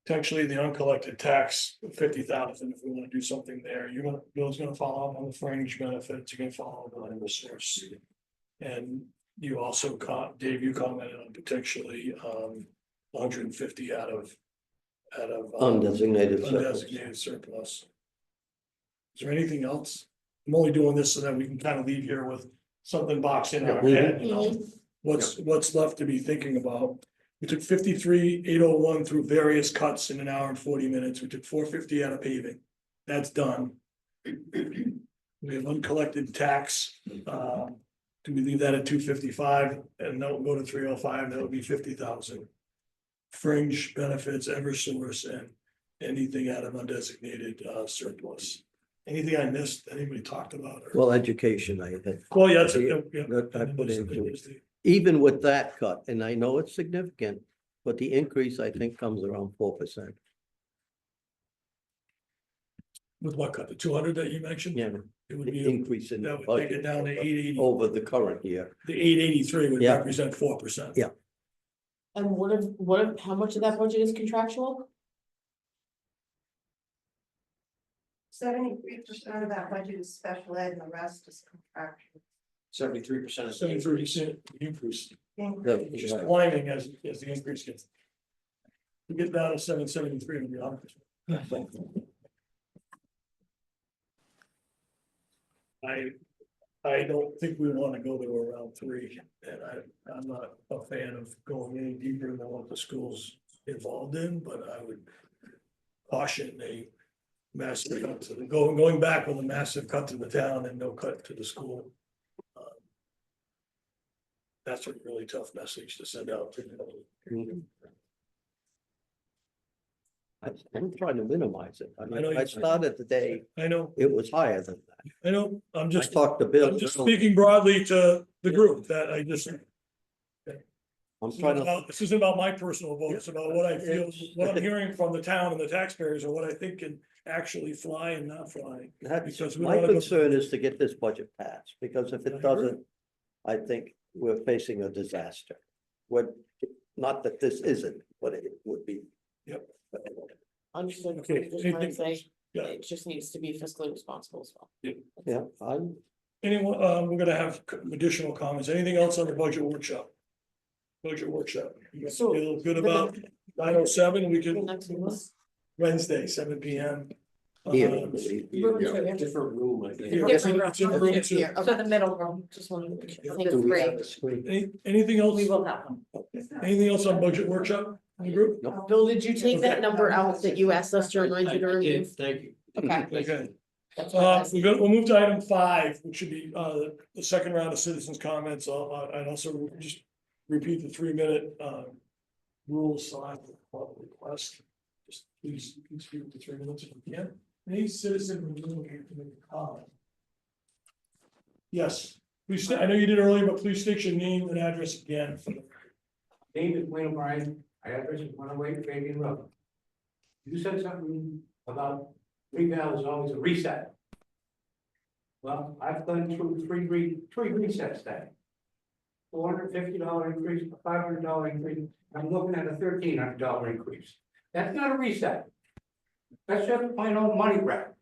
potentially the uncollected tax, 50,000, if we want to do something there. You're gonna, Bill's gonna follow up on the fringe benefits, you're gonna follow up on the source. And you also Dave, you commented on potentially, 150 out of.
Undesignated surplus.
Undesignated surplus. Is there anything else? I'm only doing this so that we can kind of leave here with something boxed in our head, you know? What's left to be thinking about? We took 53,801 through various cuts in an hour and 40 minutes. We took 450 out of paving. That's done. We have uncollected tax. Do we leave that at 255 and that will go to 305? That would be 50,000. Fringe benefits, Eversource, and anything out of undesignated surplus. Anything I missed, anybody talked about?
Well, education, I think.
Well, yeah,
That I put into, even with that cut, and I know it's significant, but the increase, I think, comes around 4%.
With what cut, the 200 that you mentioned?
Yeah,
It would
the
be,
increase in the
that would take it
budget
down to 880.
over the current year.
The 883 would
Yeah.
represent 4%.
Yeah.
And how much of that budget is contractual?
73% of that budget is special ed and the rest is contractual.
73% of.
73% increase.
Increase.
Just climbing as the increase gets. We get down to 773 in the office. I don't think we want to go to around 3, and I'm not a fan of going any deeper than what the school's involved in, but I would caution a massive cut to the, going back with a massive cut to the town and no cut to the school. That's a really tough message to send out to them.
I'm trying to minimize it. I
I know
mean,
you-
I started the day,
I know,
it was higher than that.
I know, I'm
I
just,
talked to Bill.
I'm just speaking broadly to the group that I just.
I'm trying to,
This isn't about my personal vote, it's about what I feel, what I'm hearing from the town and the taxpayers, or what I think can actually fly and not fly.
that's,
Because we
my
wanna go-
concern is to get this budget passed, because if
I
it
agree.
doesn't, I think we're facing a disaster. What, not that this isn't, but it would be.
Yep.
Understood.
Okay,
Just wanna
anything
say,
else? Yeah.
it just needs to be fiscally responsible as well.
Yeah, I'm,
Anyone, we're gonna have additional comments, anything else on the budget workshop? Budget workshop, you guys
So,
feel good
the
about 9:07, we
The
can,
next one.
Wednesday, 7 PM.
here.
Different room, I think.
Here, it's in room 2.
Here, so the middle room, just wanted to make sure. I think it's
Do we
great.
have a screen?
Anything else,
We will have them.
anything else on budget workshop in the group?
Bill, did you take that
Okay.
number out that you asked us to remind
I
you to
did,
remove?
thank you.
Okay.
Okay.
That's what I was-
We'll move to item 5, which should be, the second round of citizens' comments. I'd also just repeat the 3-minute, rules, so I have a request. Just please speak the 3 minutes if you can. Any citizen who's looking to make a comment. Yes, please, I know you did earlier, but please state your name and address again for the.
David Wayne O'Brien, I address is 108 Fabian Road. You said something about revale is always a reset. Well, I've gone through three resets that. $450 increase, a $500 increase, I'm looking at a $1,300 increase. That's not a reset. That's just plain old money grab.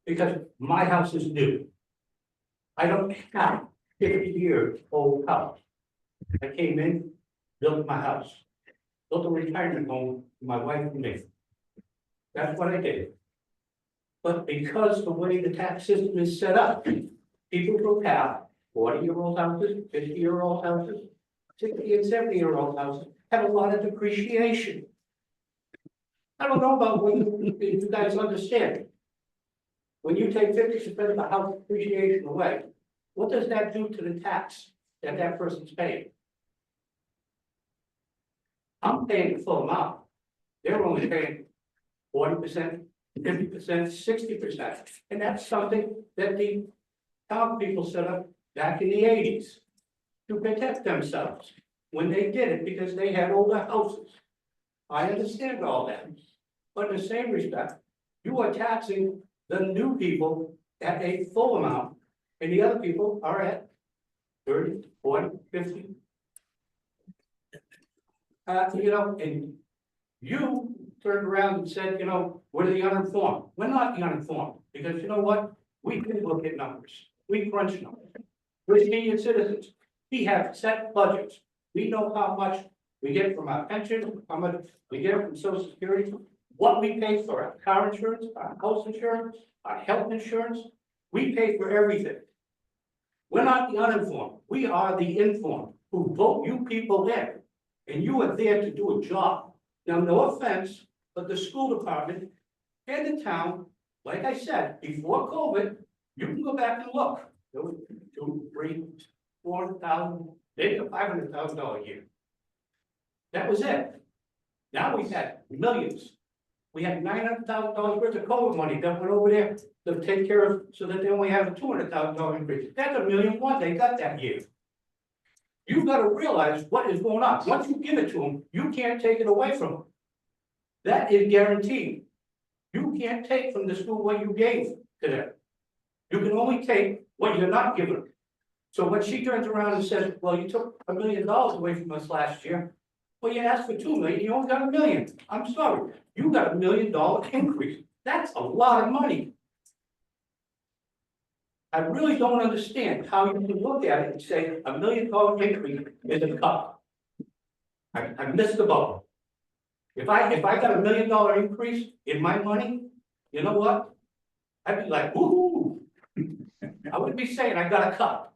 Because my house is new. I don't have 50-year old house. I came in, built my house, built a retirement home for my wife and me. That's what I did. But because the way the tax system is set up, people who have 40-year-old houses, 50-year-old houses, 60 and 70-year-old houses have a lot of depreciation. I don't know about what you guys understand. When you take 50% of the house depreciation away, what does that do to the tax that that person's paying? I'm paying the full amount. They're only paying 40%, 50%, 60%. And that's something that the town people set up back in the 80s to protect themselves when they did it because they had older houses. I understand all that. But in the same respect, you are taxing the new people at a full amount and the other people are at 30, 40, 50. And you turned around and said, we're the uninformed. We're not the uninformed, because you know what? We can look at numbers. We crunch numbers. We're senior citizens. We have set budgets. We know how much we get from our pension, how much we get from Social Security, what we pay for our car insurance, our house insurance, our health insurance. We pay for everything. We're not the uninformed. We are the informed who vote you people in. And you are there to do a job. Now, no offense, but the school department and the town, like I said, before COVID, you can go back and look. There was 2, 3, 400,000, maybe $500,000 a year. That was it. Now we've had millions. We had $900,000 worth of COVID money that went over there to take care of, so that they only have a $200,000 increase. That's $1.1 million they got that year. You've got to realize what is going on. Once you give it to them, you can't take it away from them. That is guaranteed. You can't take from the school what you gave to them. You can only take what you're not giving them. So when she turns around and says, well, you took $1 million away from us last year. Well, you asked for $2 million, you only got $1 million. I'm sorry, you got $1 million increase. That's a lot of money. I really don't understand how you can look at it and say $1 million increase is a cut. I missed the boat. If I got $1 million increase in my money, you know what? I'd be like, woo. I wouldn't be saying I got a cut.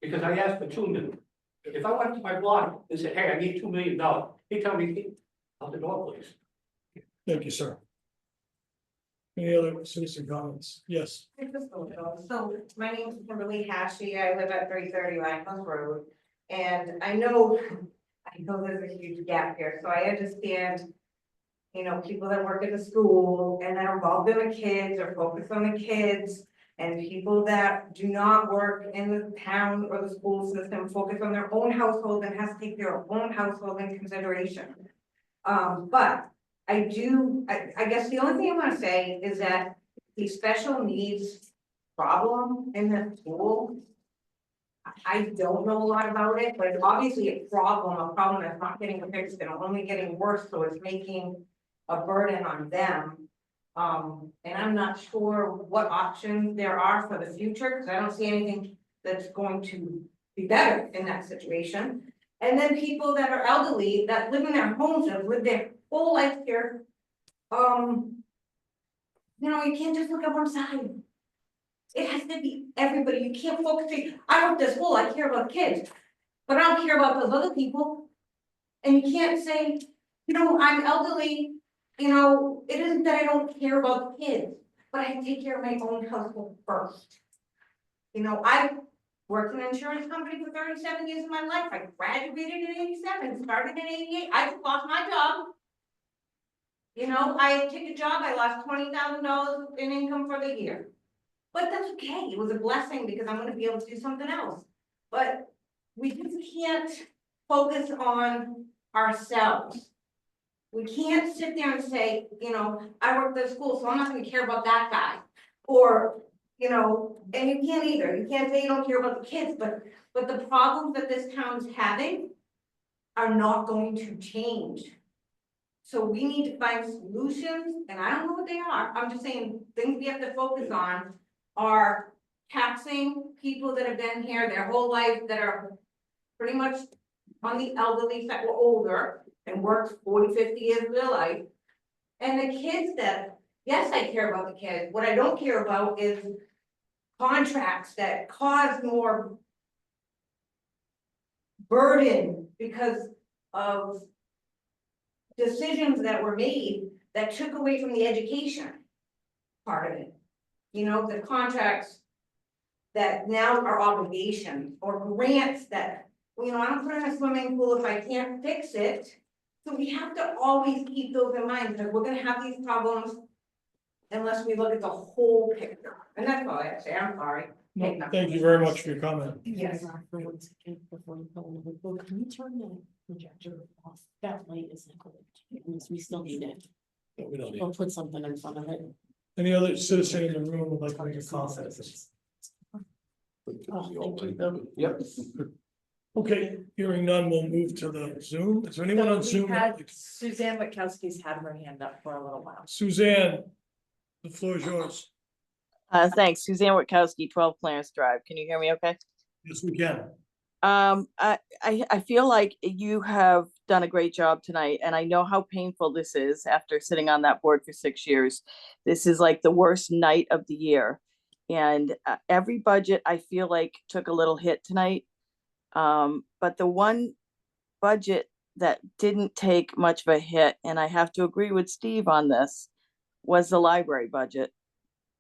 Because I asked for $2 million. If I went to my boss and said, hey, I need $2 million, he'd tell me, out the door, please.
Thank you, sir. Any other citizen comments? Yes.
So my name is Kimberly Hashi. I live at 330 Rhinehouse Road. And I know there's a huge gap here, so I understand, people that work at the school and that are involved in the kids or focused on the kids, and people that do not work in the town or the school system, focus on their own household and has to take their own household in consideration. But I guess the only thing I want to say is that the special needs problem in the school, I don't know a lot about it, but it's obviously a problem that's not getting fixed and only getting worse, so it's making a burden on them. And I'm not sure what options there are for the future, because I don't see anything that's going to be better in that situation. And then people that are elderly, that live in their homes, that live their whole life here. You can't just look at one side. It has to be everybody. You can't focus. I went to school, I care about kids, but I don't care about those other people. And you can't say, I'm elderly, it isn't that I don't care about the kids, but I take care of my own household first. I worked in an insurance company for 37 years of my life. I graduated in 87, started in 88. I just lost my job. I take a job, I lost $20,000 in income for the year. But that's okay. It was a blessing because I'm going to be able to do something else. But we just can't focus on ourselves. We can't sit there and say, I work at school, so I'm not going to care about that guy. Or, and you can't either. You can't say you don't care about the kids, but the problems that this town's having are not going to change. So we need to find solutions, and I don't know what they are. I'm just saying things we have to focus on are taxing people that have been here their whole life, that are pretty much on the elderly side or older and worked 40, 50 years of their life. And the kids that Yes, I care about the kids. What I don't care about is contracts that cause more burden because of decisions that were made that took away from the education part of it. You know, the contracts that now are obligations or grants that, you know, I don't put in a swimming pool if I can't fix it. So we have to always keep those in mind, because we're gonna have these problems unless we look at the whole picture. And that's all I have to say. I'm sorry.
No, thank you very much for your comment.
Yes.
For 1 second before you go, well, can you turn the projector off? That light isn't going to, we still need it.
We don't need
Or put something in front of it.
Any other citizen in the room would like to make a comment?
Oh, thank you, Bill.
Yep.
Okay, hearing none, we'll move to the Zoom. Is there anyone on
So
Zoom?
we had Suzanne Witkowski's had her hand up for a little while.
Suzanne, the floor is yours.
Thanks. Suzanne Witkowski, 12 Clarence Drive. Can you hear me okay?
Yes, we can.
I feel like you have done a great job tonight, and I know how painful this is after sitting on that board for 6 years. This is like the worst night of the year. And every budget I feel like took a little hit tonight. But the one budget that didn't take much of a hit, and I have to agree with Steve on this, was the library budget.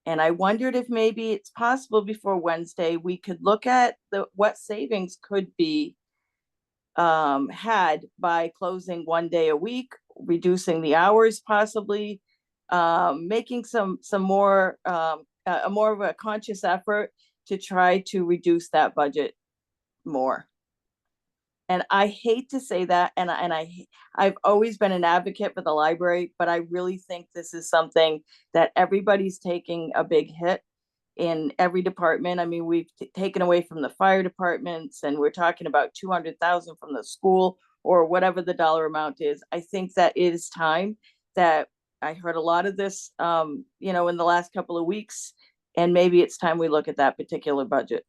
And I wondered if maybe it's possible before Wednesday, we could look at what savings could be had by closing 1 day a week, reducing the hours possibly, making some more, more of a conscious effort to try to reduce that budget more. And I hate to say that, and I've always been an advocate for the library, but I really think this is something that everybody's taking a big hit in every department. I mean, we've taken away from the fire departments, and we're talking about 200,000 from the school or whatever the dollar amount is. I think that it is time that I heard a lot of this, you know, in the last couple of weeks, and maybe it's time we look at that particular budget.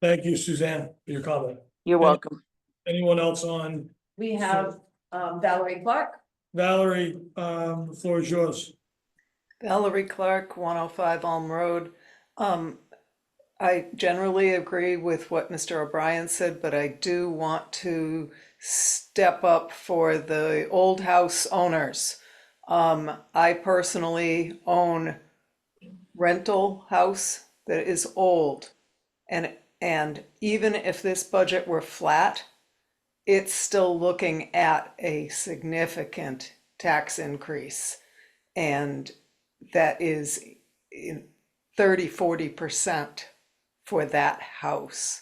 Thank you, Suzanne, for your comment.
You're welcome.
Anyone else on?
We have Valerie Clark.
Valerie, the floor is yours.
Valerie Clark, 105 Elm Road. I generally agree with what Mr. O'Brien said, but I do want to step up for the old house owners. I personally own rental house that is old, and even if this budget were flat, it's still looking at a significant tax increase. And that is in 30–40% for that house.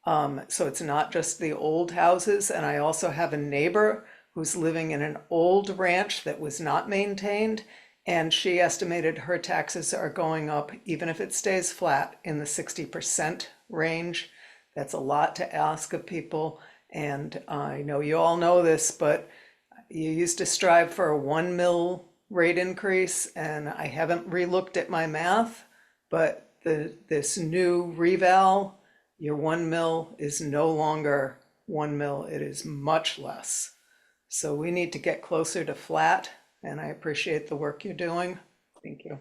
So it's not just the old houses. And I also have a neighbor who's living in an old ranch that was not maintained. And she estimated her taxes are going up, even if it stays flat, in the 60% range. That's a lot to ask of people. And I know you all know this, but you used to strive for a 1 mil rate increase, and I haven't relooked at my math, but this new reval, your 1 mil is no longer 1 mil, it is much less. So we need to get closer to flat, and I appreciate the work you're doing. Thank you.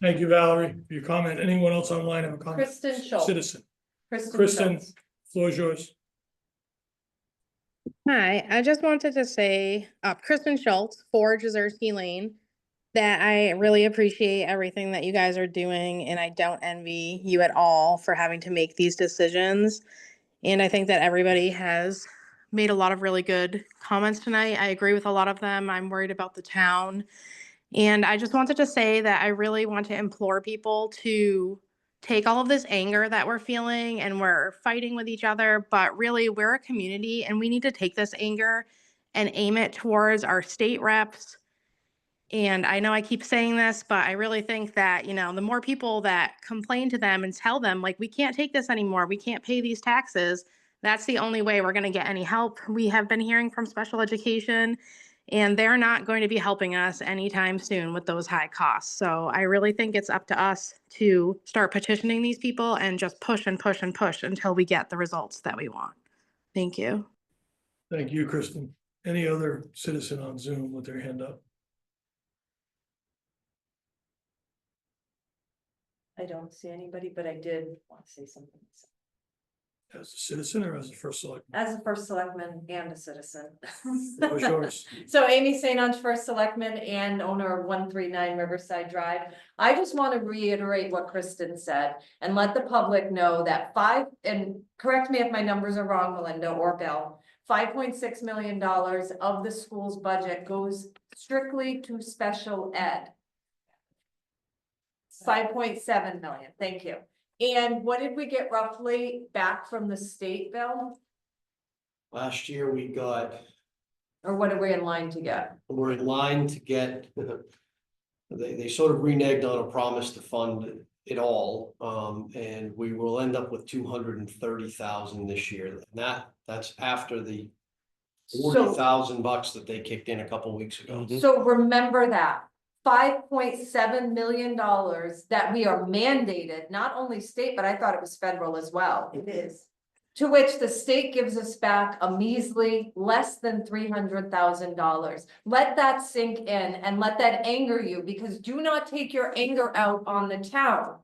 Thank you, Valerie, for your comment. Anyone else online have a comment?
Kristen Schultz.
Citizen.
Kristen,
Kristen, floor is yours.
Hi, I just wanted to say, Kristen Schultz, 4 Jersey Lane, that I really appreciate everything that you guys are doing, and I don't envy you at all for having to make these decisions. And I think that everybody has made a lot of really good comments tonight. I agree with a lot of them. I'm worried about the town. And I just wanted to say that I really want to implore people to take all of this anger that we're feeling and we're fighting with each other, but really we're a community and we need to take this anger and aim it towards our state reps. And I know I keep saying this, but I really think that, you know, the more people that complain to them and tell them, like, we can't take this anymore, we can't pay these taxes, that's the only way we're going to get any help. We have been hearing from special education, and they're not going to be helping us anytime soon with those high costs. So I really think it's up to us to start petitioning these people and just push and push and push until we get the results that we want. Thank you.
Thank you, Kristen. Any other citizen on Zoom with their hand up?
I don't see anybody, but I did want to say something.
As a citizen or as a first select?
As a first selectman and a citizen.
That was yours.
So Amy St. Ange, first selectman and owner of 139 Riverside Drive. I just want to reiterate what Kristen said and let the public know that and correct me if my numbers are wrong, Melinda or Bill, $5.6 million of the school's budget goes strictly to special ed. 5.7 million, thank you. And what did we get roughly back from the state, Bill?
Last year we got,
Or what are we in line to get?
we're in line to get, they sort of reneged on a promise to fund it all. And we will end up with 230,000 this year. And that's after the $40,000 that they kicked in a couple weeks ago.
So remember that. $5.7 million that we are mandated, not only state, but I thought it was federal as well.
It is.
To which the state gives us back a measly less than $300,000. Let that sink in and let that anger you, because do not take your anger out on the town.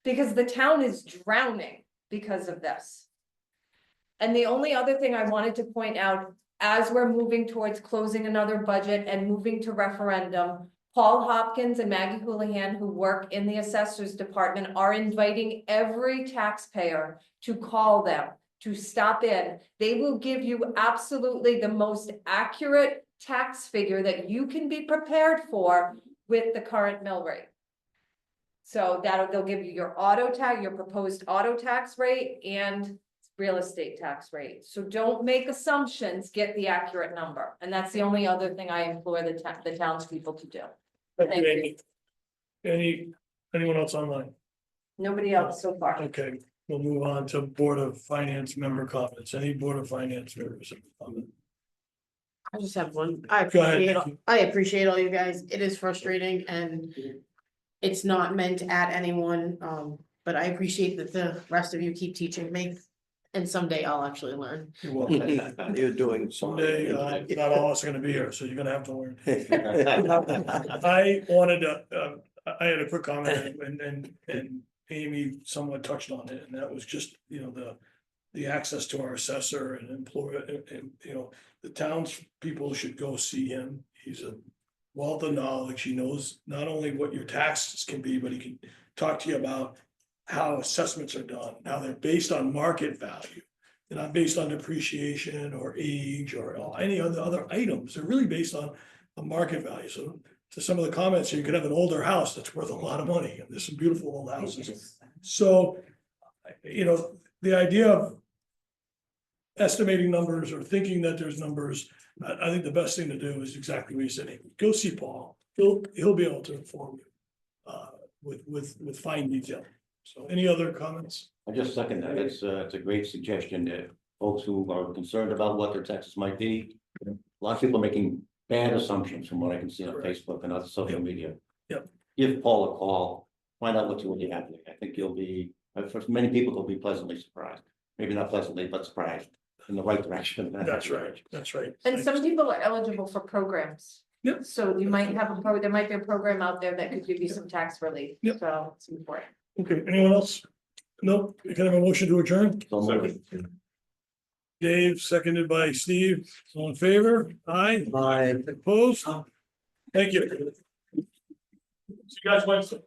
Because the town is drowning because of this. And the only other thing I wanted to point out, as we're moving towards closing another budget and moving to referendum, Paul Hopkins and Maggie Houlihan, who work in the assessors department, are inviting every taxpayer to call them, to stop in. They will give you absolutely the most accurate tax figure that you can be prepared for with the current mill rate. So they'll give you your your proposed auto tax rate and real estate tax rate. So don't make assumptions, get the accurate number. And that's the only other thing I implore the townspeople to do.
Thank you, Amy. Anyone else online?
Nobody else so far.
Okay, we'll move on to Board of Finance member comments. Any Board of Finance members? have a comment?
I just have one.
Go ahead.
I appreciate all you guys. It is frustrating and it's not meant at anyone, but I appreciate that the rest of you keep teaching me. And someday I'll actually learn.
You're welcome.
You're doing
Someday, not all of us are gonna be here, so you're gonna have to learn. I wanted to, I had a quick comment and Amy somewhat touched on it, and that was just, the access to our assessor and employer, and, the townspeople should go see him. He's a wealth of knowledge. He knows not only what your taxes can be, but he can talk to you about how assessments are done. Now they're based on market value. They're not based on depreciation or age or any other items. They're really based on a market value. So to some of the comments, you could have an older house that's worth a lot of money, and there's some beautiful old houses. So, the idea of estimating numbers or thinking that there's numbers, I think the best thing to do is exactly what you said. Go see Paul. He'll be able to inform you with fine detail. So any other comments?
I just second that. It's a great suggestion that folks who are concerned about what their taxes might be. A lot of people are making bad assumptions from what I can see on Facebook and other social media.
Yep.
Give Paul a call, find out what's really happening. I think you'll be, for many people, they'll be pleasantly surprised. Maybe not pleasantly, but surprised in the right direction.
That's right. That's right.
And some people are eligible for programs.
Yep.
So you might have there might be a program out there that could give you some tax relief.
Yep.
So it's important.
Okay, anyone else? Nope. Can I have a motion to adjourn?
So moved.
Dave, seconded by Steve. All in favor? Aye.
Aye.
Opposed? Thank you. See you guys Wednesday.